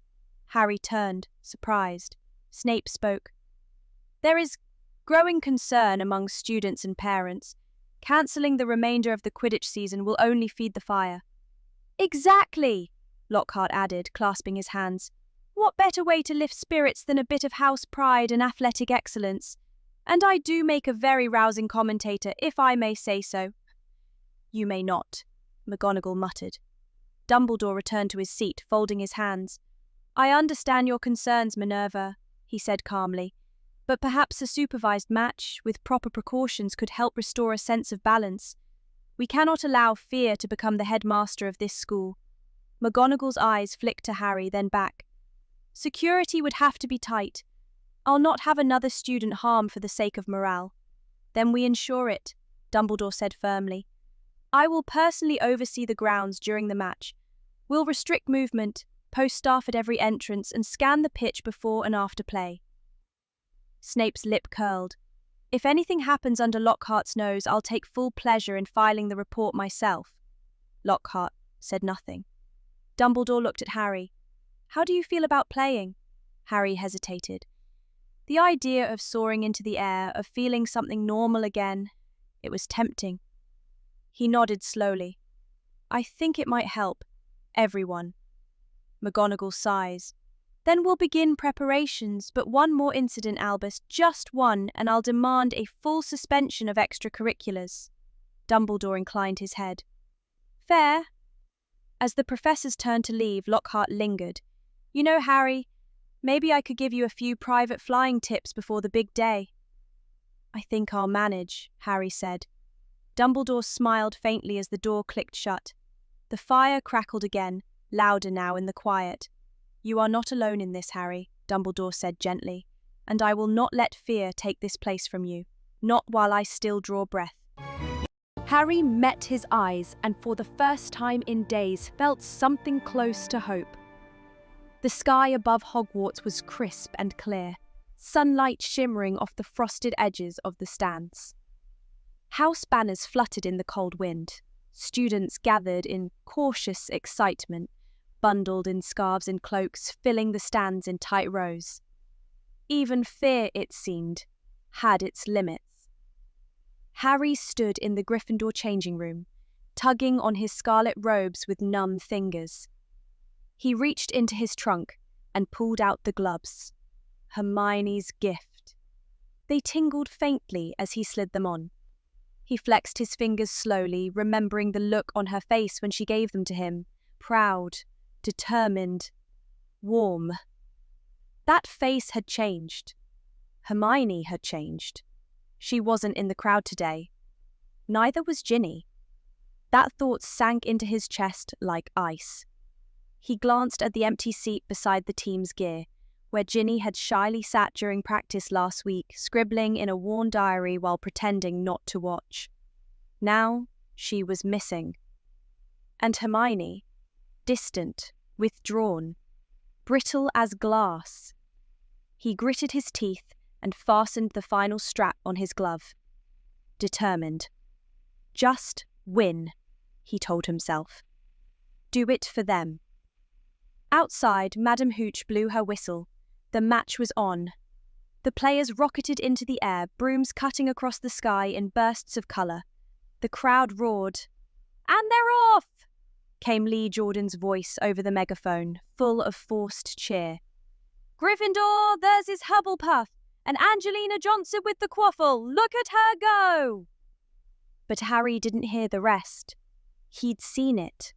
Harry turned, surprised. Snape spoke. "There is growing concern among students and parents. Cancelling the remainder of the Quidditch season will only feed the fire." "Exactly," Lockhart added, clasping his hands. "What better way to lift spirits than a bit of house pride and athletic excellence? And I do make a very rousing commentator, if I may say so." "You may not," McGonagall muttered. Dumbledore returned to his seat, folding his hands. "I understand your concerns, Minerva," he said calmly, "but perhaps a supervised match, with proper precautions, could help restore a sense of balance. We cannot allow fear to become the headmaster of this school." McGonagall's eyes flicked to Harry, then back. "Security would have to be tight. I'll not have another student harmed for the sake of morale." "Then we ensure it," Dumbledore said firmly. "I will personally oversee the grounds during the match. We'll restrict movement, post staff at every entrance, and scan the pitch before and after play." Snape's lip curled. "If anything happens under Lockhart's nose, I'll take full pleasure in filing the report myself." Lockhart said nothing. Dumbledore looked at Harry. "How do you feel about playing?" Harry hesitated. The idea of soaring into the air, of feeling something normal again, it was tempting. He nodded slowly. "I think it might help. Everyone." McGonagall sighs. "Then we'll begin preparations, but one more incident, Albus, just one, and I'll demand a full suspension of extracurriculars." Dumbledore inclined his head. "Fair." As the professors turned to leave, Lockhart lingered. "You know, Harry, maybe I could give you a few private flying tips before the big day." "I think I'll manage," Harry said. Dumbledore smiled faintly as the door clicked shut. The fire crackled again, louder now in the quiet. "You are not alone in this, Harry," Dumbledore said gently, "and I will not let fear take this place from you, not while I still draw breath." Harry met his eyes and for the first time in days felt something close to hope. The sky above Hogwarts was crisp and clear, sunlight shimmering off the frosted edges of the stands. House banners fluttered in the cold wind. Students gathered in cautious excitement, bundled in scarves and cloaks, filling the stands in tight rows. Even fear, it seemed, had its limits. Harry stood in the Gryffindor changing room,
tugging on his scarlet robes with numb fingers. He reached into his trunk and pulled out the gloves. Hermione's gift. They tingled faintly as he slid them on. He flexed his fingers slowly, remembering the look on her face when she gave them to him. Proud, determined, warm. That face had changed. Hermione had changed. She wasn't in the crowd today. Neither was Ginny. That thought sank into his chest like ice. He glanced at the empty seat beside the team's gear, where Ginny had shyly sat during practice last week, scribbling in a worn diary while pretending not to watch. Now she was missing. And Hermione, distant, withdrawn, brittle as glass. He gritted his teeth and fastened the final strap on his glove. Determined. Just win, he told himself. Do it for them. Outside, Madame Hooch blew her whistle. The match was on. The players rocketed into the air, brooms cutting across the sky in bursts of colour. The crowd roared. "And they're off!" came Lee Jordan's voice over the megaphone, full of forced cheer. "Gryffindor, there's his Hubblepuff, and Angelina Johnson with the quaffle. Look at her go!" But Harry didn't hear the rest. He'd seen it.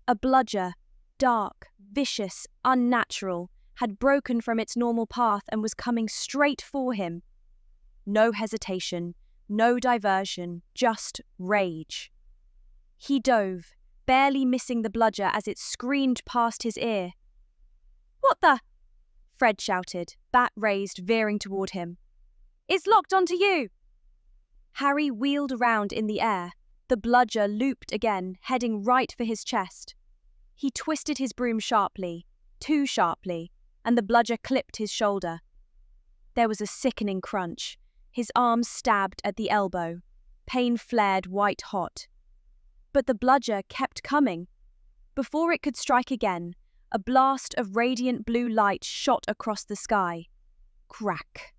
A bludger, dark, vicious, unnatural, had broken from its normal path and was coming straight for him. No hesitation, no diversion, just rage. He dove, barely missing the bludger as it screamed past his ear. "What the?" Fred shouted, bat raised, veering toward him. "It's locked onto you!" Harry wheeled around in the air. The bludger looped again, heading right for his chest. He twisted his broom sharply, too sharply, and the bludger clipped his shoulder. There was a sickening crunch. His arm stabbed at the elbow. Pain flared white-hot. But the bludger kept coming. Before it could strike again, a blast of radiant blue light shot across the sky. Crack.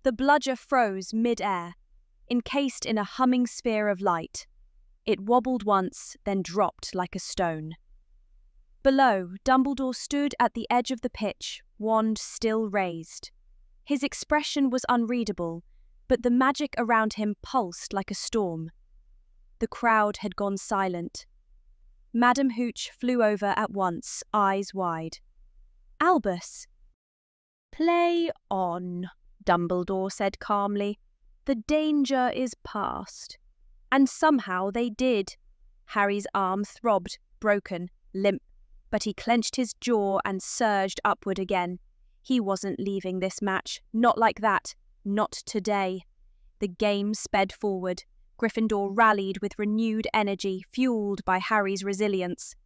The bludger froze mid-air, encased in a humming sphere of light. It wobbled once, then dropped like a stone. Below, Dumbledore stood at the edge of the pitch, wand still raised. His expression was unreadable, but the magic around him pulsed like a storm. The crowd had gone silent. Madame Hooch flew over at once, eyes wide. "Albus!" "Play on," Dumbledore said calmly. "The danger is past." And somehow they did. Harry's arm throbbed, broken, limp, but he clenched his jaw and surged upward again. He wasn't leaving this match, not like that, not today. The game sped forward. Gryffindor rallied with renewed energy, fueled by Harry's resilience.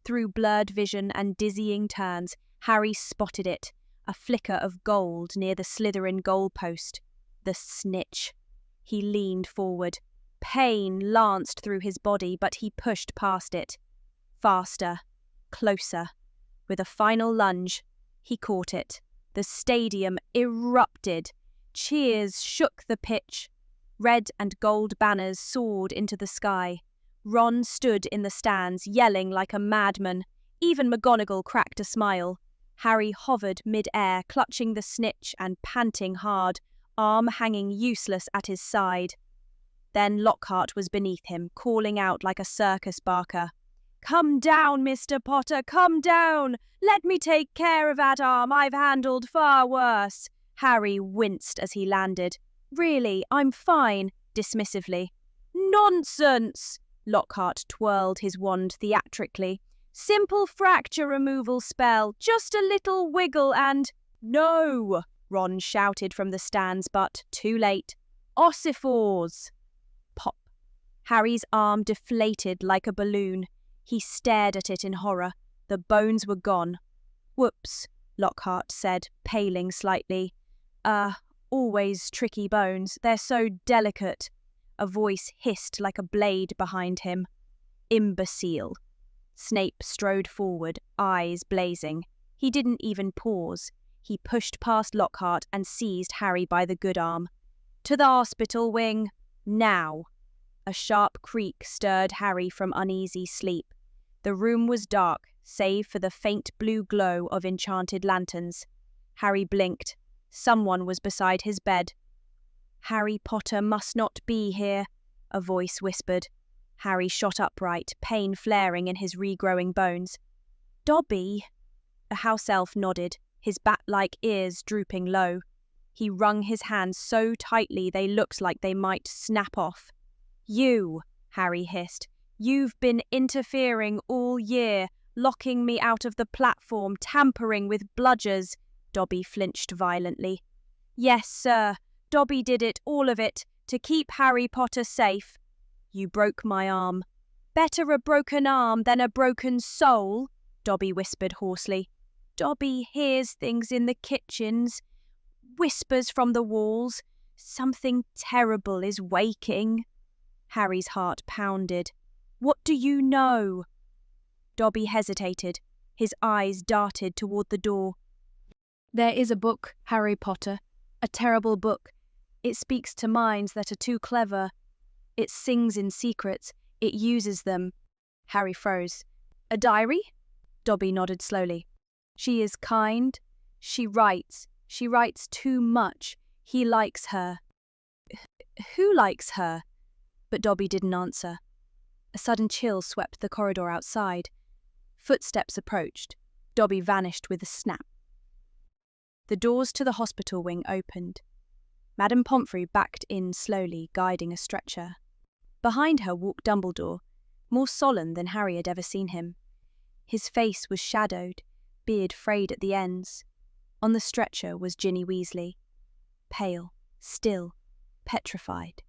Through blurred vision and dizzying turns, Harry spotted it, a flicker of gold near the Slytherin goalpost. The snitch. He leaned forward. Pain lanced through his body, but he pushed past it. Faster. Closer. With a final lunge, he caught it. The stadium erupted. Cheers shook the pitch. Red and gold banners soared into the sky. Ron stood in the stands, yelling like a madman. Even McGonagall cracked a smile. Harry hovered mid-air, clutching the snitch and panting hard, arm hanging useless at his side. Then Lockhart was beneath him, calling out like a circus barker. "Come down, Mr. Potter, come down! Let me take care of that arm I've handled far worse." Harry winced as he landed. "Really, I'm fine," dismissively. "Nonsense!" Lockhart twirled his wand theatrically. "Simple fracture removal spell, just a little wiggle and—" "No!" Ron shouted from the stands, but too late. "Ossifors!" Pop. Harry's arm deflated like a balloon. He stared at it in horror. The bones were gone. "Whoops," Lockhart said, paling slightly. Always tricky bones. They're so delicate." A voice hissed like a blade behind him. "Imbecile." Snape strode forward, eyes blazing. He didn't even pause. He pushed past Lockhart and seized Harry by the good arm. "To the hospital wing. Now." A sharp creak stirred Harry from uneasy sleep. The room was dark, save for the faint blue glow of enchanted lanterns. Harry blinked. Someone was beside his bed. "Harry Potter must not be here," a voice whispered. Harry shot upright, pain flaring in his regrowing bones. "Dobby?" The house elf nodded, his bat-like ears drooping low. He wrung his hands so tightly they looked like they might snap off. "You," Harry hissed. "You've been interfering all year, locking me out of the platform, tampering with bludgers." Dobby flinched violently. "Yes, sir. Dobby did it, all of it, to keep Harry Potter safe." "You broke my arm." "Better a broken arm than a broken soul," Dobby whispered hoarsely. "Dobby hears things in the kitchens, whispers from the walls. Something terrible is waking." Harry's heart pounded. "What do you know?" Dobby hesitated. His eyes darted toward the door.
There is a book, Harry Potter. A terrible book. It speaks to minds that are too clever. It sings in secrets. It uses them. Harry froze. "A diary?" Dobby nodded slowly. "She is kind. She writes. She writes too much. He likes her." "Who likes her?" But Dobby didn't answer. A sudden chill swept the corridor outside. Footsteps approached. Dobby vanished with a snap. The doors to the hospital wing opened. Madame Pomfrey backed in slowly, guiding a stretcher. Behind her walked Dumbledore, more solemn than Harry had ever seen him. His face was shadowed, beard frayed at the ends. On the stretcher was Ginny Weasley, pale, still, petrified.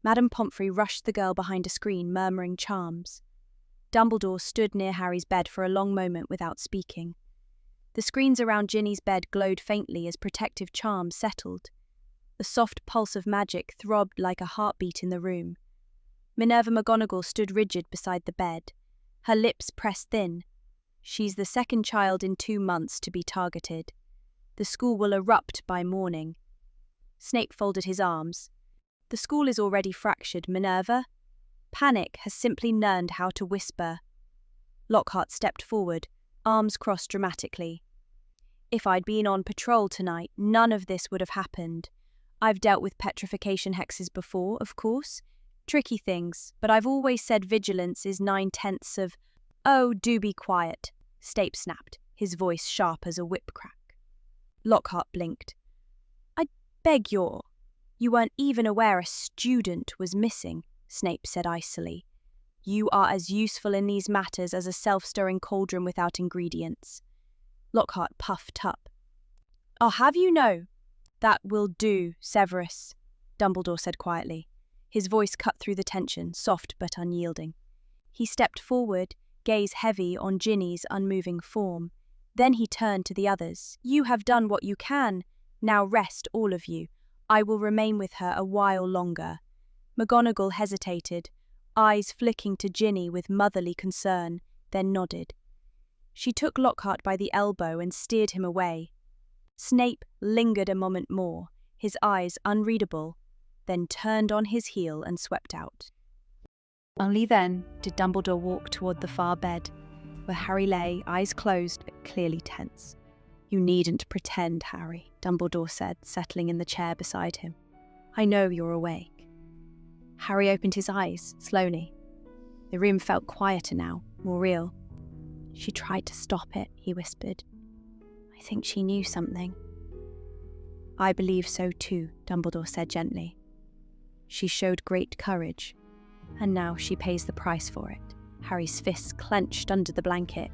Madame Pomfrey rushed the girl behind a screen, murmuring charms. Dumbledore stood near Harry's bed for a long moment without speaking. The screens around Ginny's bed glowed faintly as protective charms settled. The soft pulse of magic throbbed like a heartbeat in the room. Minerva McGonagall stood rigid beside the bed, her lips pressed thin. She's the second child in 2 months to be targeted. The school will erupt by morning. Snape folded his arms. The school is already fractured, Minerva. Panic has simply learned how to whisper. Lockhart stepped forward, arms crossed dramatically. "If I'd been on patrol tonight, none of this would have happened. I've dealt with petrification hexes before, of course. Tricky things, but I've always said vigilance is 9/10 of—" "Oh, do be quiet," Snape snapped, his voice sharp as a whip crack. Lockhart blinked. "I beg you weren't even aware a student was missing," Snape said icily. "You are as useful in these matters as a self-stirring cauldron without ingredients." Lockhart puffed up. "I'll have you know." "That will do, Severus," Dumbledore said quietly. His voice cut through the tension, soft but unyielding. He stepped forward, gaze heavy on Ginny's unmoving form. Then he turned to the others. "You have done what you can. Now rest, all of you. I will remain with her a while longer." McGonagall hesitated, eyes flicking to Ginny with motherly concern, then nodded. She took Lockhart by the elbow and steered him away. Snape lingered a moment more, his eyes unreadable, then turned on his heel and swept out. Only then did Dumbledore walk toward the far bed, where Harry lay, eyes closed but clearly tense. "You needn't pretend, Harry," Dumbledore said, settling in the chair beside him. "I know you're awake." Harry opened his eyes, slowly. The room felt quieter now, more real. "She tried to stop it," he whispered. "I think she knew something." "I believe so too," Dumbledore said gently. "She showed great courage, and now she pays the price for it." Harry's fists clenched under the blanket.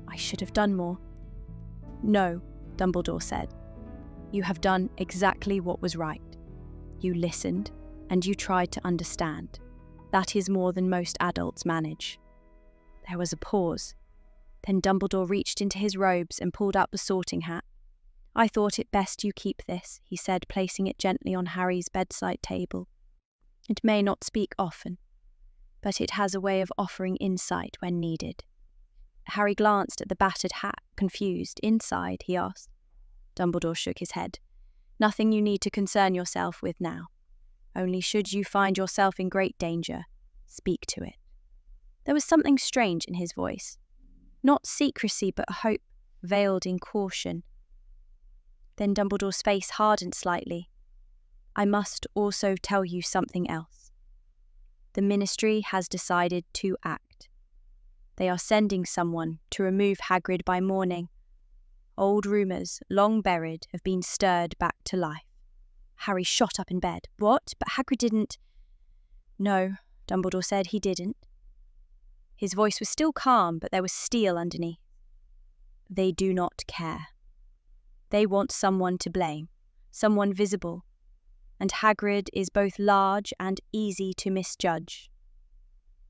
"I should have done more." "No," Dumbledore said. "You have done exactly what was right. You listened, and you tried to understand. That is more than most adults manage." There was a pause. Then Dumbledore reached into his robes and pulled out the sorting hat. "I thought it best you keep this," he said, placing it gently on Harry's bedside table. "It may not speak often, but it has a way of offering insight when needed." Harry glanced at the battered hat, confused. "Inside?" he asked. Dumbledore shook his head. "Nothing you need to concern yourself with now."
Only should you find yourself in great danger, speak to it. There was something strange in his voice. Not secrecy, but hope, veiled in caution. Then Dumbledore's face hardened slightly. I must also tell you something else. The Ministry has decided to act. They are sending someone to remove Hagrid by morning. Old rumours, long buried, have been stirred back to life. Harry shot up in bed. What? But Hagrid didn't... No, Dumbledore said, he didn't. His voice was still calm, but there was steel underneath. They do not care. They want someone to blame, someone visible. And Hagrid is both large and easy to misjudge.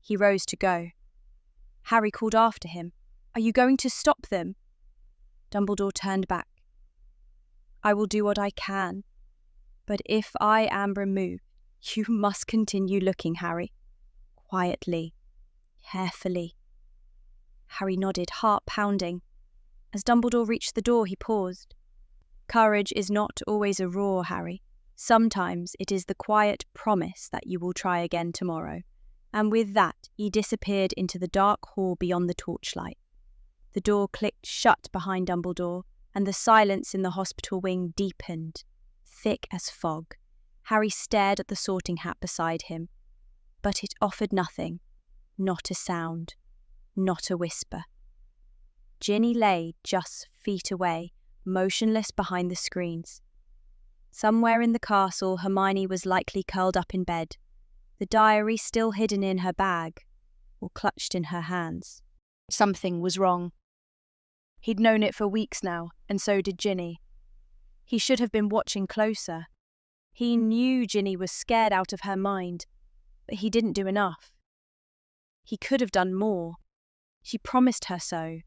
He rose to go. Harry called after him. Are you going to stop them? Dumbledore turned back. I will do what I can. But if I am removed, you must continue looking, Harry. Quietly, carefully. Harry nodded, heart pounding. As Dumbledore reached the door, he paused. Courage is not always a roar, Harry. Sometimes it is the quiet promise that you will try again tomorrow. And with that, he disappeared into the dark hall beyond the torchlight. The door clicked shut behind Dumbledore, and the silence in the hospital wing deepened, thick as fog. Harry stared at the sorting hat beside him, but it offered nothing, not a sound, not a whisper. Ginny lay just feet away, motionless behind the screens. Somewhere in the castle, Hermione was likely curled up in bed, the diary still hidden in her bag, or clutched in her hands.
Something was wrong. He'd known it for weeks now, and so did Ginny. He should have been watching closer. He knew Ginny was scared out of her mind, but he didn't do enough. He could have done more. She promised her so.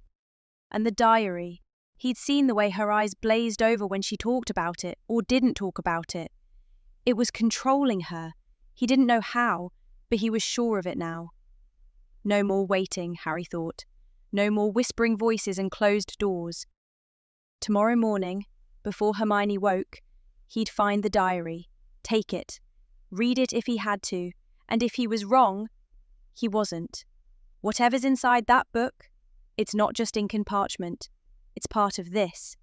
And the diary, he'd seen the way her eyes blazed over when she talked about it, or didn't talk about it. It was controlling her. He didn't know how, but he was sure of it now. No more waiting, Harry thought. No more whispering voices and closed doors. Tomorrow morning, before Hermione woke, he'd find the diary, take it, read it if he had to, and if he was wrong, he wasn't. Whatever's inside that book, it's not just ink and parchment, it's part of this.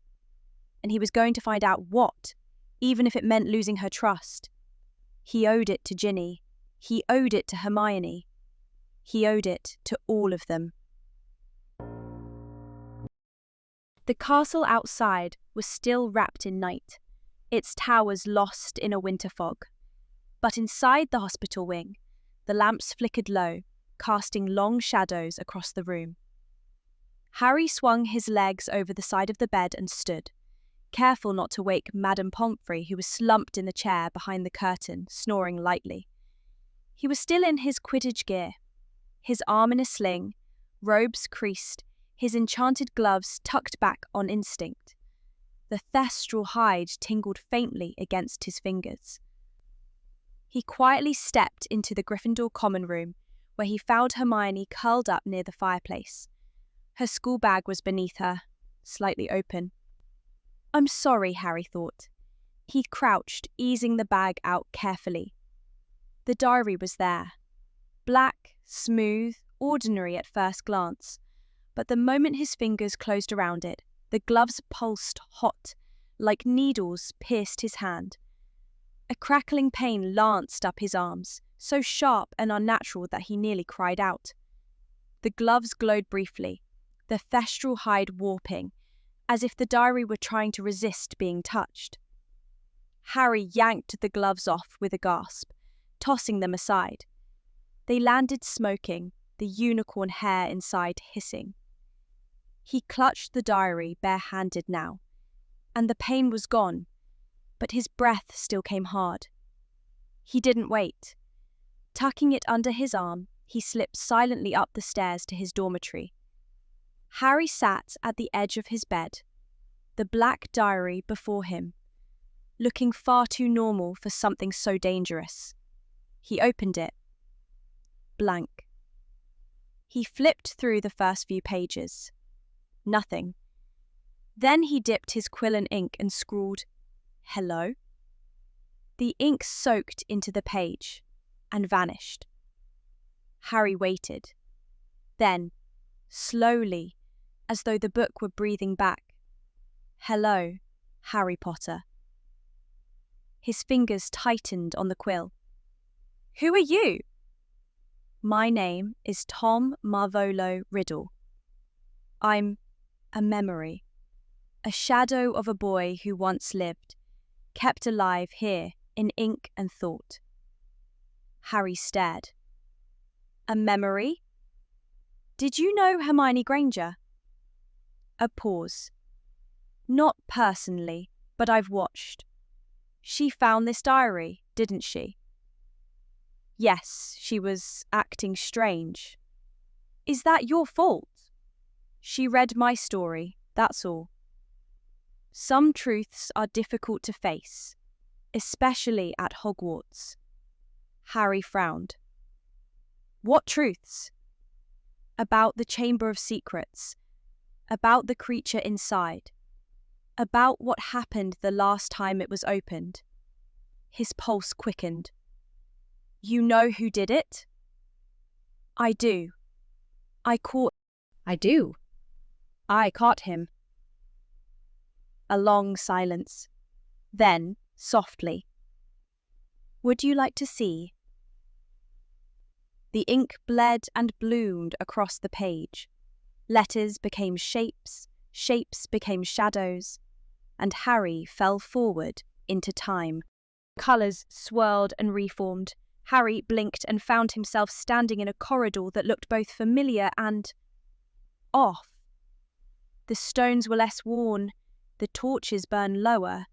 And he was going to find out what, even if it meant losing her trust. He owed it to Ginny. He owed it to Hermione. He owed it to all of them.
The castle outside was still wrapped in night, its towers lost in a winter fog. But inside the hospital wing, the lamps flickered low, casting long shadows across the room. Harry swung his legs over the side of the bed and stood, careful not to wake Madame Pomfrey, who was slumped in the chair behind the curtain, snoring lightly. He was still in his Quidditch gear, his arm in a sling, robes creased, his enchanted gloves tucked back on instinct. The thestral hide tingled faintly against his fingers. He quietly stepped into the Gryffindor common room, where he found Hermione curled up near the fireplace. Her school bag was beneath her, slightly open. I'm sorry, Harry thought. He crouched, easing the bag out carefully. The diary was there. Black, smooth, ordinary at first glance. But the moment his fingers closed around it, the gloves pulsed hot, like needles pierced his hand. A crackling pain lanced up his arms, so sharp and unnatural that he nearly cried out. The gloves glowed briefly, the thestral hide warping, as if the diary were trying to resist being touched. Harry yanked the gloves off with a gasp, tossing them aside. They landed smoking, the unicorn hair inside hissing. He clutched the diary bare-handed now, and the pain was gone, but his breath still came hard. He didn't wait. Tucking it under his arm, he slipped silently up the stairs to his dormitory. Harry sat at the edge of his bed, the black diary before him, looking far too normal for something so dangerous. He opened it. Blank. He flipped through the first few pages. Nothing. Then he dipped his quill in ink and scrawled, "Hello?"
The ink soaked into the page and vanished. Harry waited. Then, slowly, as though the book were breathing back, "Hello, Harry Potter." His fingers tightened on the quill. "Who are you?" "My name is Tom Marvolo Riddle. I'm a memory, a shadow of a boy who once lived, kept alive here in ink and thought." Harry stared. "A memory? Did you know Hermione Granger?" A pause. "Not personally, but I've watched. She found this diary, didn't she?" "Yes, she was acting strange." "Is that your fault?" "She read my story, that's all." Some truths are difficult to face, especially at Hogwarts. Harry frowned. "What truths?" "About the Chamber of Secrets, about the creature inside, about what happened the last time it was opened." His pulse quickened. "You know who did it?" "I do. I caught..."
I do.
"I caught him." A long silence. Then, softly, "Would you like to see?" The ink bled and bloomed across the page. Letters became shapes, shapes became shadows, and Harry fell forward into time. Colours swirled and reformed. Harry blinked and found himself standing in a corridor that looked both familiar and off. The stones were less worn, the torches burned lower.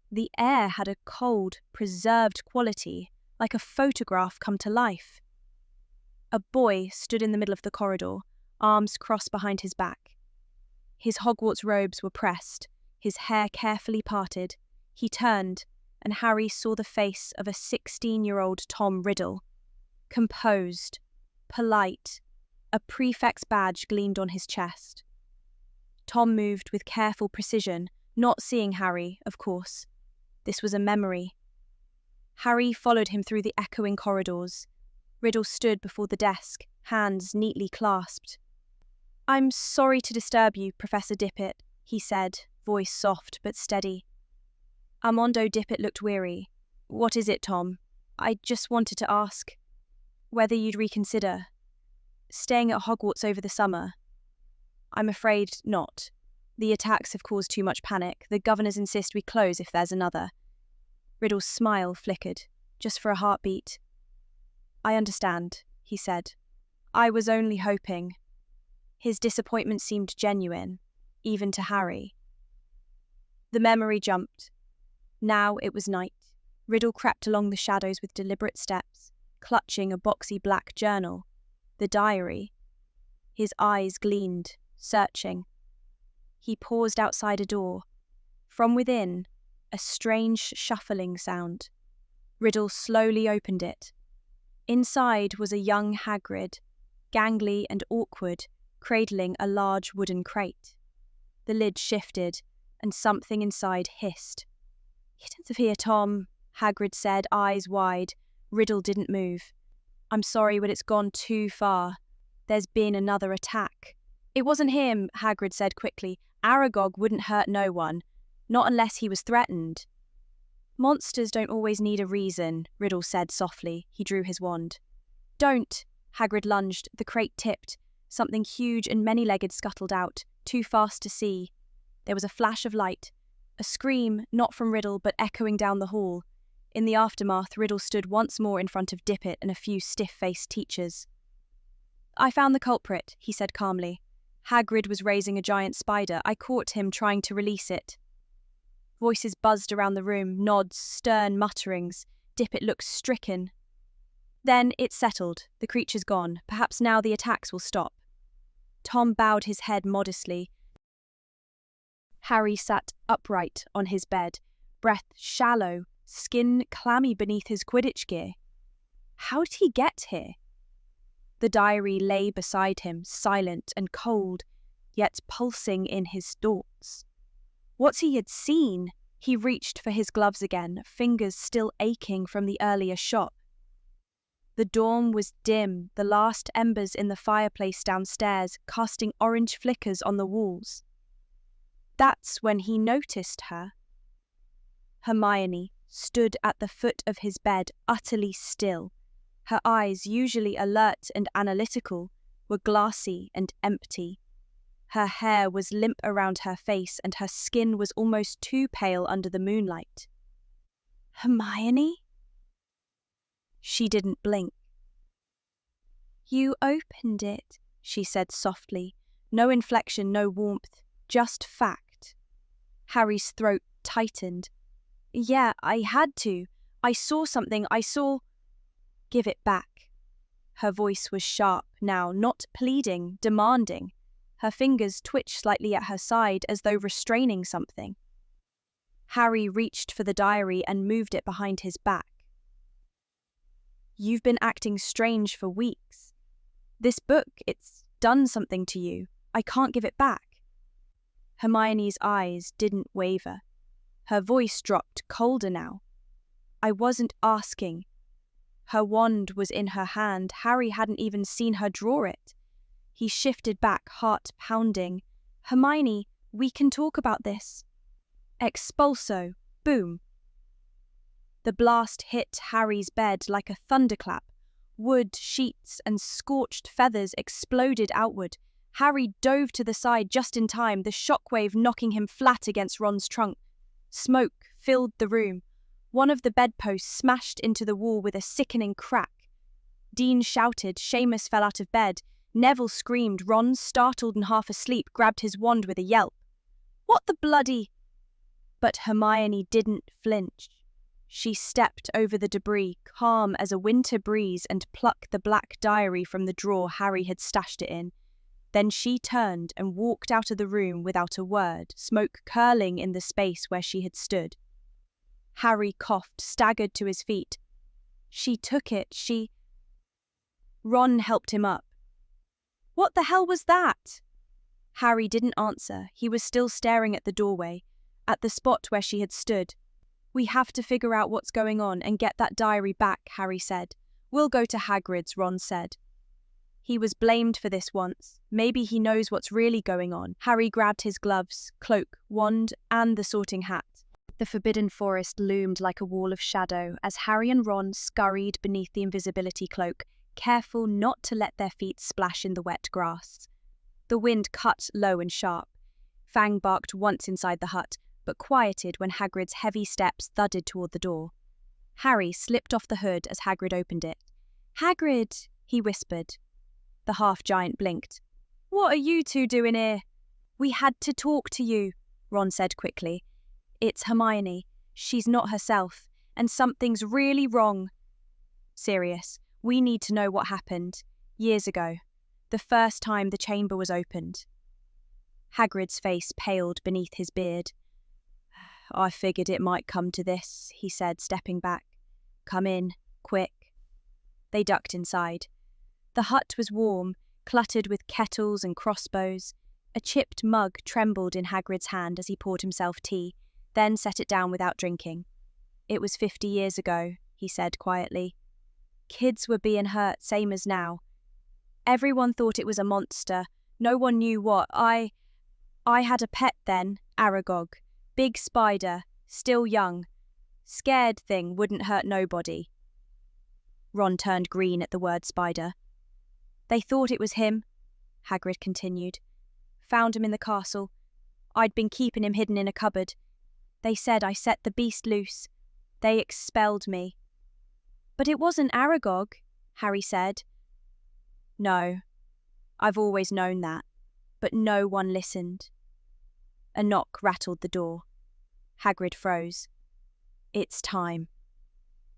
The air had a cold, preserved quality, like a photograph come to life. A boy stood in the middle of the corridor, arms crossed behind his back. His Hogwarts robes were pressed, his hair carefully parted. He turned, and Harry saw the face of a 16-year-old Tom Riddle. Composed, polite, a prefect's badge gleamed on his chest. Tom moved with careful precision, not seeing Harry, of course. This was a memory. Harry followed him through the echoing corridors. Riddle stood before the desk, hands neatly clasped. "I'm sorry to disturb you, Professor Dippet," he said, voice soft but steady. Armando Dippet looked weary. "What is it, Tom? I just wanted to ask whether you'd reconsider staying at Hogwarts over the summer." "I'm afraid not. The attacks have caused too much panic. The governors insist we close if there's another." Riddle's smile flickered, just for a heartbeat. "I understand," he said. "I was only hoping." His disappointment seemed genuine, even to Harry. The memory jumped. Now it was night. Riddle crept along the shadows with deliberate steps, clutching a boxy black journal, the diary. His eyes gleamed, searching. He paused outside a door. From within, a strange shuffling sound. Riddle slowly opened it. Inside was a young Hagrid, gangly and awkward, cradling a large wooden crate. The lid shifted, and something inside hissed. "Get out of here, Tom," Hagrid said, eyes wide. Riddle didn't move. "I'm sorry, but it's gone too far. There's been another attack." "It wasn't him," Hagrid said quickly. "Aragog wouldn't hurt no one, not unless he was threatened." "Monsters don't always need a reason," Riddle said softly. He drew his wand. "Don't!" Hagrid lunged. The crate tipped. Something huge and many-legged scuttled out, too fast to see. There was a flash of light. A scream, not from Riddle, but echoing down the hall. In the aftermath, Riddle stood once more in front of Dippet and a few stiff-faced teachers. "I found the culprit," he said calmly. "Hagrid was raising a giant spider. I caught him trying to release it." Voices buzzed around the room, nods, stern mutterings. Dippet looked stricken. "Then it's settled. The creature's gone. Perhaps now the attacks will stop." Tom bowed his head modestly. Harry sat upright on his bed, breath shallow, skin clammy beneath his Quidditch gear. How did he get here? The diary lay beside him, silent and cold, yet pulsing in his thoughts. What he had seen, He reached for his gloves again, fingers still aching from the earlier shot. The dawn was dim, the last embers in the fireplace downstairs casting orange flickers on the walls. That's when he noticed her. Hermione stood at the foot of his bed, utterly still. Her eyes, usually alert and analytical, were glassy and empty. Her hair was limp around her face and her skin was almost too pale under the moonlight. Hermione? She didn't blink. You opened it, she said softly. No inflection, no warmth, just fact. Harry's throat tightened. Yeah, I had to. I saw something, I saw... Give it back. Her voice was sharp now, not pleading, demanding. Her fingers twitched slightly at her side as though restraining something. Harry reached for the diary and moved it behind his back. You've been acting strange for weeks. This book, it's done something to you. I can't give it back. Hermione's eyes didn't waver. Her voice dropped colder now. I wasn't asking. Her wand was in her hand. Harry hadn't even seen her draw it. He shifted back, heart pounding. Hermione, we can talk about this. Expulso. Boom. The blast hit Harry's bed like a thunderclap. Wood, sheets, and scorched feathers exploded outward. Harry dove to the side just in time, the shockwave knocking him flat against Ron's trunk. Smoke filled the room. One of the bedposts smashed into the wall with a sickening crack. Dean shouted, Seamus fell out of bed. Neville screamed. Ron, startled and half asleep, grabbed his wand with a yelp. What the bloody... But Hermione didn't flinch. She stepped over the debris, calm as a winter breeze, and plucked the black diary from the drawer Harry had stashed it in. Then she turned and walked out of the room without a word, smoke curling in the space where she had stood. Harry coughed, staggered to his feet. She took it, Ron helped him up. What the hell was that? Harry didn't answer. He was still staring at the doorway, at the spot where she had stood. We have to figure out what's going on and get that diary back, Harry said. We'll go to Hagrid's, Ron said. He was blamed for this once. Maybe he knows what's really going on. Harry grabbed his gloves, cloak, wand, and the sorting hat. The forbidden forest loomed like a wall of shadow as Harry and Ron scurried beneath the invisibility cloak, careful not to let their feet splash in the wet grass. The wind cut low and sharp. Fang barked once inside the hut, but quieted when Hagrid's heavy steps thudded toward the door. Harry slipped off the hood as Hagrid opened it. Hagrid, he whispered. The half-giant blinked. What are you two doing here? We had to talk to you, Ron said quickly. It's Hermione. She's not herself, and something's really wrong. Sirius, we need to know what happened. Years ago. The first time the chamber was opened. Hagrid's face paled beneath his beard. I figured it might come to this, he said, stepping back. Come in, quick. They ducked inside. The hut was warm, cluttered with kettles and crossbows. A chipped mug trembled in Hagrid's hand as he poured himself tea, then set it down without drinking. It was 50 years ago, he said quietly. Kids were being hurt, same as now. Everyone thought it was a monster. No one knew what. I had a pet then, Aragog. Big spider, still young. Scared thing, wouldn't hurt nobody. Ron turned green at the word spider. They thought it was him, Hagrid continued. Found him in the castle. I'd been keeping him hidden in a cupboard. They said I set the beast loose. They expelled me. But it wasn't Aragog, Harry said. No, I've always known that, but no one listened. A knock rattled the door. Hagrid froze. It's time.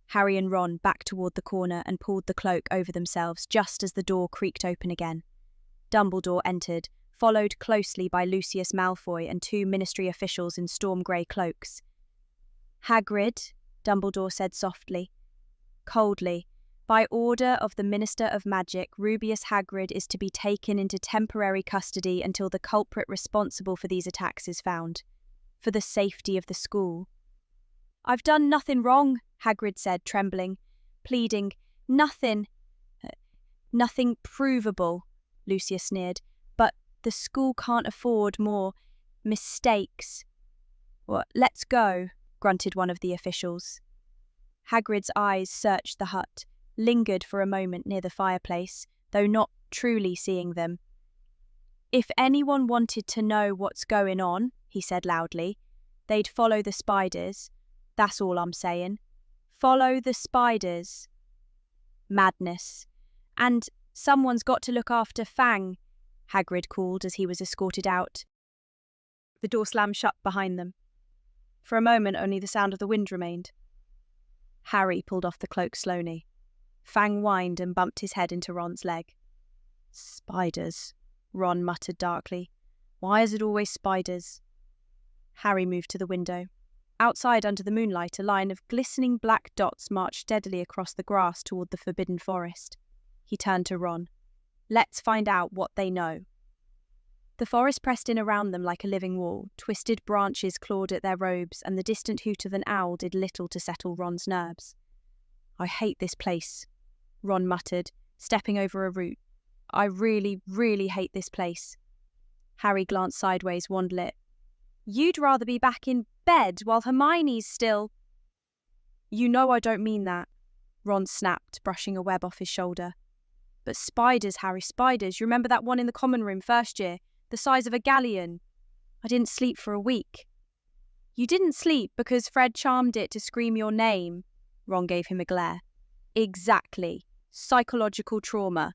Harry and Ron backed toward the corner and pulled the cloak over themselves just as the door creaked open again. Dumbledore entered, followed closely by Lucius Malfoy and 2 ministry officials in storm-grey cloaks. Hagrid, Dumbledore said softly. Coldly, by order of the Minister of Magic, Rubeus Hagrid is to be taken into temporary custody until the culprit responsible for these attacks is found. For the safety of the school. I've done nothing wrong, Hagrid said, trembling, pleading. Nothing. Nothing provable, Lucius sneered. But the school can't afford more mistakes. Well, let's go, grunted one of the officials. Hagrid's eyes searched the hut, lingered for a moment near the fireplace, though not truly seeing them. If anyone wanted to know what's going on, he said loudly, they'd follow the spiders. That's all I'm saying. Follow the spiders. Madness. And someone's got to look after Fang, Hagrid called as he was escorted out. The door slammed shut behind them. For a moment only the sound of the wind remained. Harry pulled off the cloak slowly. Fang whined and bumped his head into Ron's leg. Spiders, Ron muttered darkly. Why is it always spiders? Harry moved to the window. Outside under the moonlight, a line of glistening black dots marched steadily across the grass toward the forbidden forest. He turned to Ron. Let's find out what they know. The forest pressed in around them like a living wall. Twisted branches clawed at their robes, and the distant hoot of an owl did little to settle Ron's nerves. I hate this place, Ron muttered, stepping over a root. I really, really hate this place. Harry glanced sideways, wand-lit. You'd rather be back in bed while Hermione's still... You know I don't mean that, Ron snapped, brushing a web off his shoulder. But spiders, Harry, spiders. You remember that one in the common room first year? The size of a galleon. I didn't sleep for a week. You didn't sleep because Fred charmed it to scream your name, Ron gave him a glare. Exactly. Psychological trauma.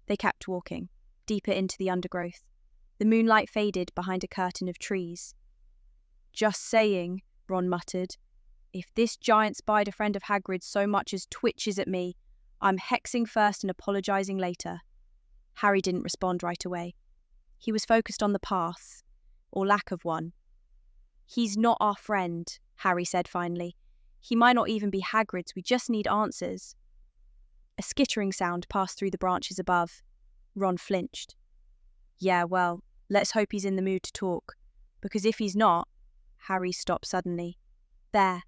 They kept walking, deeper into the undergrowth. The moonlight faded behind a curtain of trees. Just saying, Ron muttered. If this giant spider friend of Hagrid's so much as twitches at me, I'm hexing first and apologising later. Harry didn't respond right away. He was focused on the path, or lack of one. He's not our friend, Harry said finally. He might not even be Hagrid's, we just need answers. A skittering sound passed through the branches above. Ron flinched. Yeah, well, let's hope he's in the mood to talk, because if he's not... Harry stopped suddenly. There.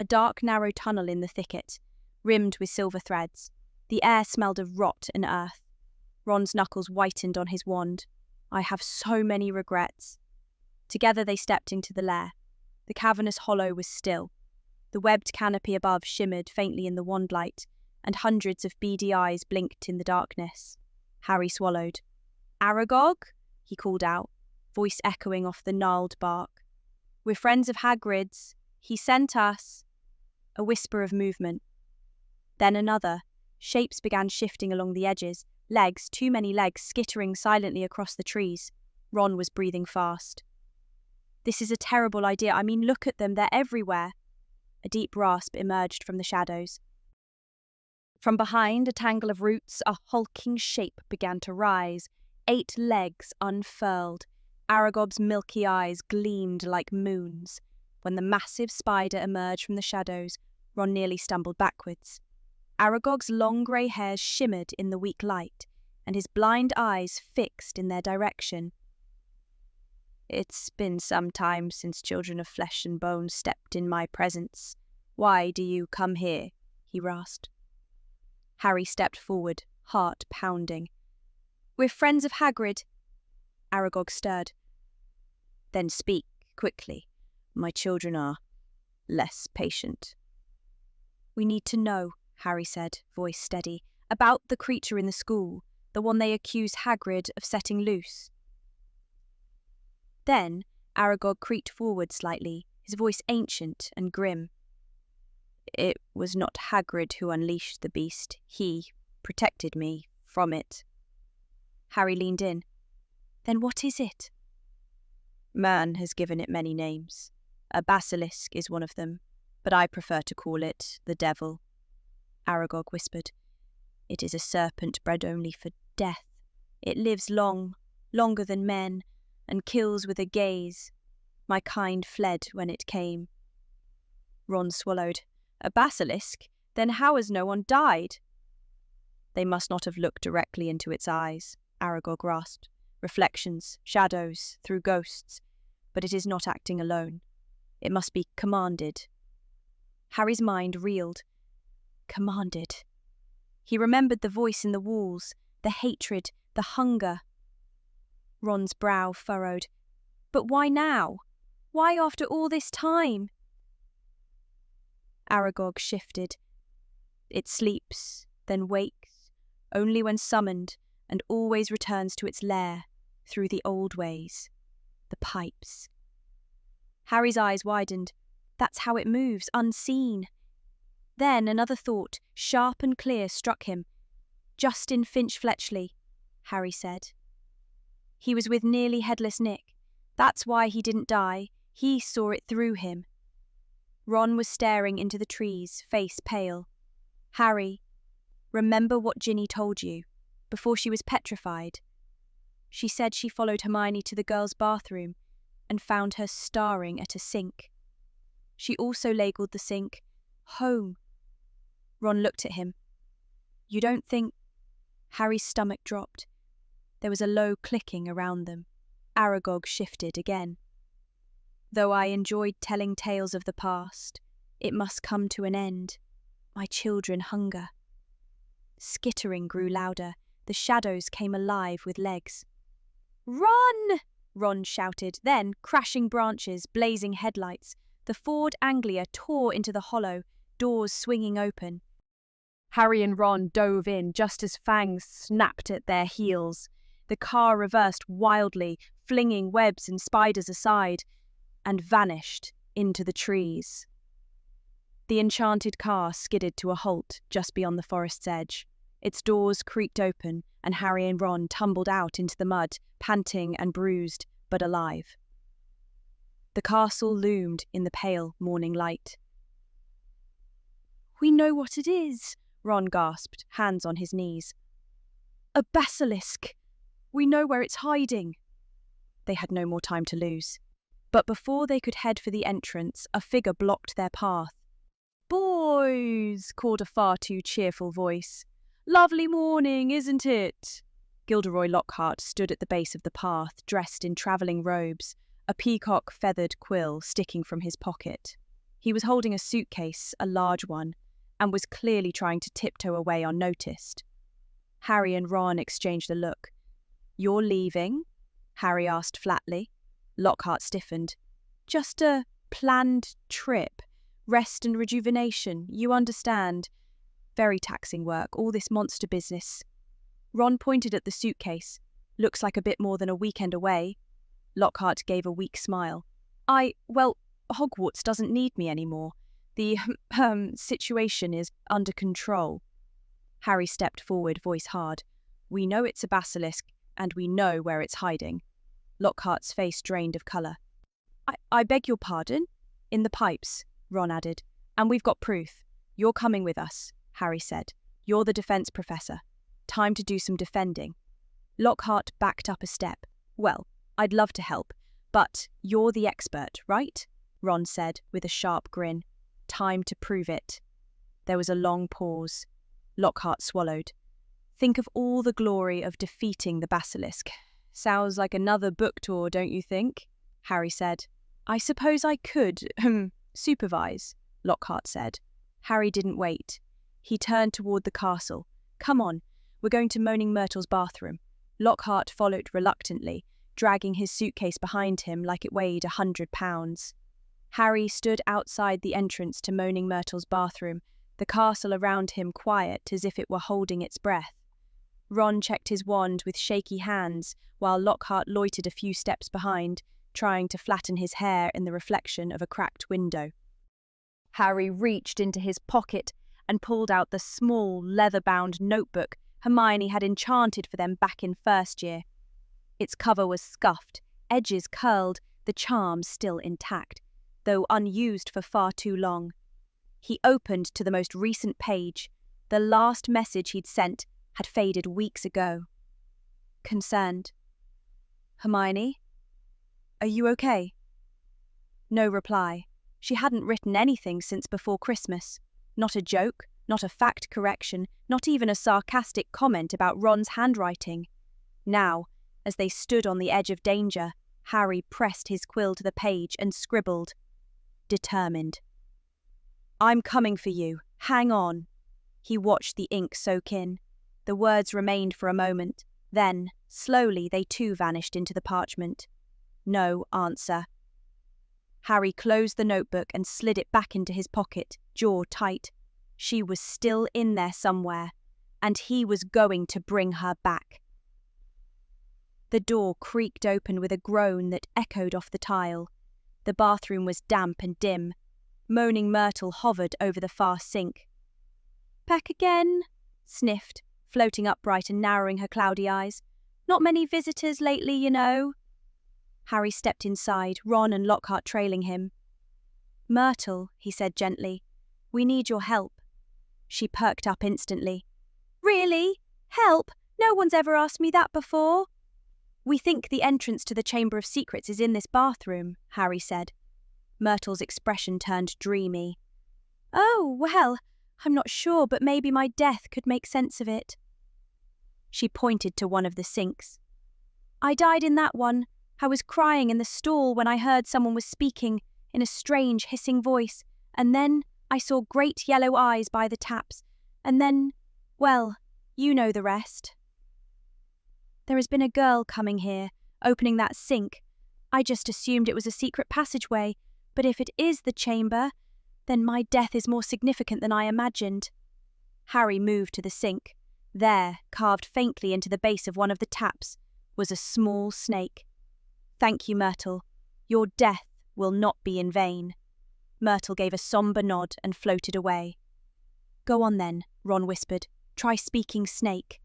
A dark, narrow tunnel in the thicket, rimmed with silver threads. The air smelled of rot and earth. Ron's knuckles whitened on his wand. I have so many regrets. Together they stepped into the lair. The cavernous hollow was still. The webbed canopy above shimmered faintly in the wand light, and hundreds of beady eyes blinked in the darkness. Harry swallowed. Aragog? He called out, voice echoing off the gnarled bark. We're friends of Hagrid's. He sent us. A whisper of movement. Then another. Shapes began shifting along the edges, legs, too many legs, skittering silently across the trees. Ron was breathing fast. This is a terrible idea. I mean, look at them. They're everywhere. A deep rasp emerged from the shadows. From behind a tangle of roots, a hulking shape began to rise. 8 legs unfurled. Aragog's milky eyes gleamed like moons. When the massive spider emerged from the shadows, Ron nearly stumbled backwards. Aragog's long grey hairs shimmered in the weak light, and his blind eyes fixed in their direction. It's been some time since children of flesh and bone stepped in my presence. Why do you come here? He rasped. Harry stepped forward, heart pounding. We're friends of Hagrid. Aragog stirred. Then speak, quickly. My children are less patient. We need to know, Harry said, voice steady, about the creature in the school, the one they accuse Hagrid of setting loose. Then Aragog creaked forward slightly, his voice ancient and grim. It was not Hagrid who unleashed the beast. He protected me from it. Harry leaned in. Then what is it? Man has given it many names. A basilisk is one of them, but I prefer to call it the devil. Aragog whispered. It is a serpent bred only for death. It lives long, longer than men, and kills with a gaze. My kind fled when it came. Ron swallowed. A basilisk? Then how has no one died? They must not have looked directly into its eyes, Aragog rasped. Reflections, shadows, through ghosts. But it is not acting alone. It must be commanded. Harry's mind reeled. Commanded. He remembered the voice in the walls, the hatred, the hunger. Ron's brow furrowed. But why now? Why after all this time? Aragog shifted. It sleeps, then wakes, only when summoned, and always returns to its lair, through the old ways. The pipes. Harry's eyes widened. That's how it moves, unseen. Then another thought, sharp and clear, struck him. Justin Finch-Fletchley, Harry said. He was with nearly headless Nick. That's why he didn't die. He saw it through him. Ron was staring into the trees, face pale. Harry, remember what Ginny told you, before she was petrified. She said she followed Hermione to the girls' bathroom and found her staring at a sink. She also labelled the sink home. Ron looked at him. You don't think... Harry's stomach dropped. There was a low clicking around them. Aragog shifted again. Though I enjoyed telling tales of the past, it must come to an end. My children hunger. Skittering grew louder. The shadows came alive with legs. Run! Ron shouted. Then, crashing branches, blazing headlights, the Ford Anglia tore into the hollow, doors swinging open. Harry and Ron dove in just as fangs snapped at their heels. The car reversed wildly, flinging webs and spiders aside, and vanished into the trees. The enchanted car skidded to a halt just beyond the forest's edge. Its doors creaked open, and Harry and Ron tumbled out into the mud, panting and bruised, but alive. The castle loomed in the pale morning light. We know what it is, Ron gasped, hands on his knees. A basilisk! We know where it's hiding. They had no more time to lose. But before they could head for the entrance, a figure blocked their path. Boys, called a far too cheerful voice. Lovely morning, isn't it? Gilderoy Lockhart stood at the base of the path, dressed in travelling robes, a peacock feathered quill sticking from his pocket. He was holding a suitcase, a large one, and was clearly trying to tiptoe away unnoticed. Harry and Ron exchanged a look. You're leaving? Harry asked flatly. Lockhart stiffened. Just a planned trip. Rest and rejuvenation, you understand. Very taxing work, all this monster business. Ron pointed at the suitcase. Looks like a bit more than a weekend away. Lockhart gave a weak smile. Well, Hogwarts doesn't need me anymore. The, situation is under control. Harry stepped forward, voice hard. We know it's a basilisk, and we know where it's hiding. Lockhart's face drained of colour. I beg your pardon? In the pipes, Ron added. And we've got proof. You're coming with us, Harry said. You're the defence professor. Time to do some defending. Lockhart backed up a step. Well, I'd love to help, but you're the expert, right? Ron said with a sharp grin. Time to prove it. There was a long pause. Lockhart swallowed. Think of all the glory of defeating the basilisk. Sounds like another book tour, don't you think? Harry said. I suppose I could, supervise, Lockhart said. Harry didn't wait. He turned toward the castle. Come on, we're going to Moaning Myrtle's bathroom. Lockhart followed reluctantly, dragging his suitcase behind him like it weighed 100 pounds. Harry stood outside the entrance to Moaning Myrtle's bathroom, the castle around him quiet as if it were holding its breath. Ron checked his wand with shaky hands, while Lockhart loitered a few steps behind, trying to flatten his hair in the reflection of a cracked window. Harry reached into his pocket and pulled out the small, leather-bound notebook Hermione had enchanted for them back in first year. Its cover was scuffed, edges curled, the charm still intact, though unused for far too long. He opened to the most recent page. The last message he'd sent had faded weeks ago. Concerned. Hermione? Are you okay? No reply. She hadn't written anything since before Christmas. Not a joke, not a fact correction, not even a sarcastic comment about Ron's handwriting. Now, as they stood on the edge of danger, Harry pressed his quill to the page and scribbled, determined. "I'm coming for you. Hang on." He watched the ink soak in. The words remained for a moment. Then, slowly, they too vanished into the parchment. No answer. Harry closed the notebook and slid it back into his pocket, jaw tight. She was still in there somewhere, and he was going to bring her back. The door creaked open with a groan that echoed off the tile. The bathroom was damp and dim. Moaning Myrtle hovered over the far sink. "Back again," sniffed, floating upright and narrowing her cloudy eyes. "Not many visitors lately, you know." Harry stepped inside, Ron and Lockhart trailing him. "Myrtle," he said gently, "we need your help." She perked up instantly. "Really? Help? No one's ever asked me that before." "We think the entrance to the Chamber of Secrets is in this bathroom," Harry said. Myrtle's expression turned dreamy. "Oh, well, I'm not sure, but maybe my death could make sense of it." She pointed to one of the sinks. "I died in that one. I was crying in the stall when I heard someone was speaking in a strange hissing voice, and then I saw great yellow eyes by the taps, and then, well, you know the rest. There has been a girl coming here, opening that sink. I just assumed it was a secret passageway, but if it is the chamber, then my death is more significant than I imagined." Harry moved to the sink. There, carved faintly into the base of one of the taps, was a small snake. "Thank you, Myrtle. Your death will not be in vain." Myrtle gave a somber nod and floated away. "Go on then," Ron whispered. "Try speaking snake."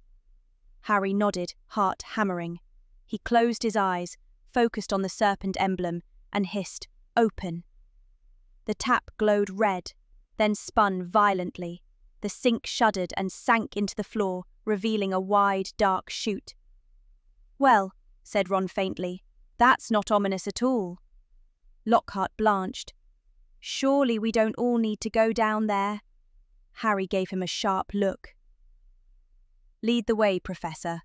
Harry nodded, heart hammering. He closed his eyes, focused on the serpent emblem, and hissed, "Open." The tap glowed red, then spun violently. The sink shuddered and sank into the floor, revealing a wide, dark chute. "Well," said Ron faintly, "that's not ominous at all." Lockhart blanched. "Surely we don't all need to go down there." Harry gave him a sharp look. "Lead the way, Professor."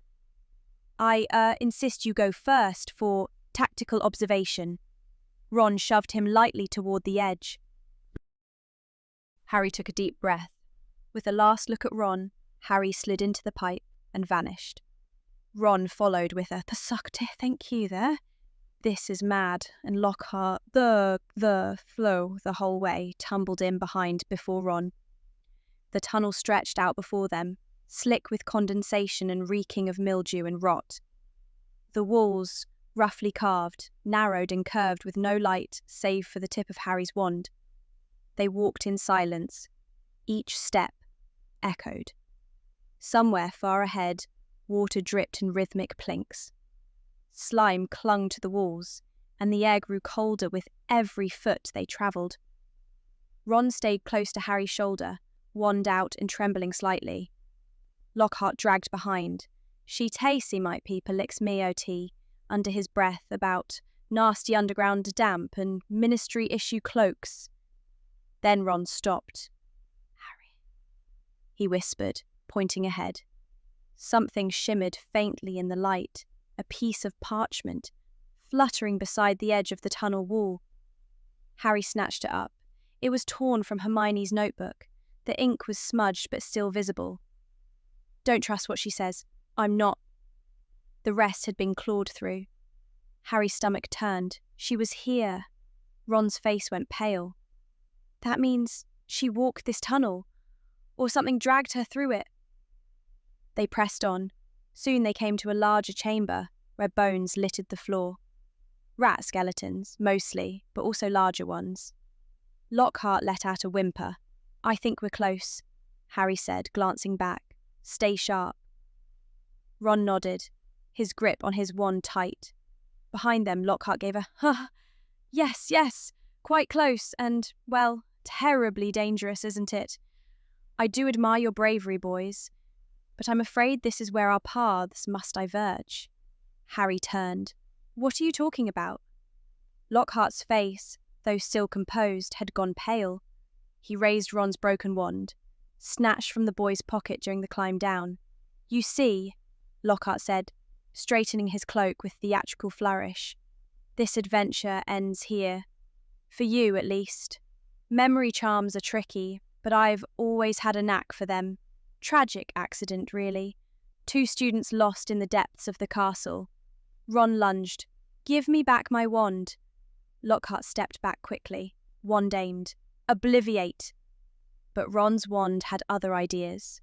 I insist you go first for tactical observation." Ron shoved him lightly toward the edge. Harry took a deep breath. With a last look at Ron, Harry slid into the pipe and vanished. Ron followed with a "Pasukte, thank you there." "This is mad," and Lockhart, the flow the whole way, tumbled in behind before Ron. The tunnel stretched out before them, slick with condensation and reeking of mildew and rot. The walls, roughly carved, narrowed and curved with no light save for the tip of Harry's wand. They walked in silence. Each step echoed. Somewhere far ahead, water dripped in rhythmic plinks. Slime clung to the walls, and the air grew colder with every foot they travelled. Ron stayed close to Harry's shoulder, wand out and trembling slightly. Lockhart dragged behind. "She tasty might peep a licks me ot," under his breath about nasty underground damp and ministry-issue cloaks. Then Ron stopped. "Harry," he whispered, pointing ahead. Something shimmered faintly in the light, a piece of parchment, fluttering beside the edge of the tunnel wall. Harry snatched it up. It was torn from Hermione's notebook. The ink was smudged but still visible. "Don't trust what she says. I'm not." The rest had been clawed through. Harry's stomach turned. She was here. Ron's face went pale. "That means she walked this tunnel, or something dragged her through it." They pressed on. Soon they came to a larger chamber, where bones littered the floor. Rat skeletons, mostly, but also larger ones. Lockhart let out a whimper. "I think we're close," Harry said, glancing back. "Stay sharp." Ron nodded, his grip on his wand tight. Behind them, Lockhart gave a "Huh, yes, quite close, and, well, terribly dangerous, isn't it? I do admire your bravery, boys, but I'm afraid this is where our paths must diverge." Harry turned. "What are you talking about?" Lockhart's face, though still composed, had gone pale. He raised Ron's broken wand, snatched from the boy's pocket during the climb down. "You see," Lockhart said, straightening his cloak with theatrical flourish, "this adventure ends here. For you, at least. Memory charms are tricky, but I've always had a knack for them. Tragic accident, really. 2 students lost in the depths of the castle. Ron lunged. "Give me back my wand." Lockhart stepped back quickly. Wand aimed. "Obliviate." But Ron's wand had other ideas.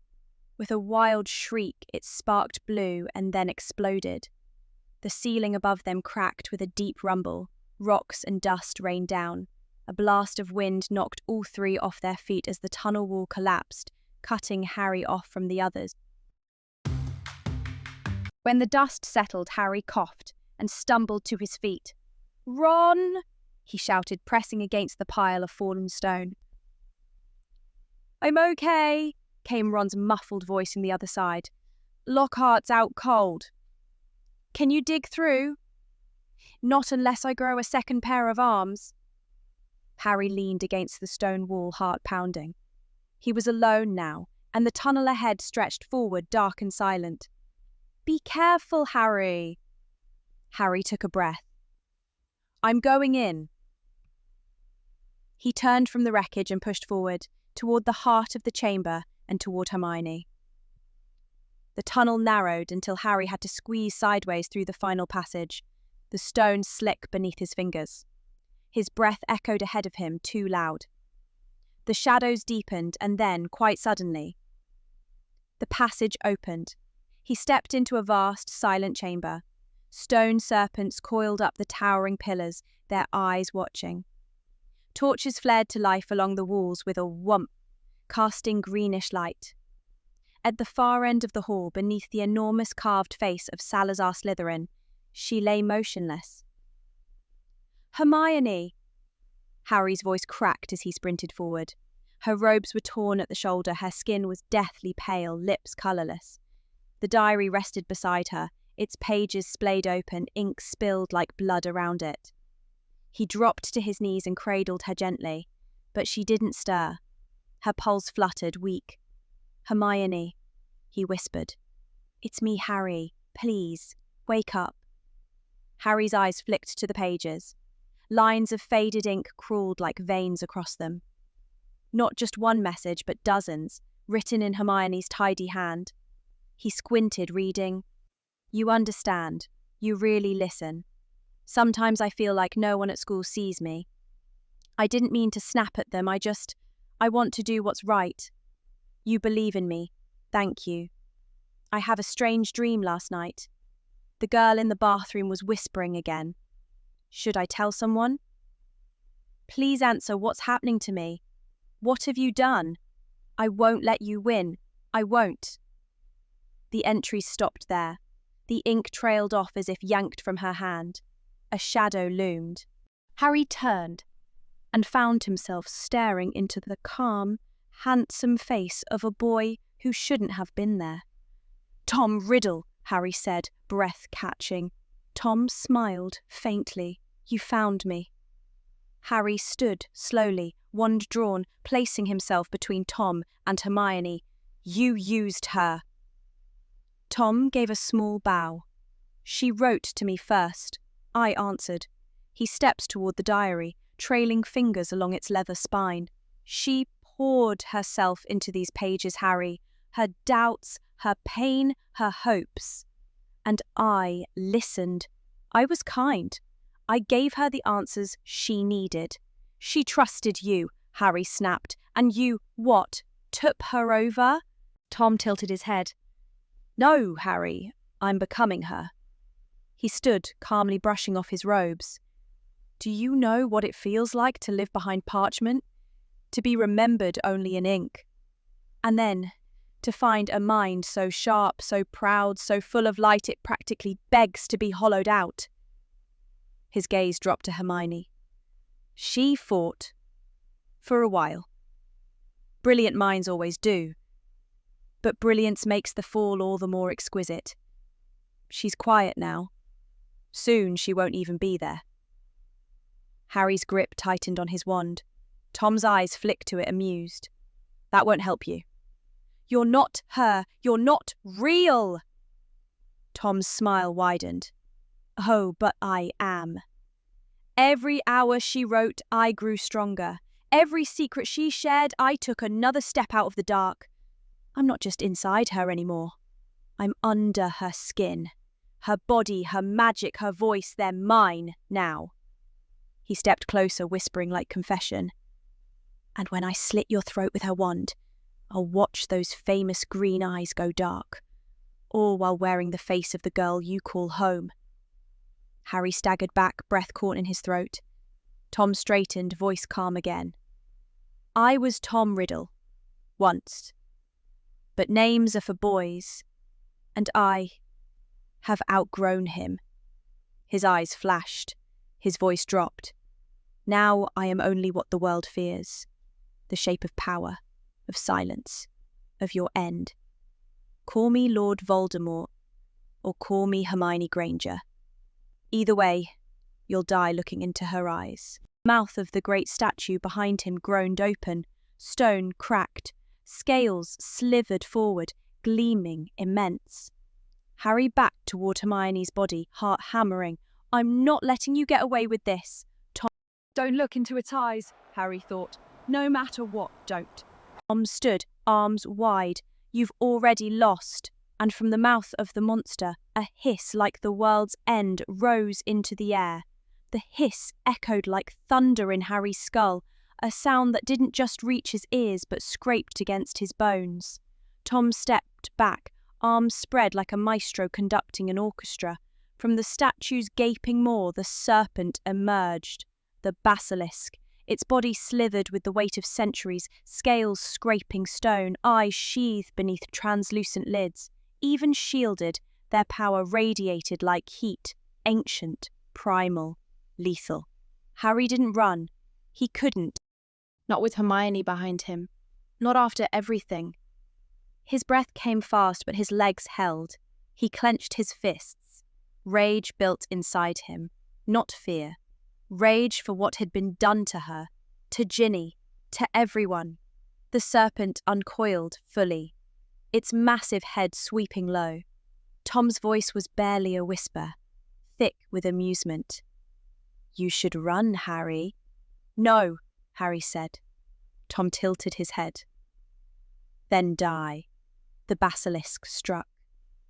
With a wild shriek, it sparked blue and then exploded. The ceiling above them cracked with a deep rumble. Rocks and dust rained down. A blast of wind knocked all 3 off their feet as the tunnel wall collapsed, cutting Harry off from the others. When the dust settled, Harry coughed and stumbled to his feet. "Ron!" he shouted, pressing against the pile of fallen stone. "I'm okay," came Ron's muffled voice from the other side. "Lockhart's out cold." "Can you dig through?" "Not unless I grow a second pair of arms." Harry leaned against the stone wall, heart pounding. He was alone now, and the tunnel ahead stretched forward, dark and silent. "Be careful, Harry." Harry took a breath. "I'm going in." He turned from the wreckage and pushed forward, toward the heart of the chamber and toward Hermione. The tunnel narrowed until Harry had to squeeze sideways through the final passage, the stone slick beneath his fingers. His breath echoed ahead of him, too loud. The shadows deepened, and then, quite suddenly, the passage opened. He stepped into a vast, silent chamber. Stone serpents coiled up the towering pillars, their eyes watching. Torches flared to life along the walls with a whump, casting greenish light. At the far end of the hall, beneath the enormous carved face of Salazar Slytherin, she lay motionless. "Hermione!" Harry's voice cracked as he sprinted forward. Her robes were torn at the shoulder, her skin was deathly pale, lips colourless. The diary rested beside her, its pages splayed open, ink spilled like blood around it. He dropped to his knees and cradled her gently, but she didn't stir. Her pulse fluttered, weak. "Hermione," he whispered. "It's me, Harry. Please, wake up." Harry's eyes flicked to the pages. Lines of faded ink crawled like veins across them. Not just one message, but dozens, written in Hermione's tidy hand. He squinted, reading, "You understand. You really listen. Sometimes I feel like no one at school sees me. I didn't mean to snap at them, I want to do what's right. You believe in me. Thank you. I have a strange dream last night. The girl in the bathroom was whispering again. Should I tell someone? Please answer, what's happening to me? What have you done? I won't let you win. I won't." The entry stopped there. The ink trailed off as if yanked from her hand. A shadow loomed. Harry turned and found himself staring into the calm, handsome face of a boy who shouldn't have been there. "Tom Riddle," Harry said, breath catching. Tom smiled faintly. "You found me." Harry stood slowly, wand drawn, placing himself between Tom and Hermione. "You used her." Tom gave a small bow. "She wrote to me first. I answered." He stepped toward the diary, trailing fingers along its leather spine. "She poured herself into these pages, Harry. Her doubts, her pain, her hopes. And I listened. I was kind. I gave her the answers she needed. She trusted you," Harry snapped. "And you, what, took her over?" Tom tilted his head. "No, Harry, I'm becoming her." He stood, calmly brushing off his robes. "Do you know what it feels like to live behind parchment? To be remembered only in ink? And then, to find a mind so sharp, so proud, so full of light it practically begs to be hollowed out." His gaze dropped to Hermione. "She fought. For a while. Brilliant minds always do. But brilliance makes the fall all the more exquisite. She's quiet now. Soon she won't even be there." Harry's grip tightened on his wand. Tom's eyes flicked to it, amused. "That won't help you. You're not her. You're not real." Tom's smile widened. "Oh, but I am. Every hour she wrote, I grew stronger. Every secret she shared, I took another step out of the dark. I'm not just inside her anymore. I'm under her skin. Her body, her magic, her voice, they're mine now. He stepped closer, whispering like confession. And when I slit your throat with her wand, I'll watch those famous green eyes go dark, all while wearing the face of the girl you call home. Harry staggered back, breath caught in his throat. Tom straightened, voice calm again. I was Tom Riddle, once. But names are for boys, and I have outgrown him. His eyes flashed, his voice dropped. Now I am only what the world fears, the shape of power, of silence, of your end. Call me Lord Voldemort, or call me Hermione Granger. Either way, you'll die looking into her eyes. The mouth of the great statue behind him groaned open, stone cracked, scales slivered forward, gleaming immense. Harry backed toward Hermione's body, heart hammering. I'm not letting you get away with this.
Don't look into its eyes, Harry thought. No matter what, don't.
Tom stood, arms wide. You've already lost. And from the mouth of the monster, a hiss like the world's end rose into the air. The hiss echoed like thunder in Harry's skull, a sound that didn't just reach his ears but scraped against his bones. Tom stepped back, arms spread like a maestro conducting an orchestra. From the statue's gaping maw, the serpent emerged. The basilisk, its body slithered with the weight of centuries, scales scraping stone, eyes sheathed beneath translucent lids. Even shielded, their power radiated like heat, ancient, primal, lethal. Harry didn't run. He couldn't.
Not with Hermione behind him. Not after everything. His breath came fast, but his legs held. He clenched his fists. Rage built inside him, not fear. Rage for what had been done to her, to Ginny, to everyone. The serpent uncoiled fully, its massive head sweeping low. Tom's voice was barely a whisper, thick with amusement. You should run, Harry. No, Harry said. Tom tilted his head. Then die. The basilisk struck.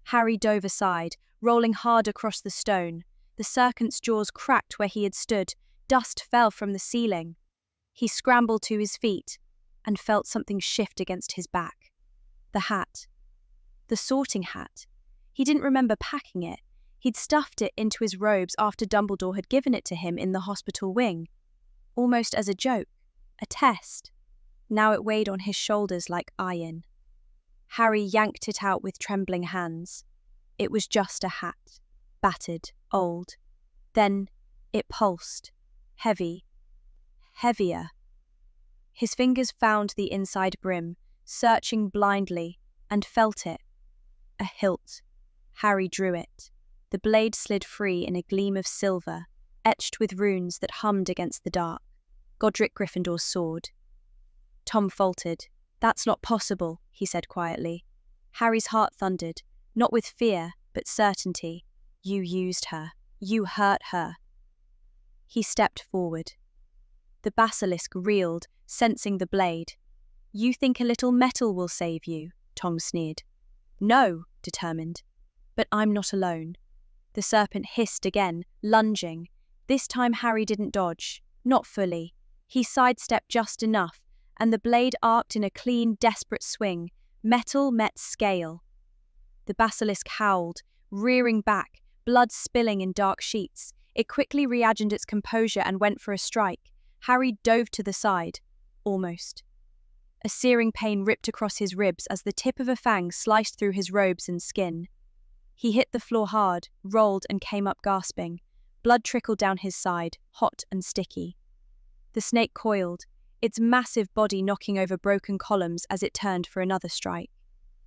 Harry dove aside, rolling hard across the stone. The serpent's jaws cracked where he had stood. Dust fell from the ceiling. He scrambled to his feet and felt something shift against his back. The hat. The sorting hat. He didn't remember packing it. He'd stuffed it into his robes after Dumbledore had given it to him in the hospital wing. Almost as a joke, a test. Now it weighed on his shoulders like iron. Harry yanked it out with trembling hands. It was just a hat, battered, old. Then it pulsed, heavy, heavier. His fingers found the inside brim, searching blindly, and felt it. A hilt. Harry drew it. The blade slid free in a gleam of silver, etched with runes that hummed against the dark. Godric Gryffindor's sword. Tom faltered. That's not possible, he said quietly. Harry's heart thundered, not with fear, but certainty. You used her. You hurt her. He stepped forward. The basilisk reeled, sensing the blade. You think a little metal will save you, Tom sneered. No, determined. But I'm not alone. The serpent hissed again, lunging. This time Harry didn't dodge. Not fully. He sidestepped just enough, and the blade arced in a clean, desperate swing. Metal met scale. The basilisk howled, rearing back, blood spilling in dark sheets. It quickly regained its composure and went for a strike. Harry dove to the side. Almost. A searing pain ripped across his ribs as the tip of a fang sliced through his robes and skin. He hit the floor hard, rolled and came up gasping. Blood trickled down his side, hot and sticky. The snake coiled, its massive body knocking over broken columns as it turned for another strike.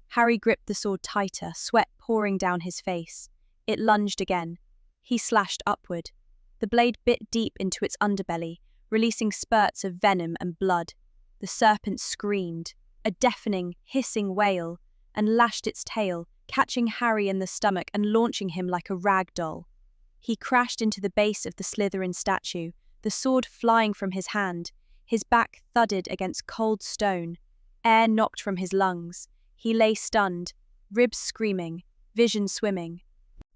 Harry gripped the sword tighter, sweat pouring down his face. It lunged again. He slashed upward. The blade bit deep into its underbelly, releasing spurts of venom and blood. The serpent screamed, a deafening, hissing wail, and lashed its tail, catching Harry in the stomach and launching him like a rag doll.
He crashed into the base of the Slytherin statue, the sword flying from his hand. His back thudded against cold stone. Air knocked from his lungs. He lay stunned, ribs screaming, vision swimming.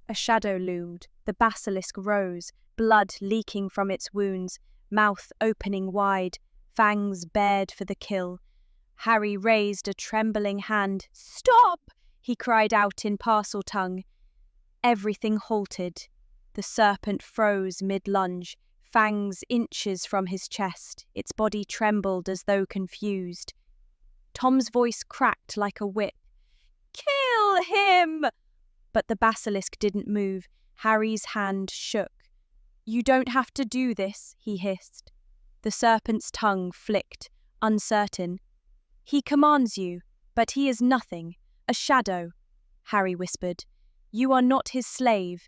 A shadow loomed. The basilisk rose, blood leaking from its wounds, mouth opening wide, fangs bared for the kill. Harry raised a trembling hand. "Stop!" he cried out in parcel tongue. Everything halted. The serpent froze mid-lunge, fangs inches from his chest. Its body trembled as though confused. Tom's voice cracked like a whip. "Kill him!" But the basilisk didn't move. Harry's hand shook. "You don't have to do this," he hissed. The serpent's tongue flicked, uncertain. "He commands you, but he is nothing, a shadow," Harry whispered. "You are not his slave."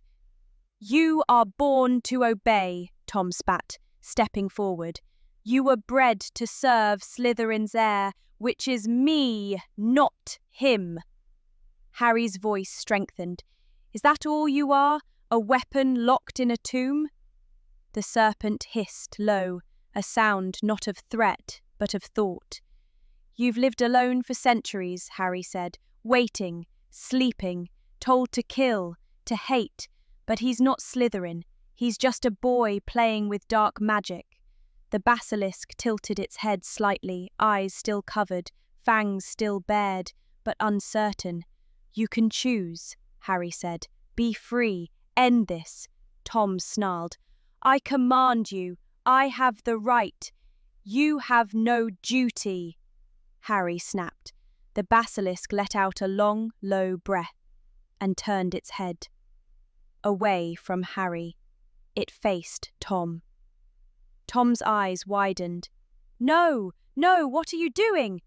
"You are born to obey," Tom spat, stepping forward. "You were bred to serve Slytherin's heir, which is me, not him." Harry's voice strengthened. "Is that all you are? A weapon locked in a tomb?" The serpent hissed low, a sound not of threat, but of thought. "You've lived alone for centuries," Harry said, "waiting, sleeping, told to kill, to hate, but he's not Slytherin. He's just a boy playing with dark magic." The basilisk tilted its head slightly, eyes still covered, fangs still bared, but uncertain. "You can choose," Harry said. "Be free. End this." Tom snarled. "I command you. I have the right. You have no duty." Harry snapped. The basilisk let out a long, low breath and turned its head. Away from Harry. It faced Tom. Tom's eyes widened. "No, no, what are you doing?"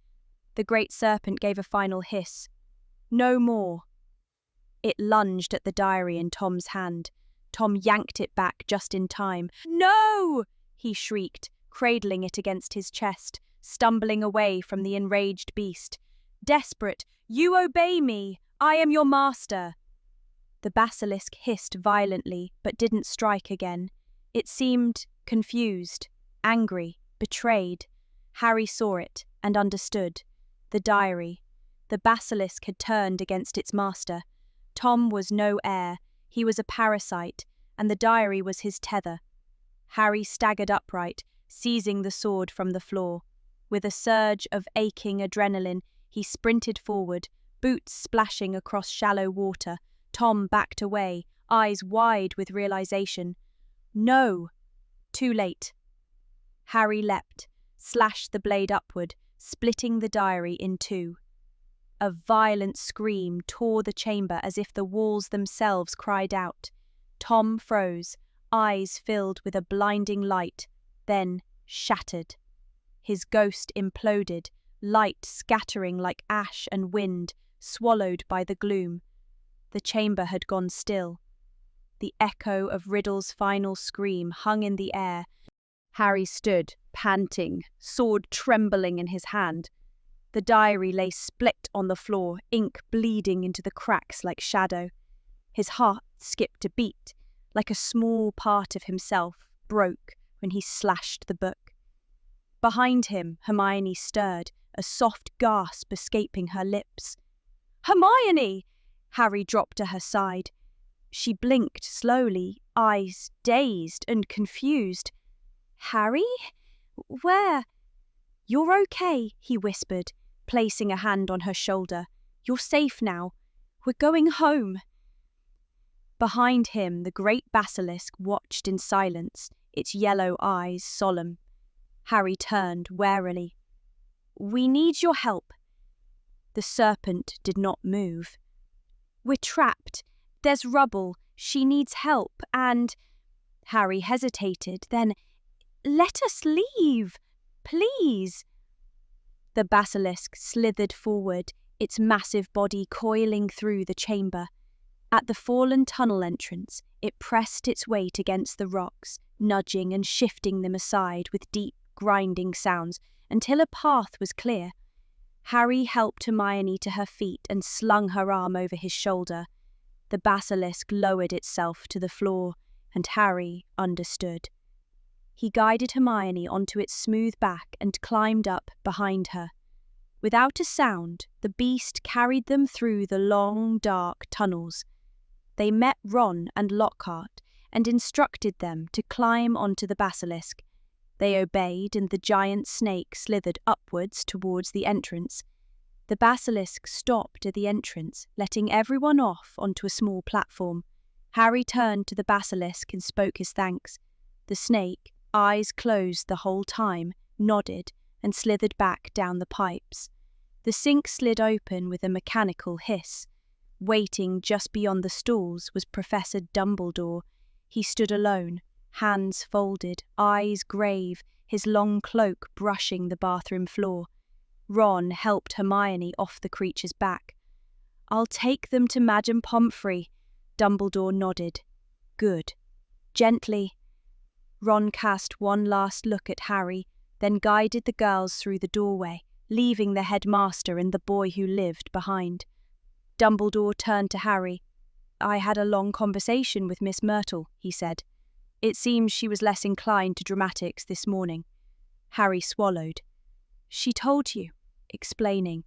The great serpent gave a final hiss. "No more." It lunged at the diary in Tom's hand. Tom yanked it back just in time. "No!" he shrieked, cradling it against his chest, stumbling away from the enraged beast. "Desperate, you obey me. I am your master." The basilisk hissed violently, but didn't strike again. It seemed confused, angry, betrayed. Harry saw it and understood. The diary. The basilisk had turned against its master. Tom was no heir. He was a parasite, and the diary was his tether. Harry staggered upright, seizing the sword from the floor. With a surge of aching adrenaline, he sprinted forward, boots splashing across shallow water. Tom backed away, eyes wide with realization. No! Too late. Harry leapt, slashed the blade upward, splitting the diary in two. A violent scream tore the chamber as if the walls themselves cried out. Tom froze, eyes filled with a blinding light, then shattered. His ghost imploded, light scattering like ash and wind, swallowed by the gloom. The chamber had gone still. The echo of Riddle's final scream hung in the air. Harry stood, panting, sword trembling in his hand. The diary lay split on the floor, ink bleeding into the cracks like shadow. His heart skipped a beat, like a small part of himself broke when he slashed the book. Behind him, Hermione stirred, a soft gasp escaping her lips. "Hermione!" Harry dropped to her side. She blinked slowly, eyes dazed and confused. "Harry? Where?" "You're okay," he whispered, placing a hand on her shoulder. "You're safe now. We're going home." Behind him, the great basilisk watched in silence, its yellow eyes solemn. Harry turned warily. "We need your help." The serpent did not move. "We're trapped. There's rubble. She needs help, and—" Harry hesitated, then, "Let us leave, please." The basilisk slithered forward, its massive body coiling through the chamber. At the fallen tunnel entrance, it pressed its weight against the rocks, nudging and shifting them aside with deep, grinding sounds, until a path was clear. Harry helped Hermione to her feet and slung her arm over his shoulder. The basilisk lowered itself to the floor, and Harry understood. He guided Hermione onto its smooth back and climbed up behind her. Without a sound, the beast carried them through the long, dark tunnels. They met Ron and Lockhart and instructed them to climb onto the basilisk. They obeyed, and the giant snake slithered upwards towards the entrance. The basilisk stopped at the entrance, letting everyone off onto a small platform. Harry turned to the basilisk and spoke his thanks. The snake, eyes closed the whole time, nodded and slithered back down the pipes. The sink slid open with a mechanical hiss. Waiting just beyond the stalls was Professor Dumbledore. He stood alone, hands folded, eyes grave, his long cloak brushing the bathroom floor. Ron helped Hermione off the creature's back. "I'll take them to Madame Pomfrey." Dumbledore nodded. "Good. Gently." Ron cast one last look at Harry, then guided the girls through the doorway, leaving the headmaster and the boy who lived behind. Dumbledore turned to Harry. "I had a long conversation with Miss Myrtle," he said. "It seems she was less inclined to dramatics this morning." Harry swallowed. "She told you," explaining.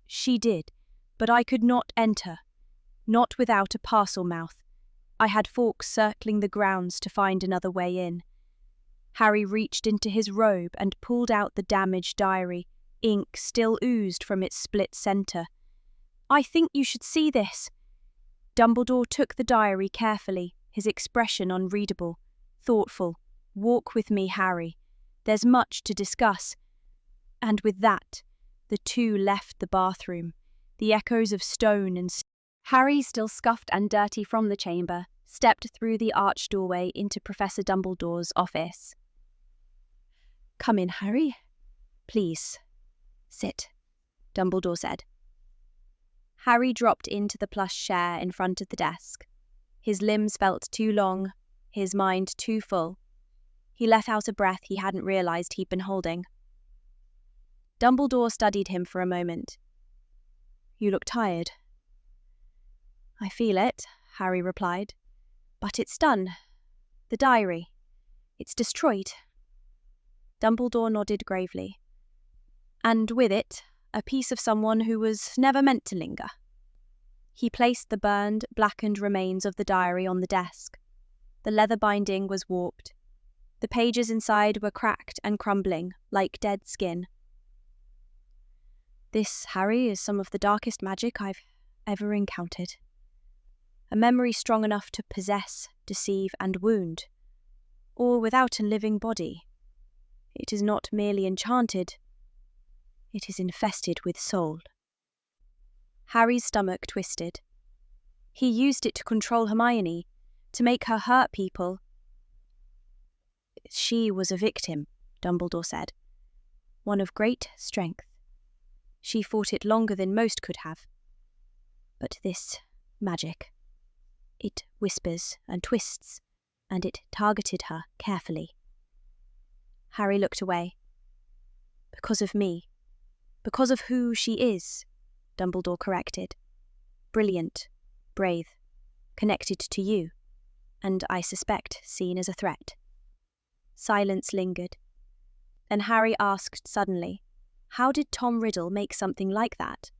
"She did, but I could not enter. Not without a parcel mouth. I had Fawkes circling the grounds to find another way in." Harry reached into his robe and pulled out the damaged diary. Ink still oozed from its split centre. "I think you should see this." Dumbledore took the diary carefully, his expression unreadable. Thoughtful. "Walk with me, Harry. There's much to discuss." And with that, the two left the bathroom. The echoes of stone and Harry, still scuffed and dirty from the chamber, stepped through the arched doorway into Professor Dumbledore's office. "Come in, Harry. Please, sit," Dumbledore said. Harry dropped into the plush chair in front of the desk. His limbs felt too long, his mind too full. He let out a breath he hadn't realised he'd been holding. Dumbledore studied him for a moment. "You look tired." "I feel it," Harry replied. "But it's done. The diary. It's destroyed." Dumbledore nodded gravely. "And with it, a piece of someone who was never meant to linger." He placed the burned, blackened remains of the diary on the desk. The leather binding was warped. The pages inside were cracked and crumbling, like dead skin. "This, Harry, is some of the darkest magic I've ever encountered. A memory strong enough to possess, deceive, and wound. Or without a living body. It is not merely enchanted. It is infested with soul." Harry's stomach twisted. He used it to control Hermione, to make her hurt people. "She was a victim," Dumbledore said. "One of great strength. She fought it longer than most could have. But this magic, it whispers and twists, and it targeted her carefully." Harry looked away. "Because of me. Because of who she is," Dumbledore corrected. "Brilliant, brave, connected to you, and I suspect seen as a threat." Silence lingered. Then Harry asked suddenly, "How did Tom Riddle make something like that?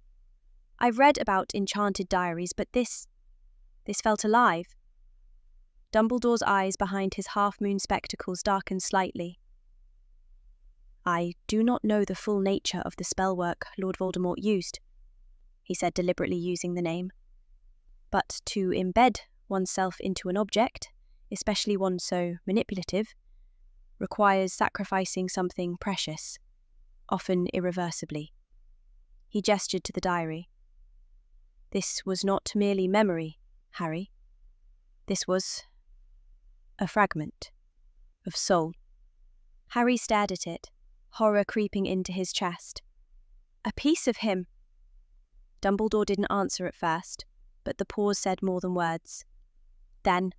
I've read about enchanted diaries, but this felt alive." Dumbledore's eyes behind his half-moon spectacles darkened slightly. "I do not know the full nature of the spellwork Lord Voldemort used," he said, deliberately using the name. "But to embed oneself into an object, especially one so manipulative, requires sacrificing something precious, often irreversibly." He gestured to the diary. "This was not merely memory, Harry. This was a fragment of soul." Harry stared at it, horror creeping into his chest. "A piece of him." Dumbledore didn't answer at first, but the pause said more than words. Then,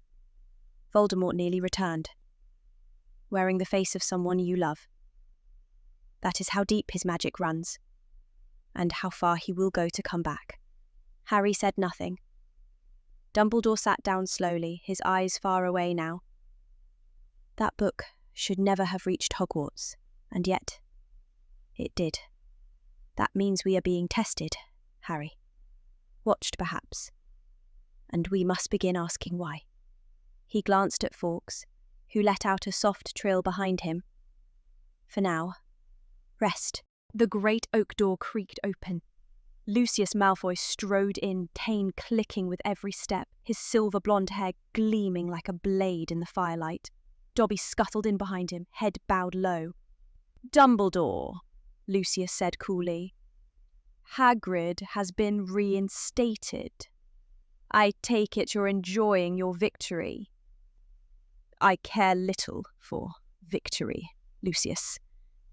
Voldemort nearly returned, wearing the face of someone you love. That is how deep his magic runs, and how far he will go to come back. Harry said nothing.
Dumbledore sat down slowly, his eyes far away now. That book should never have reached Hogwarts, and yet it did. That means we are being tested, Harry. Watched, perhaps. And we must begin asking why. He glanced at Fawkes, who let out a soft trill behind him. For now, rest.
The great oak door creaked open. Lucius Malfoy strode in, Tane clicking with every step, his silver blonde hair gleaming like a blade in the firelight. Dobby scuttled in behind him, head bowed low. "Dumbledore," Lucius said coolly, "Hagrid has been reinstated. I take it you're enjoying your victory." "I care little for victory, Lucius,"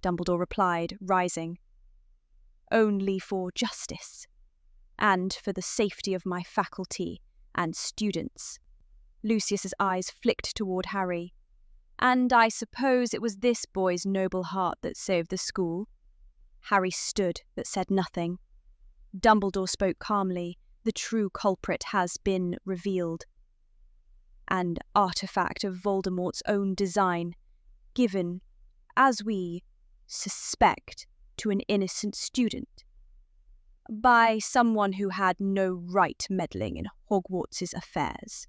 Dumbledore replied, rising. "Only for justice, and for the safety of my faculty and students." Lucius's eyes flicked toward Harry. "And I suppose it was this boy's noble heart that saved the school?" Harry stood but said nothing. Dumbledore spoke calmly. "The true culprit has been revealed. An artifact of Voldemort's own design, given, as we suspect, to an innocent student, by someone who had no right meddling in Hogwarts' affairs."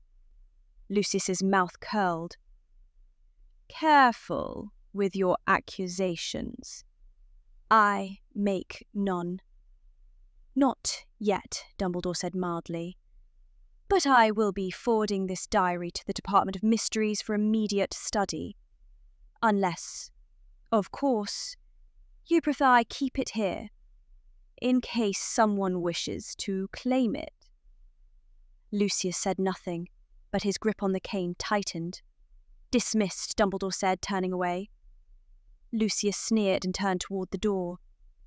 Lucius's mouth curled. "Careful with your accusations. I make none." "Not yet," Dumbledore said mildly. "But I will be forwarding this diary to the Department of Mysteries for immediate study. Unless, of course, you prefer I keep it here, in case someone wishes to claim it." Lucius said nothing, but his grip on the cane tightened. "Dismissed," Dumbledore said, turning away. Lucius sneered and turned toward the door.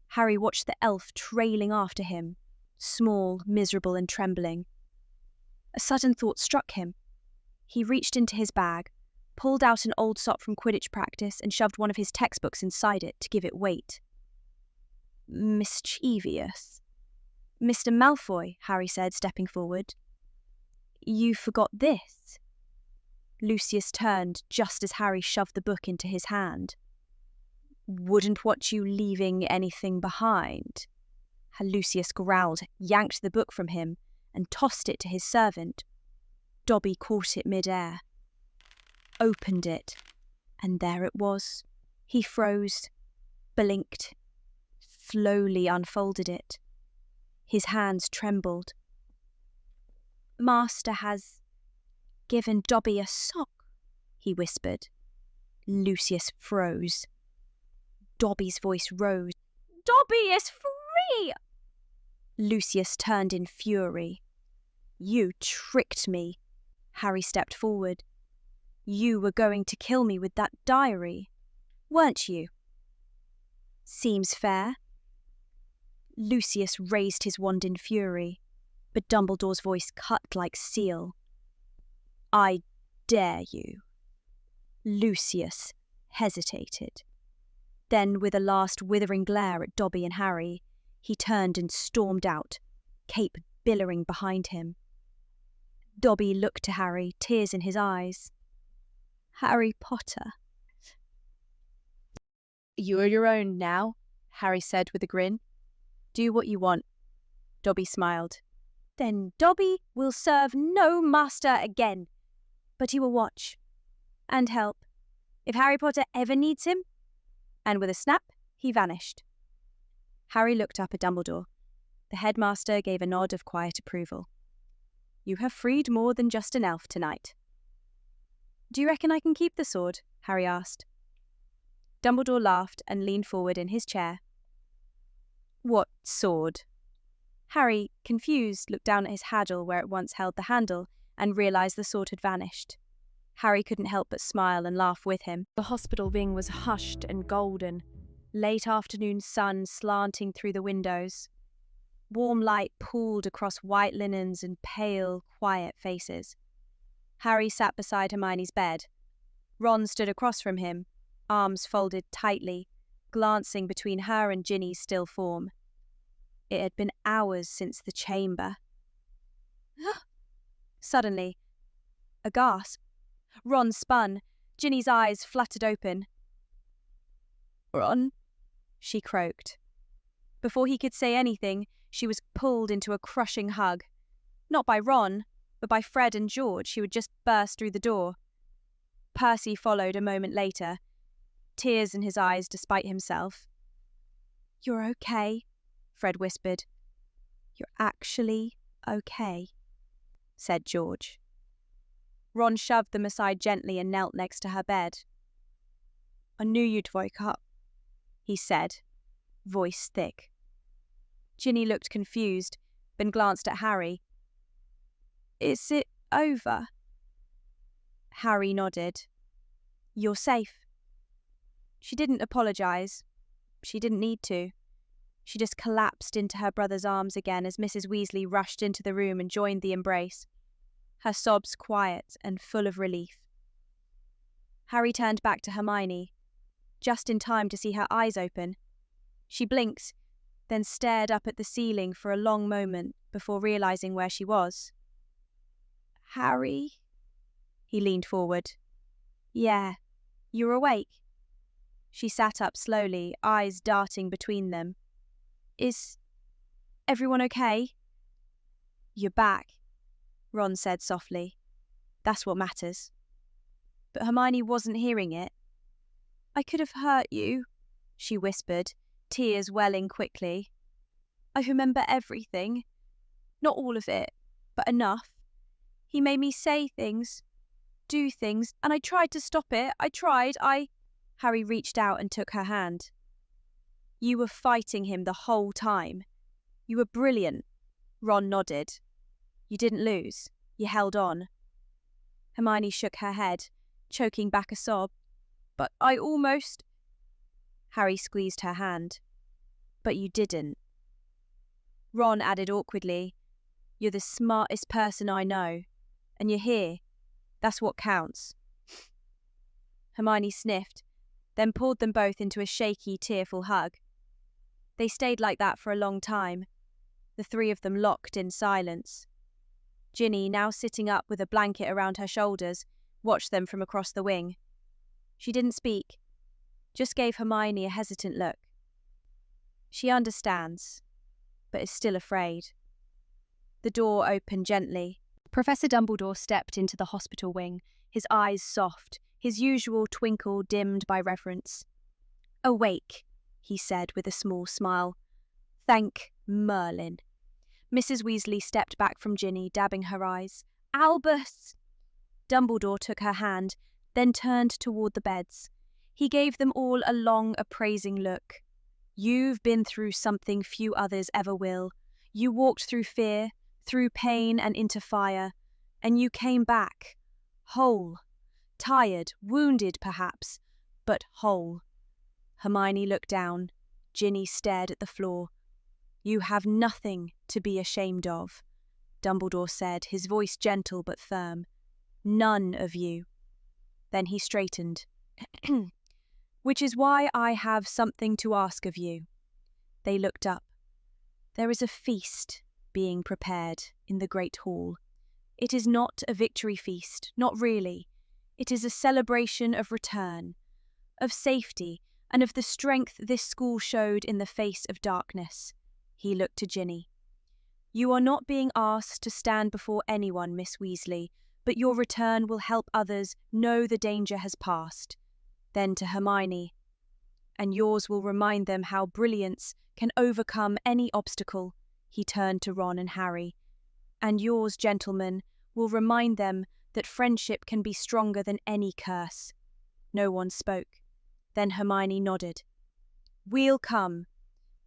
Harry watched the elf trailing after him, small, miserable and trembling. A sudden thought struck him. He reached into his bag, pulled out an old sock from Quidditch practice and shoved one of his textbooks inside it to give it weight. "Mischievous. Mr. Malfoy," Harry said, stepping forward. "You forgot this." Lucius turned just as Harry shoved the book into his hand. "Wouldn't want you leaving anything behind." Lucius growled, yanked the book from him, and tossed it to his servant. Dobby caught it mid-air, opened it, and there it was. He froze, blinked, slowly unfolded it. His hands trembled. "Master has given Dobby a sock," he whispered. Lucius froze. Dobby's voice rose. "Dobby is free!" Lucius turned in fury. "You tricked me." Harry stepped forward. "You were going to kill me with that diary, weren't you?" "Seems fair." Lucius raised his wand in fury, but Dumbledore's voice cut like steel. "I dare you." Lucius hesitated. Then, with a last withering glare at Dobby and Harry, he turned and stormed out, cape billowing behind him. Dobby looked to Harry, tears in his eyes. "Harry Potter." "You are your own now," Harry said with a grin. "Do what you want." Dobby smiled.
"Then Dobby will serve no master again, but he will watch and help if Harry Potter ever needs him." And with a snap, he vanished. Harry looked up at Dumbledore. The headmaster gave a nod of quiet approval. "You have freed more than just an elf tonight." "Do you reckon I can keep the sword?" Harry asked. Dumbledore laughed and leaned forward in his chair. "What sword?" Harry, confused, looked down at his hadle where it once held the handle and realised the sword had vanished. Harry couldn't help but smile and laugh with him. The hospital wing was hushed and golden, late afternoon sun slanting through the windows. Warm light pooled across white linens and pale, quiet faces. Harry sat beside Hermione's bed. Ron stood across from him, arms folded tightly, glancing between her and Ginny's still form. It had been hours since the chamber.
Suddenly, a gasp. Ron spun. Ginny's eyes fluttered open. "Ron?" she croaked. Before he could say anything, she was pulled into a crushing hug. Not by Ron, but by Fred and George, who had just burst through the door. Percy followed a moment later, tears in his eyes despite himself. "You're okay," Fred whispered. "You're actually okay," said George. Ron shoved them aside gently and knelt next to her bed. "I knew you'd wake up," he said, voice thick. Ginny looked confused, then glanced at Harry. "Is it over?" Harry nodded. "You're safe." She didn't apologise. She didn't need to. She just collapsed into her brother's arms again as Mrs. Weasley rushed into the room and joined the embrace, her sobs quiet and full of relief. Harry turned back to Hermione, just in time to see her eyes open. She blinked, then stared up at the ceiling for a long moment before realising where she was. "Harry?" He leaned forward. "Yeah, you're awake?" She sat up slowly, eyes darting between them. "Is everyone okay?" "You're back," Ron said softly. "That's what matters." But Hermione wasn't hearing it. "I could have hurt you," she whispered, tears welling quickly. "I remember everything. Not all of it, but enough. He made me say things, do things, and I tried to stop it. Harry reached out and took her hand. "You were fighting him the whole time. You were brilliant." Ron nodded. "You didn't lose. You held on." Hermione shook her head, choking back a sob. "But I almost—" Harry squeezed her hand. "But you didn't." Ron added awkwardly, "You're the smartest person I know. And you're here. That's what counts." Hermione sniffed, then pulled them both into a shaky, tearful hug. They stayed like that for a long time, the three of them locked in silence. Ginny, now sitting up with a blanket around her shoulders, watched them from across the wing. She didn't speak, just gave Hermione a hesitant look. She understands, but is still afraid. The door opened gently. Professor Dumbledore stepped into the hospital wing, his eyes soft, his usual twinkle dimmed by reverence. "Awake," he said with a small smile. "Thank Merlin." Mrs. Weasley stepped back from Ginny, dabbing her eyes. "Albus!" Dumbledore took her hand, then turned toward the beds. He gave them all a long, appraising look. "You've been through something few others ever will. You walked through fear, through pain and into fire, and you came back, whole. Tired, wounded perhaps, but whole." Hermione looked down. Ginny stared at the floor. "You have nothing to be ashamed of," Dumbledore said, his voice gentle but firm. "None of you." Then he straightened. "Which is why I have something to ask of you." They looked up. "There is a feast being prepared in the Great Hall. It is not a victory feast, not really. It is a celebration of return, of safety, and of the strength this school showed in the face of darkness." He looked to Ginny. "You are not being asked to stand before anyone, Miss Weasley, but your return will help others know the danger has passed." Then to Hermione, "And yours will remind them how brilliance can overcome any obstacle." He turned to Ron and Harry. "And yours, gentlemen, will remind them that friendship can be stronger than any curse." No one spoke. Then Hermione nodded. "We'll come."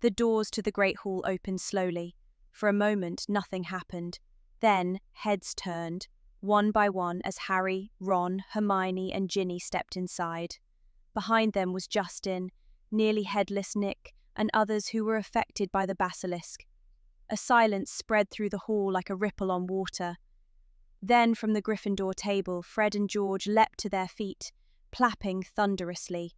The doors to the Great Hall opened slowly. For a moment, nothing happened. Then, heads turned, one by one, as Harry, Ron, Hermione, and Ginny stepped inside. Behind them was Justin, nearly headless Nick, and others who were affected by the basilisk. A silence spread through the hall like a ripple on water. Then, from the Gryffindor table, Fred and George leapt to their feet, clapping thunderously.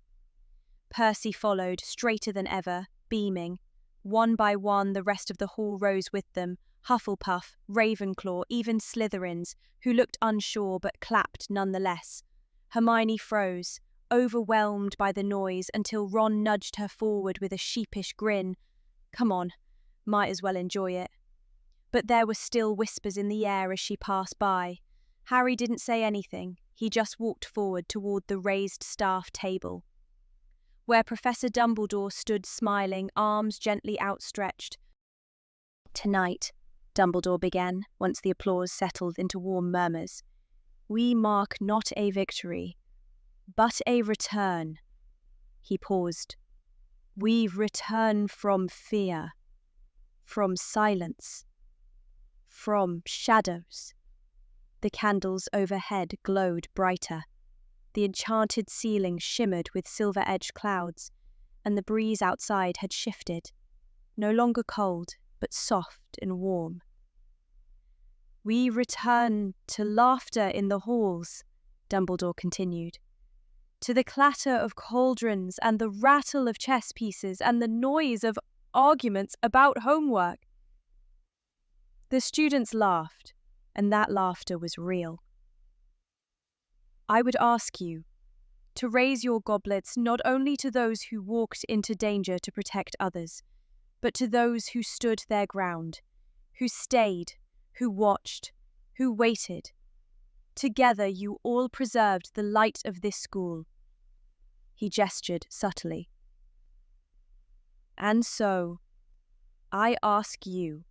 Percy followed, straighter than ever, beaming. One by one, the rest of the hall rose with them, Hufflepuff, Ravenclaw, even Slytherins, who looked unsure but clapped nonetheless. Hermione froze, overwhelmed by the noise, until Ron nudged her forward with a sheepish grin. Come on, might as well enjoy it. But there were still whispers in the air as she passed by. Harry didn't say anything. He just walked forward toward the raised staff table, where Professor Dumbledore stood smiling, arms gently outstretched.
Tonight, Dumbledore began, once the applause settled into warm murmurs, we mark not a victory, but a return. He paused. We return from fear, from silence, from shadows. The candles overhead glowed brighter. The enchanted ceiling shimmered with silver-edged clouds, and the breeze outside had shifted, no longer cold, but soft and warm. We return to laughter in the halls, Dumbledore continued, to the clatter of cauldrons and the rattle of chess pieces and the noise of arguments about homework. The students laughed, and that laughter was real. I would ask you to raise your goblets not only to those who walked into danger to protect others, but to those who stood their ground, who stayed, who watched, who waited. Together you all preserved the light of this school. He gestured subtly. And so, I ask you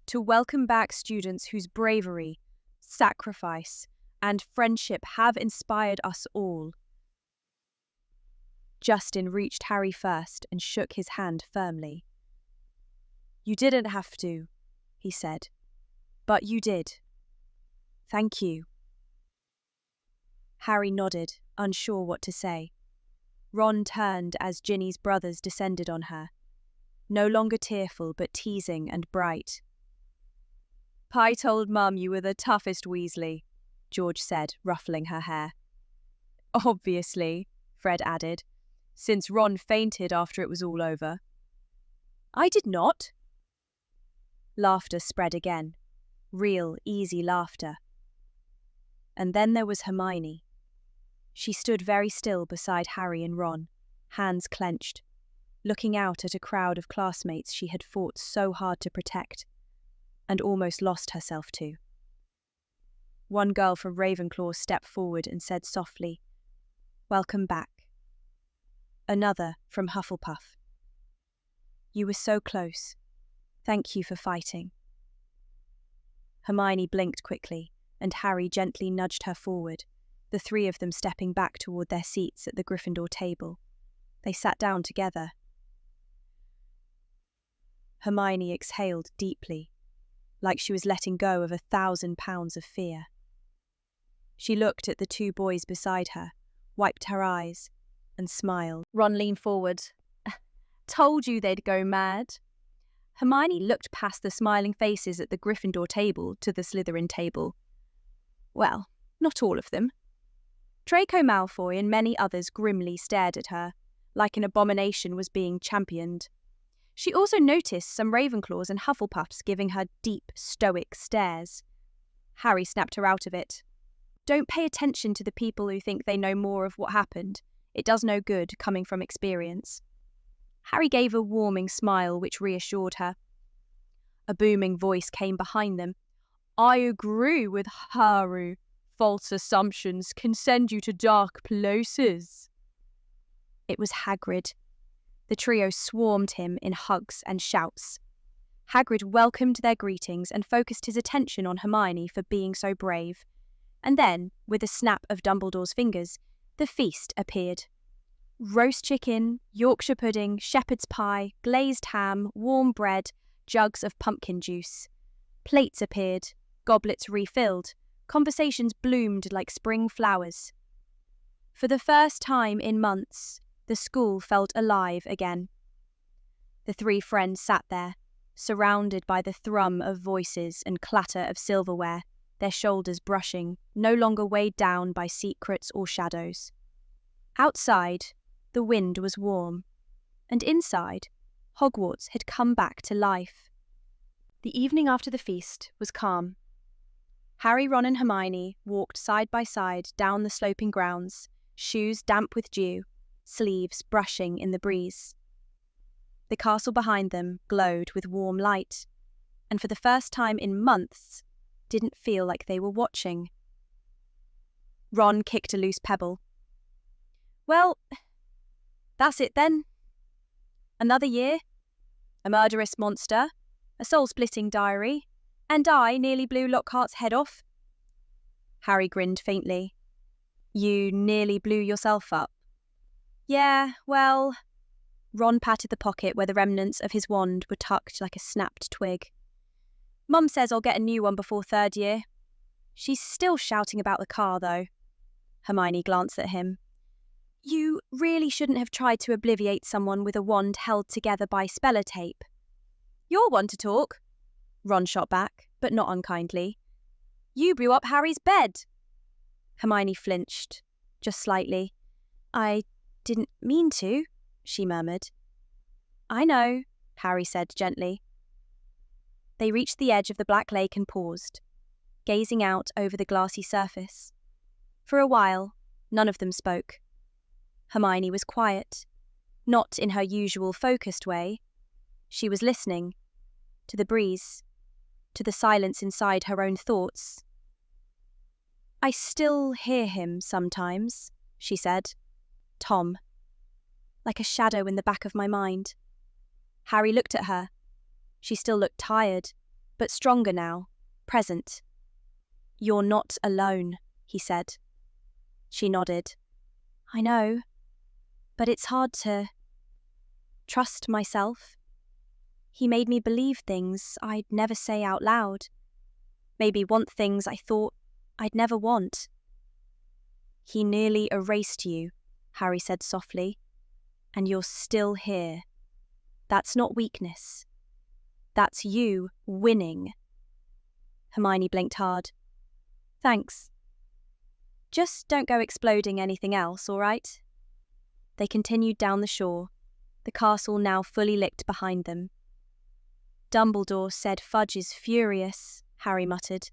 to welcome back students whose bravery, sacrifice, and friendship have inspired us all. Justin reached Harry first and shook his hand firmly. You didn't have to, he said, but you did. Thank you. Harry nodded, unsure what to say. Ron turned as Ginny's brothers descended on her, no longer tearful but teasing and bright. I told Mum you were the toughest Weasley, George said, ruffling her hair. Obviously, Fred added, since Ron fainted after it was all over. I did not. Laughter spread again. Real, easy laughter. And then there was Hermione. She stood very still beside Harry and Ron, hands clenched, looking out at a crowd of classmates she had fought so hard to protect, and almost lost herself to. One girl from Ravenclaw stepped forward and said softly, Welcome back. Another from Hufflepuff. You were so close. Thank you for fighting. Hermione blinked quickly, and Harry gently nudged her forward, the three of them stepping back toward their seats at the Gryffindor table. They sat down together. Hermione exhaled deeply, like she was letting go of 1,000 pounds of fear. She looked at the two boys beside her, wiped her eyes, and smiled.
Ron leaned forward. Told you they'd go mad.
Hermione looked past the smiling faces at the Gryffindor table to the Slytherin table. Well, not all of them. Draco Malfoy and many others grimly stared at her, like an abomination was being championed. She also noticed some Ravenclaws and Hufflepuffs giving her deep, stoic stares. Harry snapped her out of it. Don't pay attention to the people who think they know more of what happened. It does no good coming from experience. Harry gave a warming smile which reassured her. A booming voice came behind them. I agree with Haru. False assumptions can send you to dark places. It was Hagrid. The trio swarmed him in hugs and shouts. Hagrid welcomed their greetings and focused his attention on Hermione for being so brave. And then, with a snap of Dumbledore's fingers, the feast appeared. Roast chicken, Yorkshire pudding, shepherd's pie, glazed ham, warm bread, jugs of pumpkin juice. Plates appeared, goblets refilled, conversations bloomed like spring flowers. For the first time in months, the school felt alive again. The three friends sat there, surrounded by the thrum of voices and clatter of silverware, their shoulders brushing, no longer weighed down by secrets or shadows. Outside, the wind was warm, and inside, Hogwarts had come back to life.
The evening after the feast was calm.
Harry, Ron and Hermione walked side by side down the sloping grounds, shoes damp with dew, sleeves brushing in the breeze. The castle behind them glowed with warm light, and for the first time in months, didn't feel like they were watching. Ron kicked a loose pebble. Well, that's it then. Another year, a murderous monster, a soul-splitting diary, and I nearly blew Lockhart's head off. Harry grinned faintly. You nearly blew yourself up? Yeah, well... Ron patted the pocket where the remnants of his wand were tucked like a snapped twig. Mum says I'll get a new one before third year. She's still shouting about the car, though. Hermione glanced at him. You really shouldn't have tried to obliviate someone with a wand held together by speller tape. You're one to talk, Ron shot back, but not unkindly. You blew up Harry's bed. Hermione flinched, just slightly. I didn't mean to, she murmured. I know, Harry said gently. They reached the edge of the black lake and paused, gazing out over the glassy surface. For a while, none of them spoke. Hermione was quiet, not in her usual focused way. She was listening, to the breeze, to the silence inside her own thoughts. I still hear him sometimes, she said. Tom. Like a shadow in the back of my mind. Harry looked at her. She still looked tired, but stronger now, present. You're not alone, he said. She nodded. I know, but it's hard to trust myself. He made me believe things I'd never say out loud. Maybe want things I thought I'd never want. He nearly erased you, Harry said softly, and you're still here. That's not weakness. That's you winning. Hermione blinked hard. Thanks. Just don't go exploding anything else, all right? They continued down the shore, the castle now fully lit behind them. Dumbledore said Fudge is furious, Harry muttered.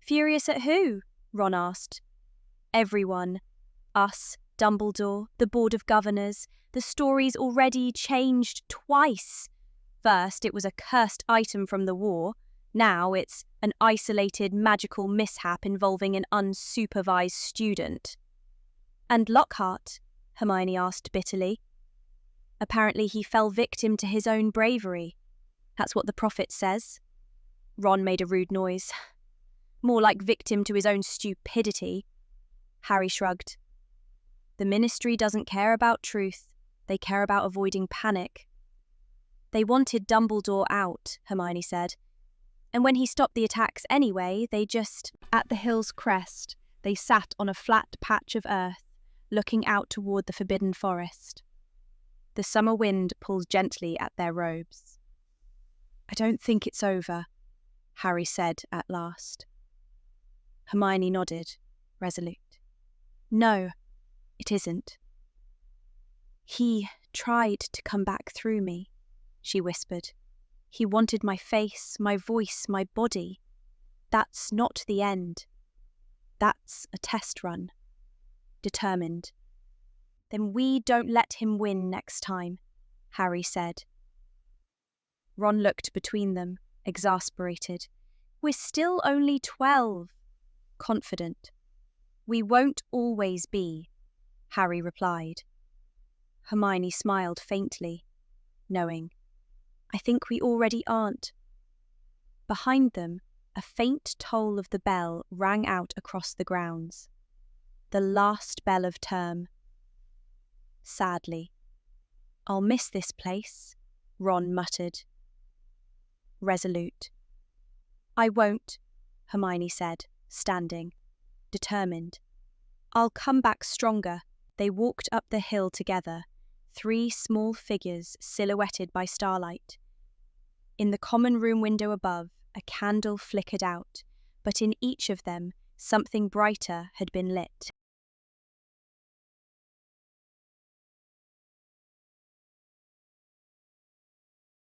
Furious at who? Ron asked. Everyone. Us, Dumbledore, the Board of Governors. The story's already changed twice. First, it was a cursed item from the war. Now it's an isolated magical mishap involving an unsupervised student. And Lockhart? Hermione asked bitterly. Apparently he fell victim to his own bravery. That's what the prophet says. Ron made a rude noise. More like victim to his own stupidity. Harry shrugged. The Ministry doesn't care about truth. They care about avoiding panic. They wanted Dumbledore out, Hermione said. And when he stopped the attacks anyway, they just...
At the hill's crest, they sat on a flat patch of earth, looking out toward the forbidden forest. The summer wind pulled gently at their robes. I don't think it's over, Harry said at last. Hermione nodded, resolute. No, it isn't. He tried to come back through me, she whispered. He wanted my face, my voice, my body. That's not the end. That's a test run. Determined. Then we don't let him win next time, Harry said. Ron looked between them, exasperated. We're still only 12. Confident. We won't always be, Harry replied. Hermione smiled faintly, knowing. I think we already aren't. Behind them, a faint toll of the bell rang out across the grounds. The last bell of term. Sadly. I'll miss this place, Ron muttered. Resolute. I won't, Hermione said, standing, determined. I'll come back stronger. They walked up the hill together, 3 small figures silhouetted by starlight. In the common room window above, a candle flickered out, but in each of them, something brighter had been lit.